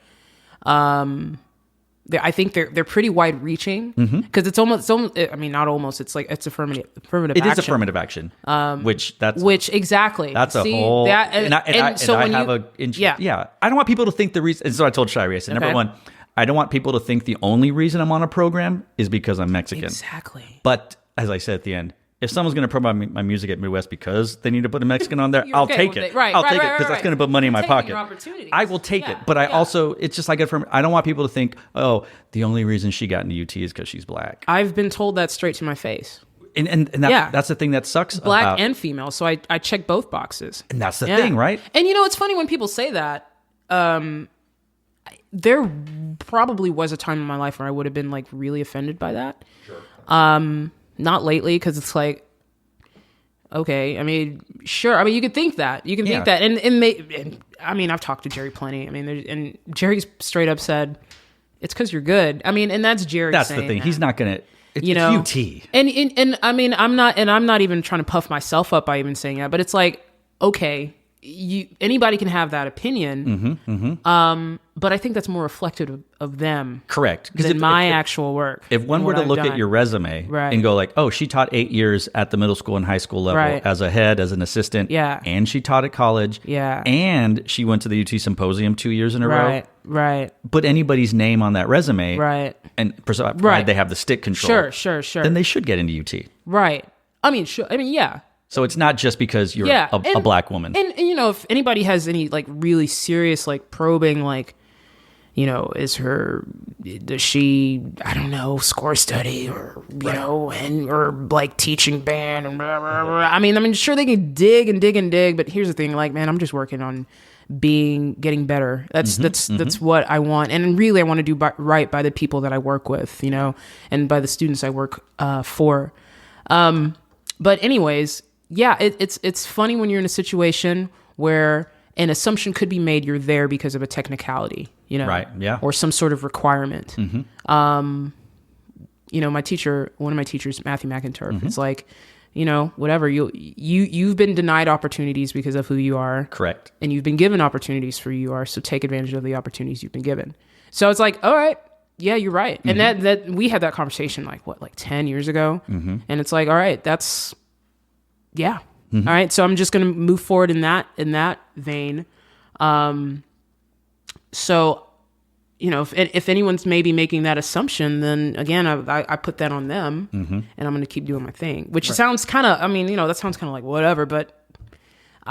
I think they're pretty wide reaching. Because it's almost, I mean, not almost. It's like it's affirmative action. It is affirmative action. Which exactly. That's a whole. I don't want people to think the reason. And so I told Shiree, I said, number one, I don't want people to think the only reason I'm on a program is because I'm Mexican. Exactly. But as I said at the end, if someone's going to promote my music at Midwest because they need to put a Mexican on there, I'll take it. I'll take it because that's going to put money in my pocket. I will take it. But I also, it's just like I don't want people to think, oh, the only reason she got into UT is because she's black. I've been told that straight to my face. And that's the thing that sucks. Black and female. So I check both boxes. And that's the thing, right? And it's funny when people say that. There probably was a time in my life where I would have been like really offended by that. Sure. Not lately, because it's like, okay, I mean, sure. I mean, you could think that. You can think that. And I mean, I've talked to Jerry plenty. I mean, and Jerry's straight up said, it's because you're good. I mean, and that's Jerry saying the thing. that. He's not going to, it's UT. And I mean, I'm not even trying to puff myself up by even saying that, but it's like, okay, anybody can have that opinion. But I think that's more reflective of them. Correct. Than my actual work. If one were to look at your resume and go like, oh, she taught 8 years at the middle school and high school level as a head, as an assistant. Yeah. And she taught at college. Yeah. And she went to the UT Symposium 2 years in a row. Right. Put anybody's name on that resume. Right. And provided they have the stick control. Sure. Then they should get into UT. Right. I mean, sure. I mean, yeah. So it's not just because you're a black woman. And, you know, if anybody has any like really serious, like probing, like, you know, does she, I don't know, score study or, you know, or like teaching band and blah, blah, blah. I mean, sure they can dig and dig and dig, but here's the thing, like, man, I'm just working on getting better. That's what I want. And really I want to do right by the people that I work with, you know, and by the students I work for. But anyways, yeah, it's funny when you're in a situation where an assumption could be made you're there because of a technicality, you know, right? Yeah, or some sort of requirement. You know, one of my teachers, Matthew McInturf, it's like, you know, whatever you've been denied opportunities because of who you are, correct, and you've been given opportunities for who you are, so take advantage of the opportunities you've been given. So it's like, all right, yeah, you're right, and that we had that conversation like 10 years ago, and it's like, all right, that's. Yeah. All right. So I'm just going to move forward in that vein. So, you know, if anyone's maybe making that assumption, then again, I put that on them, and I'm going to keep doing my thing, which sounds kind of, I mean, you know, that sounds kind of like whatever, but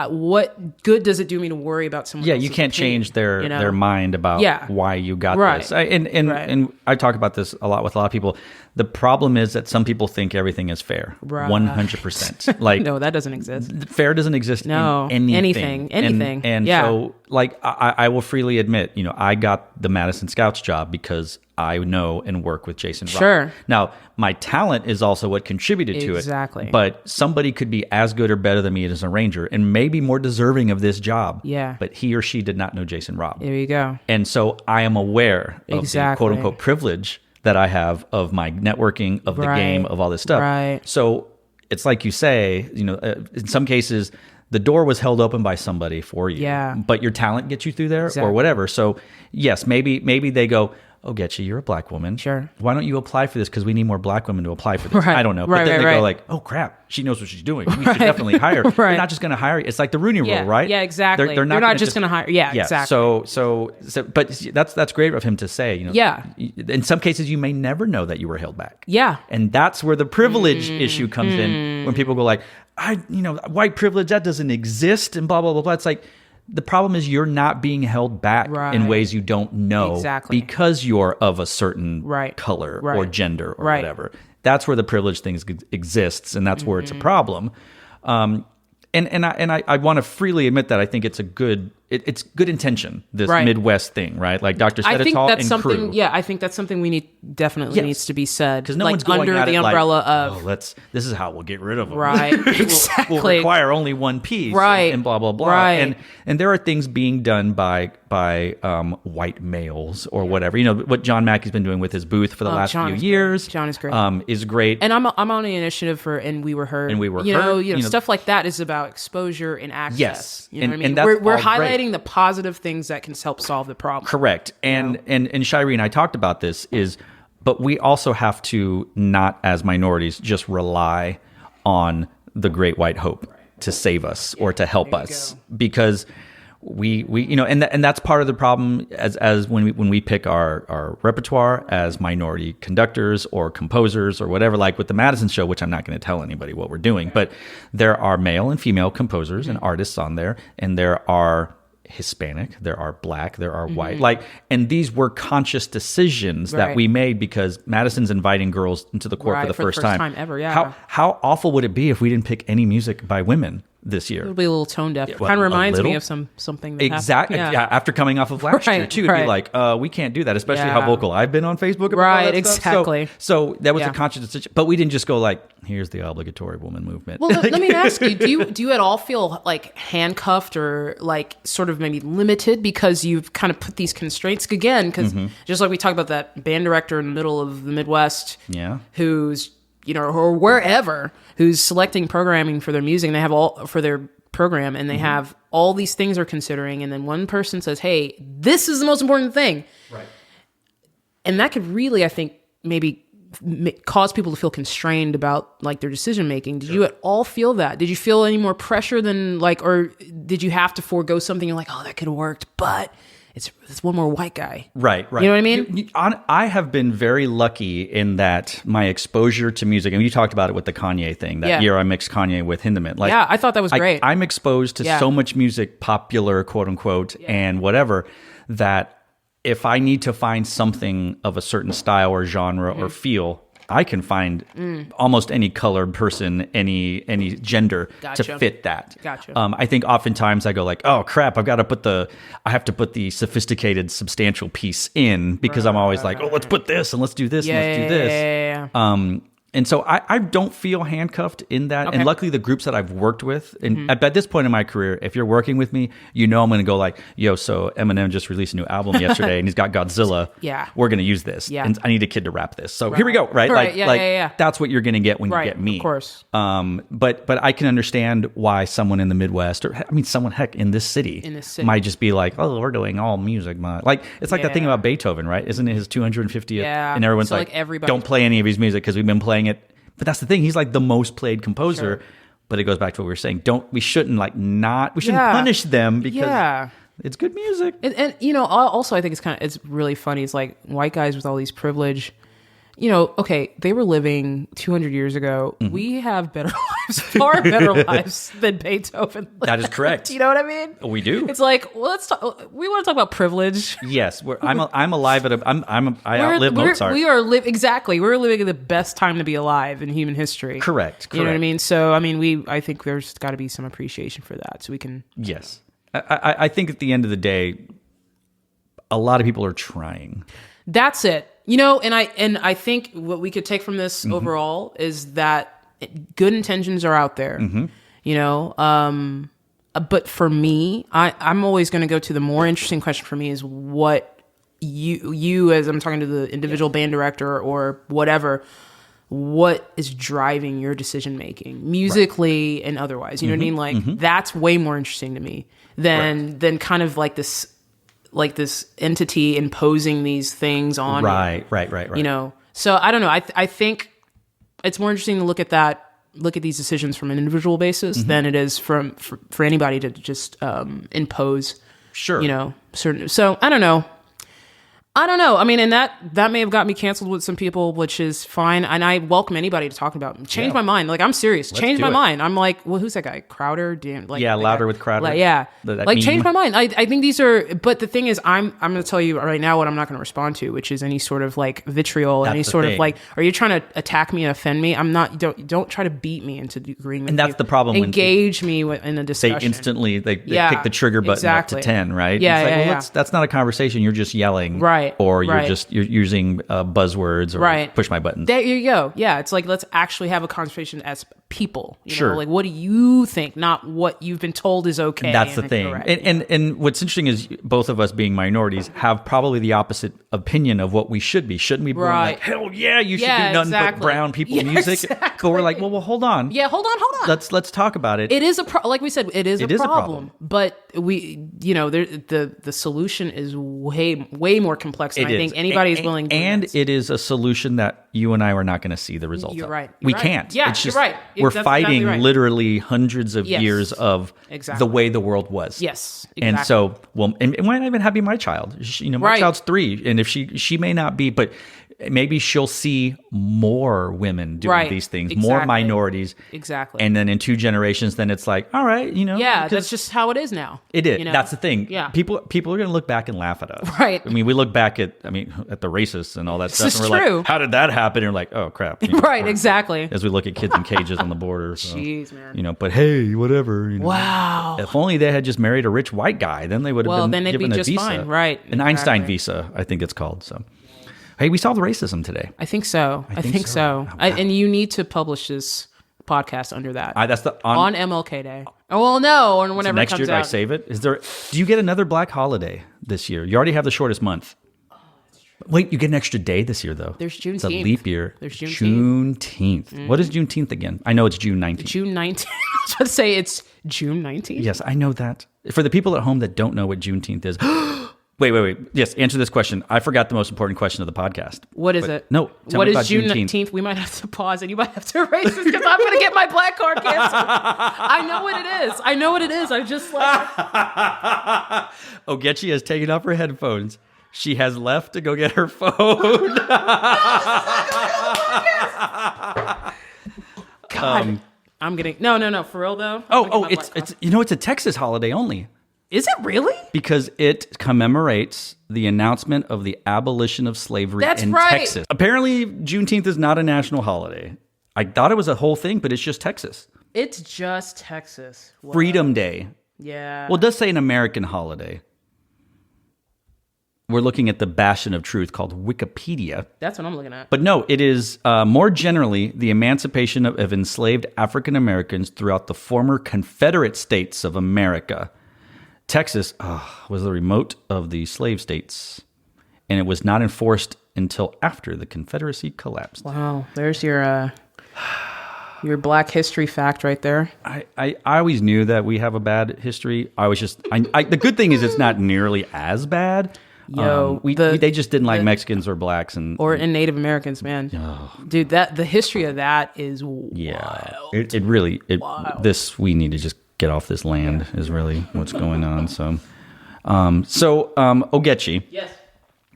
what good does it do me to worry about someone? Yeah, you can't change their mind about why you got this. And I talk about this a lot with a lot of people. The problem is that some people think everything is fair. 100%. Like no, that doesn't exist. Fair doesn't exist in anything. And so like I will freely admit, you know, I got the Madison Scouts job because I know and work with Jason Robb. Sure. Now, my talent is also what contributed to it. Exactly. But somebody could be as good or better than me as an arranger and maybe more deserving of this job. Yeah. But he or she did not know Jason Robb. There you go. And so I am aware of the quote unquote privilege that I have of my networking, of the game, of all this stuff. Right. So it's like you say, you know, in some cases, the door was held open by somebody for you. Yeah. But your talent gets you through there or whatever. So yes, maybe they go, Ogechi, you're a black woman. Sure. Why don't you apply for this? Because we need more black women to apply for this. I don't know. But then they go like, oh, crap. She knows what she's doing. We should definitely hire her. They're not just going to hire you. It's like the Rooney Rule, right? Yeah, exactly. They're not just going to hire. Yeah, exactly. So, but that's great of him to say, you know. Yeah. In some cases, you may never know that you were held back. Yeah. And that's where the privilege issue comes in when people go like, white privilege, that doesn't exist and blah, blah, blah, blah. It's like, the problem is you're not being held back in ways you don't know because you're of a certain color or gender or whatever. That's where the privilege thing exists, and that's where it's a problem. And I want to freely admit that I think it's it's good intention, this Midwest thing, right? Like Dr. Sedetol and crew. Yeah, I think that's something definitely needs to be said. Because no like one's going under at the it umbrella like, of this is how we'll get rid of them. Right. Exactly. We'll require only one piece. Right. And blah blah blah. Right. And there are things being done by white males or whatever. You know what John Mackey's been doing with his booth for the last few years. John is great. Is great. And I'm on the initiative for And We Were Heard. You know, stuff like that is about exposure and access. Yes. You know what I mean? We're highlighting the positive things that can help solve the problem. Correct. And Shireen and I talked about this but we also have to not as minorities just rely on the great white hope to save us or to help us because we you know and that's part of the problem as when we pick our repertoire as minority conductors or composers or whatever, like with the Madison show, which I'm not going to tell anybody what we're doing, but there are male and female composers and artists on there, and there are Hispanic, there are black, there are white, and these were conscious decisions that we made because Madison's inviting girls into the court for the first time ever. Yeah. How awful would it be if we didn't pick any music by women this year? It'll be a little tone deaf. Kind of reminds me of something that exactly. happened. Yeah, after coming off of last year too, it'd be like, we can't do that, especially how vocal I've been on Facebook about all that exactly. stuff. So that was a conscious decision, but we didn't just go like, here's the obligatory woman movement. Well, let me ask you: do you at all feel like handcuffed or like sort of maybe limited because you've kind of put these constraints again? Because just like we talked about that band director in the middle of the Midwest, who's or wherever, who's selecting programming for their music, and they have all for their program, and they have all these things they're considering, and then one person says, "Hey, this is the most important thing," right? And that could really, I think, maybe cause people to feel constrained about like their decision making. Did you at all feel that? Did you feel any more pressure than or did you have to forego something? You're like, oh, that could have worked, but it's one more white guy. Right. You know what I mean? I have been very lucky in that my exposure to music, and you talked about it with the Kanye thing. That year I mixed Kanye with Hindeman. Like, yeah, I thought that was great. I'm exposed to so much music, popular, quote unquote, and whatever, that if I need to find something of a certain style or genre or feel, I can find almost any colored person, any gender to fit that. Gotcha. I think oftentimes I go like, oh crap, I have to put the sophisticated, substantial piece in because I'm always like, oh, let's put this and let's do this and let's do this. Yeah. And so I don't feel handcuffed in that. Okay. And luckily the groups that I've worked with, and at this point in my career, if you're working with me, you know I'm going to go like, yo, so Eminem just released a new album yesterday and he's got Godzilla. Yeah. We're going to use this. Yeah. And I need a kid to rap this. So here we go, right? Like, that's what you're going to get when you get me. Of course. But I can understand why someone in the Midwest, or I mean, someone heck in this city might just be like, oh, we're doing all music. Like, it's like that thing about Beethoven, right? Isn't it his 250th? Yeah. And everyone's so like everybody don't play any of his music because we've been playing it. But that's the thing. He's like the most played composer. Sure. But it goes back to what we were saying. We shouldn't punish them because it's good music. And you know, also I think it's really funny. It's like white guys with all these privilege. You know, okay, they were living 200 years ago. Mm-hmm. We have better lives, far better lives than Beethoven. That is correct. You know what I mean? We do. It's like, well, let's talk. We want to talk about privilege. Yes, I'm alive at I outlived Mozart. Exactly. We're living in the best time to be alive in human history. Correct. You know what I mean? So I mean, I think there's got to be some appreciation for that, so we can. Yes, I think at the end of the day, a lot of people are trying. That's it. You know, and I think what we could take from this overall is that good intentions are out there. Mm-hmm. You know, but for me, I'm always going to go to the more interesting question for me is what you as I'm talking to the individual band director or whatever, what is driving your decision making musically and otherwise? You know what I mean? Like that's way more interesting to me than kind of like this entity imposing these things on right. You know, so I don't know. I think it's more interesting to look at these decisions from an individual basis than it is for anybody to just impose. Sure. You know, certain. So I don't know. I mean, and that may have got me canceled with some people, which is fine. And I welcome anybody to talk about. Change my mind. Like, I'm serious. Change my mind. I'm like, well, who's that guy? Crowder? Damn. Like, Louder with Crowder. Like, yeah. That like, meme. change my mind. I think these are. But the thing is, I'm going to tell you right now what I'm not going to respond to, which is any sort of like vitriol, any sort of like, are you trying to attack me and offend me? I'm not. Don't try to beat me into agreeing with and that's you. The problem. Engage me in a discussion. They instantly they pick the trigger button up to 10, right? Yeah. It's like, that's not a conversation. You're just yelling, right? Or you're using buzzwords or push my buttons. There you go. Yeah, it's like let's actually have a conversation as people. You know, like what do you think, not what you've been told is okay. And that's the thing. And what's interesting is both of us being minorities have probably the opposite opinion of what we should be. Shouldn't we be like, hell yeah, you should do nothing but brown people music? Exactly. But we're like, well, hold on. Yeah, hold on. Let's talk about it. It is like we said, it is a problem. But we, you know, the solution is way more complex than I think anybody's willing to. And it is a solution that you and I are not going to see the results of. You're right. We can't. Yeah, it's just, you're right. We're fighting literally hundreds of years of the way the world was. Yes, exactly. And so, and why not even having my child? My child's 3, and if she may not be, but maybe she'll see more women doing these things, more minorities. Exactly. And then in 2 generations, then it's like, all right, you know. Yeah, that's just how it is now. It is. You know? That's the thing. Yeah. People are going to look back and laugh at us. Right. I mean, we look back at the racists and all that stuff. And we're true. Like, how did that happen? And you're like, oh, crap. Right, exactly. As we look at kids in cages on the border. So, jeez, man. You know, but hey, whatever. You know, wow. If only they had just married a rich white guy, then they would have been given a visa. Fine. Right. An Einstein visa, I think it's called. So. Hey, we solved racism today. I think so. I think so. Wow. And you need to publish this podcast under that. That's on MLK Day. Oh well, no, or whenever next it comes year. Do out. I save it? Do you get another Black holiday this year? You already have the shortest month. Oh, that's true. Wait, you get an extra day this year though. There's Juneteenth. It's a leap year. There's Juneteenth. Mm-hmm. What is Juneteenth again? I know it's June 19th. June 19th. I was about to say it's June 19th. Yes, I know that. For the people at home that don't know what Juneteenth is. Wait. Yes, answer this question. I forgot the most important question of the podcast. What is it? No. What is Juneteenth? We might have to pause and you might have to erase this because I'm going to get my black card canceled. I know what it is. I just like... Ogechi has taken off her headphones. She has left to go get her phone. God. I'm getting... No. For real, though? It's it's a Texas holiday only. Is it really? Because it commemorates the announcement of the abolition of slavery in Texas. Apparently, Juneteenth is not a national holiday. I thought it was a whole thing, but it's just Texas. It's just Texas. Wow. Freedom Day. Yeah. Well, it does say an American holiday. We're looking at the bastion of truth called Wikipedia. That's what I'm looking at. But no, it is more generally the emancipation of enslaved African Americans throughout the former Confederate States of America. Texas was the remote of the slave states, and it was not enforced until after the Confederacy collapsed. Wow, there's your Black history fact right there. I always knew that we have a bad history. I was just the good thing is it's not nearly as bad. They just didn't like Mexicans or blacks and Native Americans, man. Dude, the history of that is wild. It really wild. We need to just get off this land is really what's going on. So Ogechi. Yes.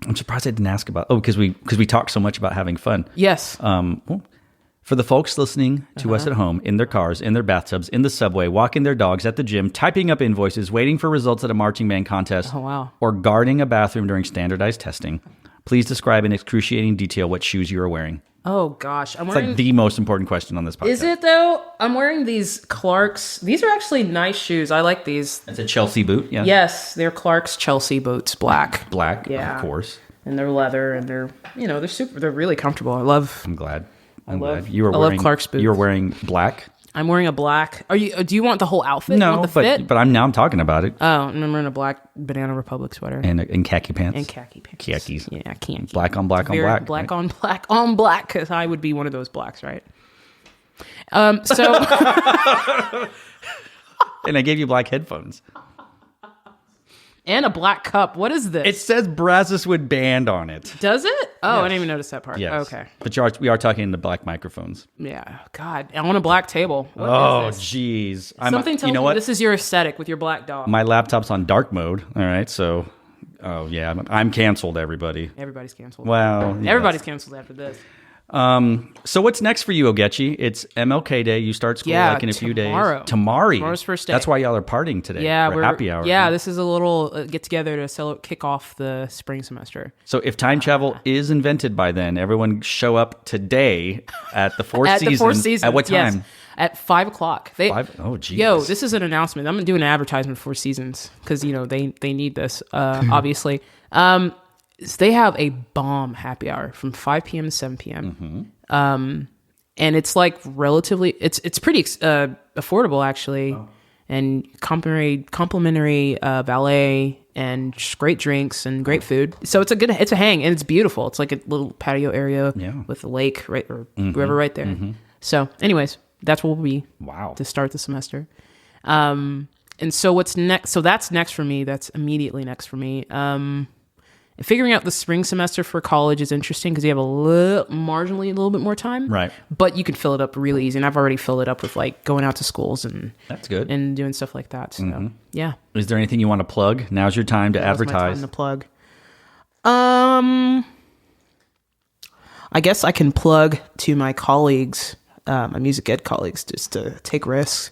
I'm surprised I didn't ask about because we talk so much about having fun. Yes. For the folks listening to us at home, in their cars, in their bathtubs, in the subway, walking their dogs, at the gym, typing up invoices, waiting for results at a marching band contest, or guarding a bathroom during standardized testing, please describe in excruciating detail what shoes you are wearing. Oh, gosh. It's like the most important question on this podcast. Is it, though? I'm wearing these Clarks. These are actually nice shoes. I like these. It's a Chelsea boot, yeah? Yes, they're Clark's Chelsea boots, black. Black, yeah. Of course. And they're leather, and they're really comfortable. I'm glad. I'm glad. I love Clark's boots. You were wearing black? I'm wearing a black. Do you want the whole outfit? No, but I'm talking about it. Oh, and I'm wearing a black Banana Republic sweater. And khaki pants. And khaki pants. Khakis. Yeah, khaki. Black on black on black. Black on black on black, because I would be one of those blacks, right? So... And I gave you black headphones. And a black cup. What is this? It says Brazzeswood Band on it. Does it? Oh, yes. I didn't even notice that part. Yes. Okay. But we are talking into black microphones. Yeah. God. On a black table. What is this? Jeez. Something tells me this is your aesthetic with your black dog. My laptop's on dark mode. All right. So, I'm canceled, everybody. Everybody's canceled. Well, yes. Everybody's canceled after this. So what's next for you, Ogechi? It's MLK Day. You start school in a few days. Tomorrow's first day. That's why y'all are partying today. Yeah, we're happy hour. Yeah, this is a little get together to kick off the spring semester. So if time travel is invented by then, everyone show up today at the Four Seasons. The Four Seasons. At what time? Yes, at 5 o'clock. 5? Oh, geez. Yo, this is an announcement. I'm gonna do an advertisement for Four Seasons because they need this. Obviously. They have a bomb happy hour from 5 p.m. to 7 p.m. And it's like relatively, it's pretty affordable actually, and complimentary valet and just great drinks and great food. So it's a hang, and it's beautiful. It's like a little patio area with a lake or river right there. So, anyways, that's where we'll be. Wow. To start the semester. And so what's next? So that's next for me. That's immediately next for me. Figuring out the spring semester for college is interesting because you have marginally a little bit more time. Right. But you can fill it up really easy. And I've already filled it up with like going out to schools and that's good. And doing stuff like that. So yeah. Is there anything you want to plug? Now's your time to advertise. My time to plug. I guess I can plug to my colleagues, my music ed colleagues, just to take risks,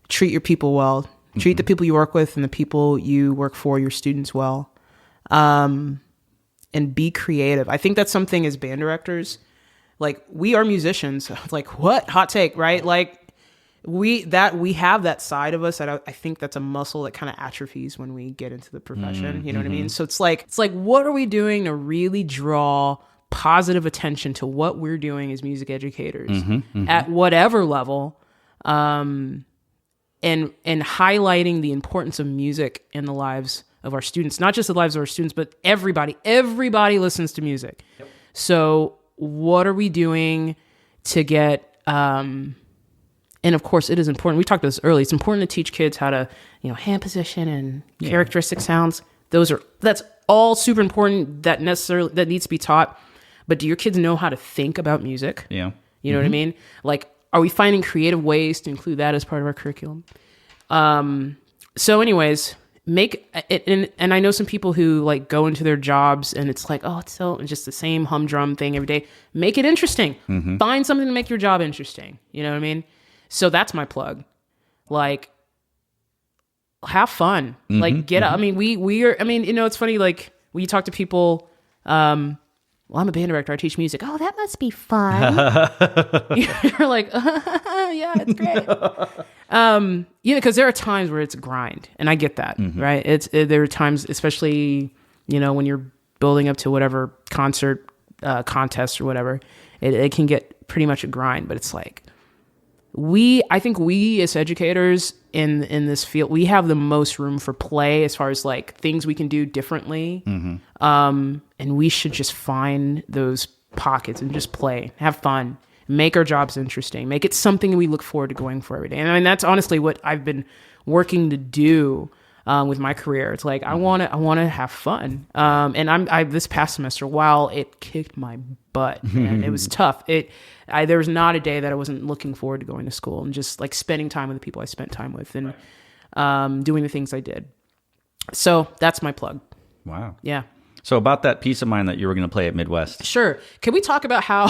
treat your people well, treat the people you work with and the people you work for, your students well. And be creative. I think that's something as band directors, like we are musicians, like what hot take, right? Like we have that side of us that I think that's a muscle that kind of atrophies when we get into the profession. You know what I mean? So it's like, what are we doing to really draw positive attention to what we're doing as music educators at whatever level, and highlighting the importance of music in the lives of our students, not just the lives of our students, but everybody listens to music. Yep. So what are we doing to get, and of course it is important. We talked about this earlier. It's important to teach kids how to, hand position and characteristic sounds. That's all super important. That needs to be taught. But do your kids know how to think about music? Yeah. You know what I mean? Like, are we finding creative ways to include that as part of our curriculum? So anyways, make it, and I know some people who like go into their jobs and it's like, oh, it's just the same humdrum thing every day. Make it interesting. Find something to make your job interesting. You know what I mean? So that's my plug. Like, have fun. Like, get up. I mean, we are, I mean, you know, it's funny, like, when you talk to people, well, I'm a band director. I teach music. Oh, that must be fun. You're like, yeah, it's great. You know, because there are times where it's a grind, and I get that, right? There are times, especially, you know, when you're building up to whatever concert contest or whatever, it can get pretty much a grind. But it's like, I think we as educators in this field, we have the most room for play as far as like things we can do differently. And we should just find those pockets and just play, have fun, make our jobs interesting, make it something we look forward to going for every day. And I mean, that's honestly what I've been working to do with my career. It's like, I want to have fun. And this past semester, while it kicked my butt, and it was tough. There was not a day that I wasn't looking forward to going to school and just like spending time with the people I spent time with and doing the things I did. So that's my plug. Wow. Yeah. So about that peace of mind that you were going to play at Midwest. Can we talk about how...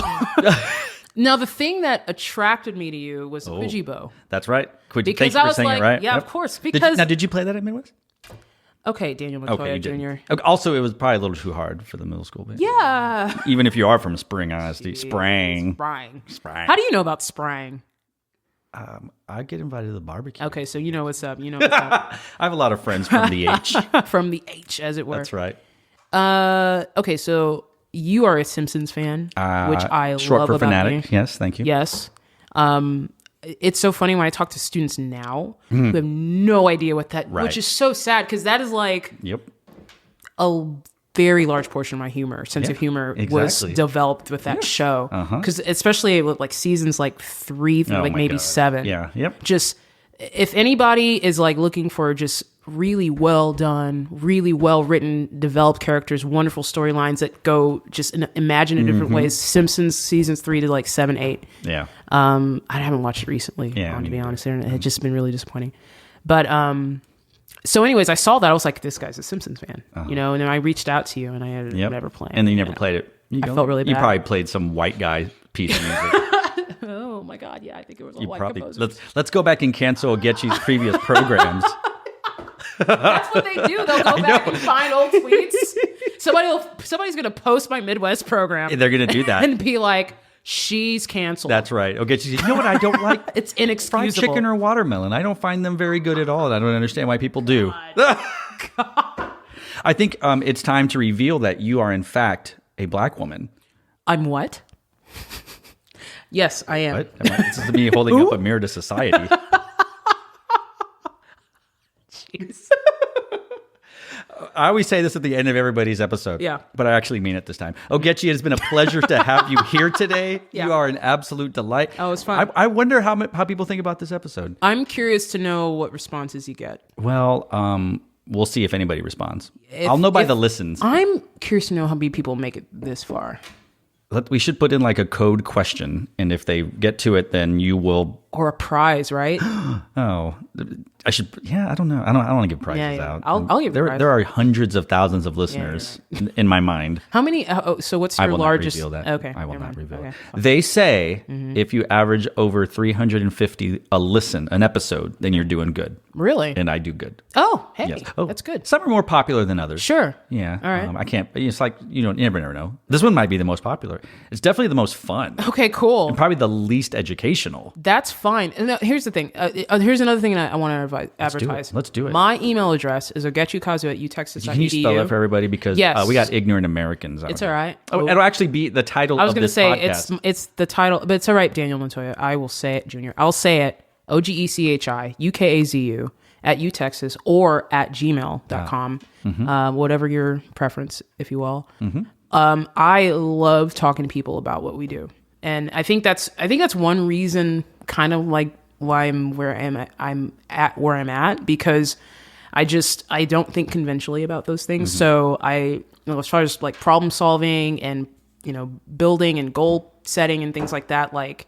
Now, the thing that attracted me to you was the Kujibo. That's right. Thank you Because for I was saying like, it right. yeah, Yep. of course. Did Because you play that at Midwest? Okay, Daniel Montoya Jr. Okay, also, it was probably a little too hard for the middle school band. Yeah. Even if you are from Spring ISD. Sprang. How do you know about Sprang? I get invited to the barbecue. Okay, so you know what's up. You know what's up. I have a lot of friends from the H. From the H, as it were. That's right. Okay, so you are a Simpsons fan, which I short love for about fanatic. you. Yes, thank you. Yes. It's so funny when I talk to students now who have no idea what that, which is so sad because that is like a very large portion of my sense of humor was developed with that show. Because especially with like seasons like 3 through like maybe 7. Yeah. Yep. Just if anybody is like looking for just really well done, really well written, developed characters, wonderful storylines that go just imagine in different ways. Simpsons seasons 3 to like 7, 8. Yeah. I haven't watched it recently, to be honest. It had just been really disappointing. But so anyways, I saw that. I was like, this guy's a Simpsons fan, you know, and then I reached out to you and I had never played. And then you never played it. I felt really bad. You probably played some white guy piece of music. Oh my God. Yeah, I think it was a white composer. Let's go back and cancel Ogechi's previous programs. That's what they do. They'll go back and find old tweets. Somebody's going to post my Midwest program. They're going to do that. And be like, she's canceled. That's right. Ogechi, you know what I don't like? It's inexcusable. Fried chicken or watermelon. I don't find them very good at all. And I don't understand why people do. God. I think it's time to reveal that you are, in fact, a black woman. I'm what? Yes, I am. What? This is me holding up a mirror to society. Jeez. I always say this at the end of everybody's episode. Yeah. But I actually mean it this time. Ogechi, it has been a pleasure to have you here today. Yeah. You are an absolute delight. Oh, it's fun. I wonder how people think about this episode. I'm curious to know what responses you get. Well, we'll see if anybody responds. I'll know by the listens. I'm curious to know how many people make it this far. We should put in like a code question, and if they get to it, then you will. Or a prize, right? Oh, I should. Yeah, I don't know. I don't want to give prizes out. I'll give you a prize. There are hundreds of thousands of listeners in my mind. How many? So what's your largest? I will not reveal that. Okay, I will not reveal it. Okay. They say if you average over 350 an episode, then you're doing good. Really? And I do good. Oh, hey, Yes. Oh, that's good. Some are more popular than others. Sure. Yeah. All right. I can't. It's like you never know. This one might be the most popular. It's definitely the most fun. Okay, cool. And probably the least educational. That's fine. And here's the thing. Here's another thing that I want to advertise. Let's do it. My email address is ogechiukazu@utexas.edu. Can you spell it for everybody? Because we got ignorant Americans. It's all right. Oh, it'll actually be the title of this podcast. I was going to say, it's the title, but it's all right, Daniel Montoya. I will say it, Junior. I'll say it, OGECHIUKAZU @utexas or @gmail.com. Whatever your preference, if you will. I love talking to people about what we do. And I think that's one reason kind of like why I'm at where I'm at, because I don't think conventionally about those things. So as far as like problem solving and, building and goal setting and things like that, like,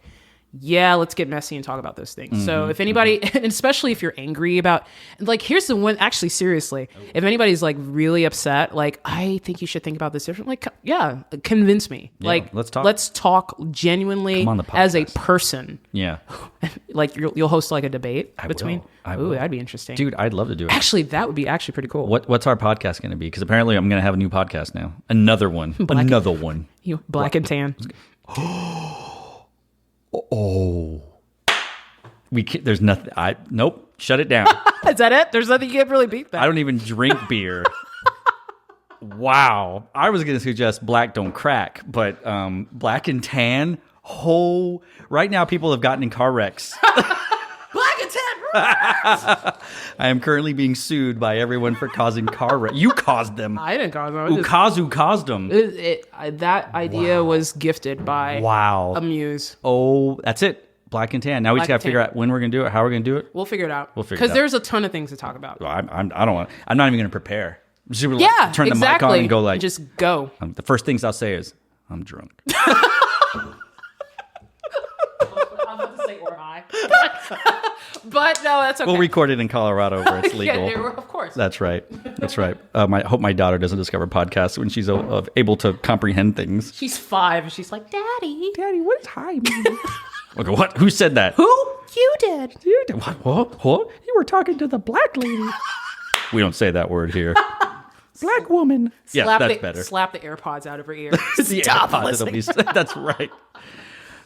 yeah, let's get messy and talk about those things. So if anybody, and especially if you're angry about, like, here's the one, actually, seriously, if anybody's like really upset, like, I think you should think about this differently. Like, yeah, convince me. Yeah, like, let's talk genuinely on the podcast. as a person. Yeah. Like you'll host like a debate between. I will. That'd be interesting. Dude, I'd love to do it. Actually, that would be actually pretty cool. What's our podcast going to be? Because apparently I'm going to have a new podcast now. Another one. Another one. Black and tan. Oh, there's nothing. Nope. Shut it down. Is that it? There's nothing you can't really beat that. I don't even drink beer. Wow. I was going to suggest black don't crack, but black and tan. Oh, right now people have gotten in car wrecks. Black and tan. I am currently being sued by everyone for causing car wrecks. You caused them. I didn't cause them. Ukazu caused them. That idea was gifted by a muse. Oh, that's it. Black and tan. Now we just got to figure out when we're going to do it, how we're going to do it. We'll figure it out. Because there's a ton of things to talk about. Well, I'm not even going to prepare. I'm just turn the mic on and go like. Just go. The first things I'll say is, I'm drunk. I'm about to say or high. But no, that's okay. We'll record it in Colorado where it's legal. Yeah, of course. That's right. That's right. I hope my daughter doesn't discover podcasts when she's able to comprehend things. She's 5. And she's like, Daddy, what is high mean? Okay, what? Who said that? Who? You did. You did. What? You were talking to the black lady. We don't say that word here. Black woman. That's better. Slap the AirPods out of her ear. Stop listening. That's right.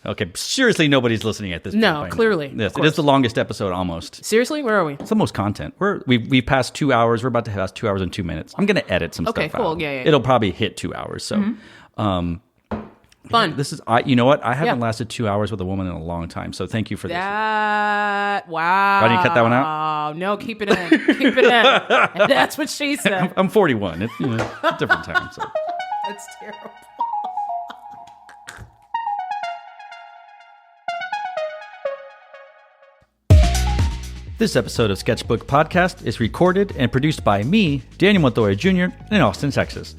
Okay, seriously, nobody's listening at this point. No, clearly. Yes, it is the longest episode almost. Seriously? Where are we? It's the most content. We've passed 2 hours. We're about to pass 2 hours and 2 minutes. I'm going to edit some stuff out. Okay, cool. Yeah. It'll probably hit 2 hours. So, fun. This is, you know what? I haven't lasted 2 hours with a woman in a long time. So thank you for this. Wow. I didn't cut that one out? No, keep it in. Keep it in. And that's what she said. I'm 41. It's a different time. So. That's terrible. This episode of Sketchbook Podcast is recorded and produced by me, Daniel Montoya Jr., in Austin, Texas.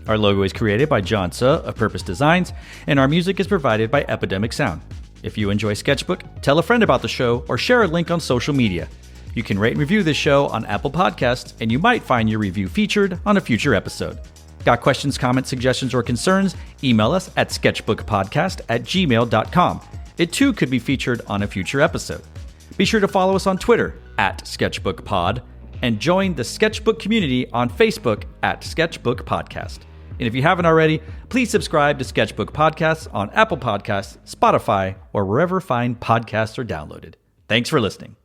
Our logo is created by John Suh of Purpose Designs, and our music is provided by Epidemic Sound. If you enjoy Sketchbook, tell a friend about the show or share a link on social media. You can rate and review this show on Apple Podcasts, and you might find your review featured on a future episode. Got questions, comments, suggestions, or concerns? Email us at sketchbookpodcast@gmail.com. It too could be featured on a future episode. Be sure to follow us on Twitter @SketchbookPod and join the Sketchbook community on Facebook @Sketchbook Podcast. And if you haven't already, please subscribe to Sketchbook Podcasts on Apple Podcasts, Spotify, or wherever fine podcasts are downloaded. Thanks for listening.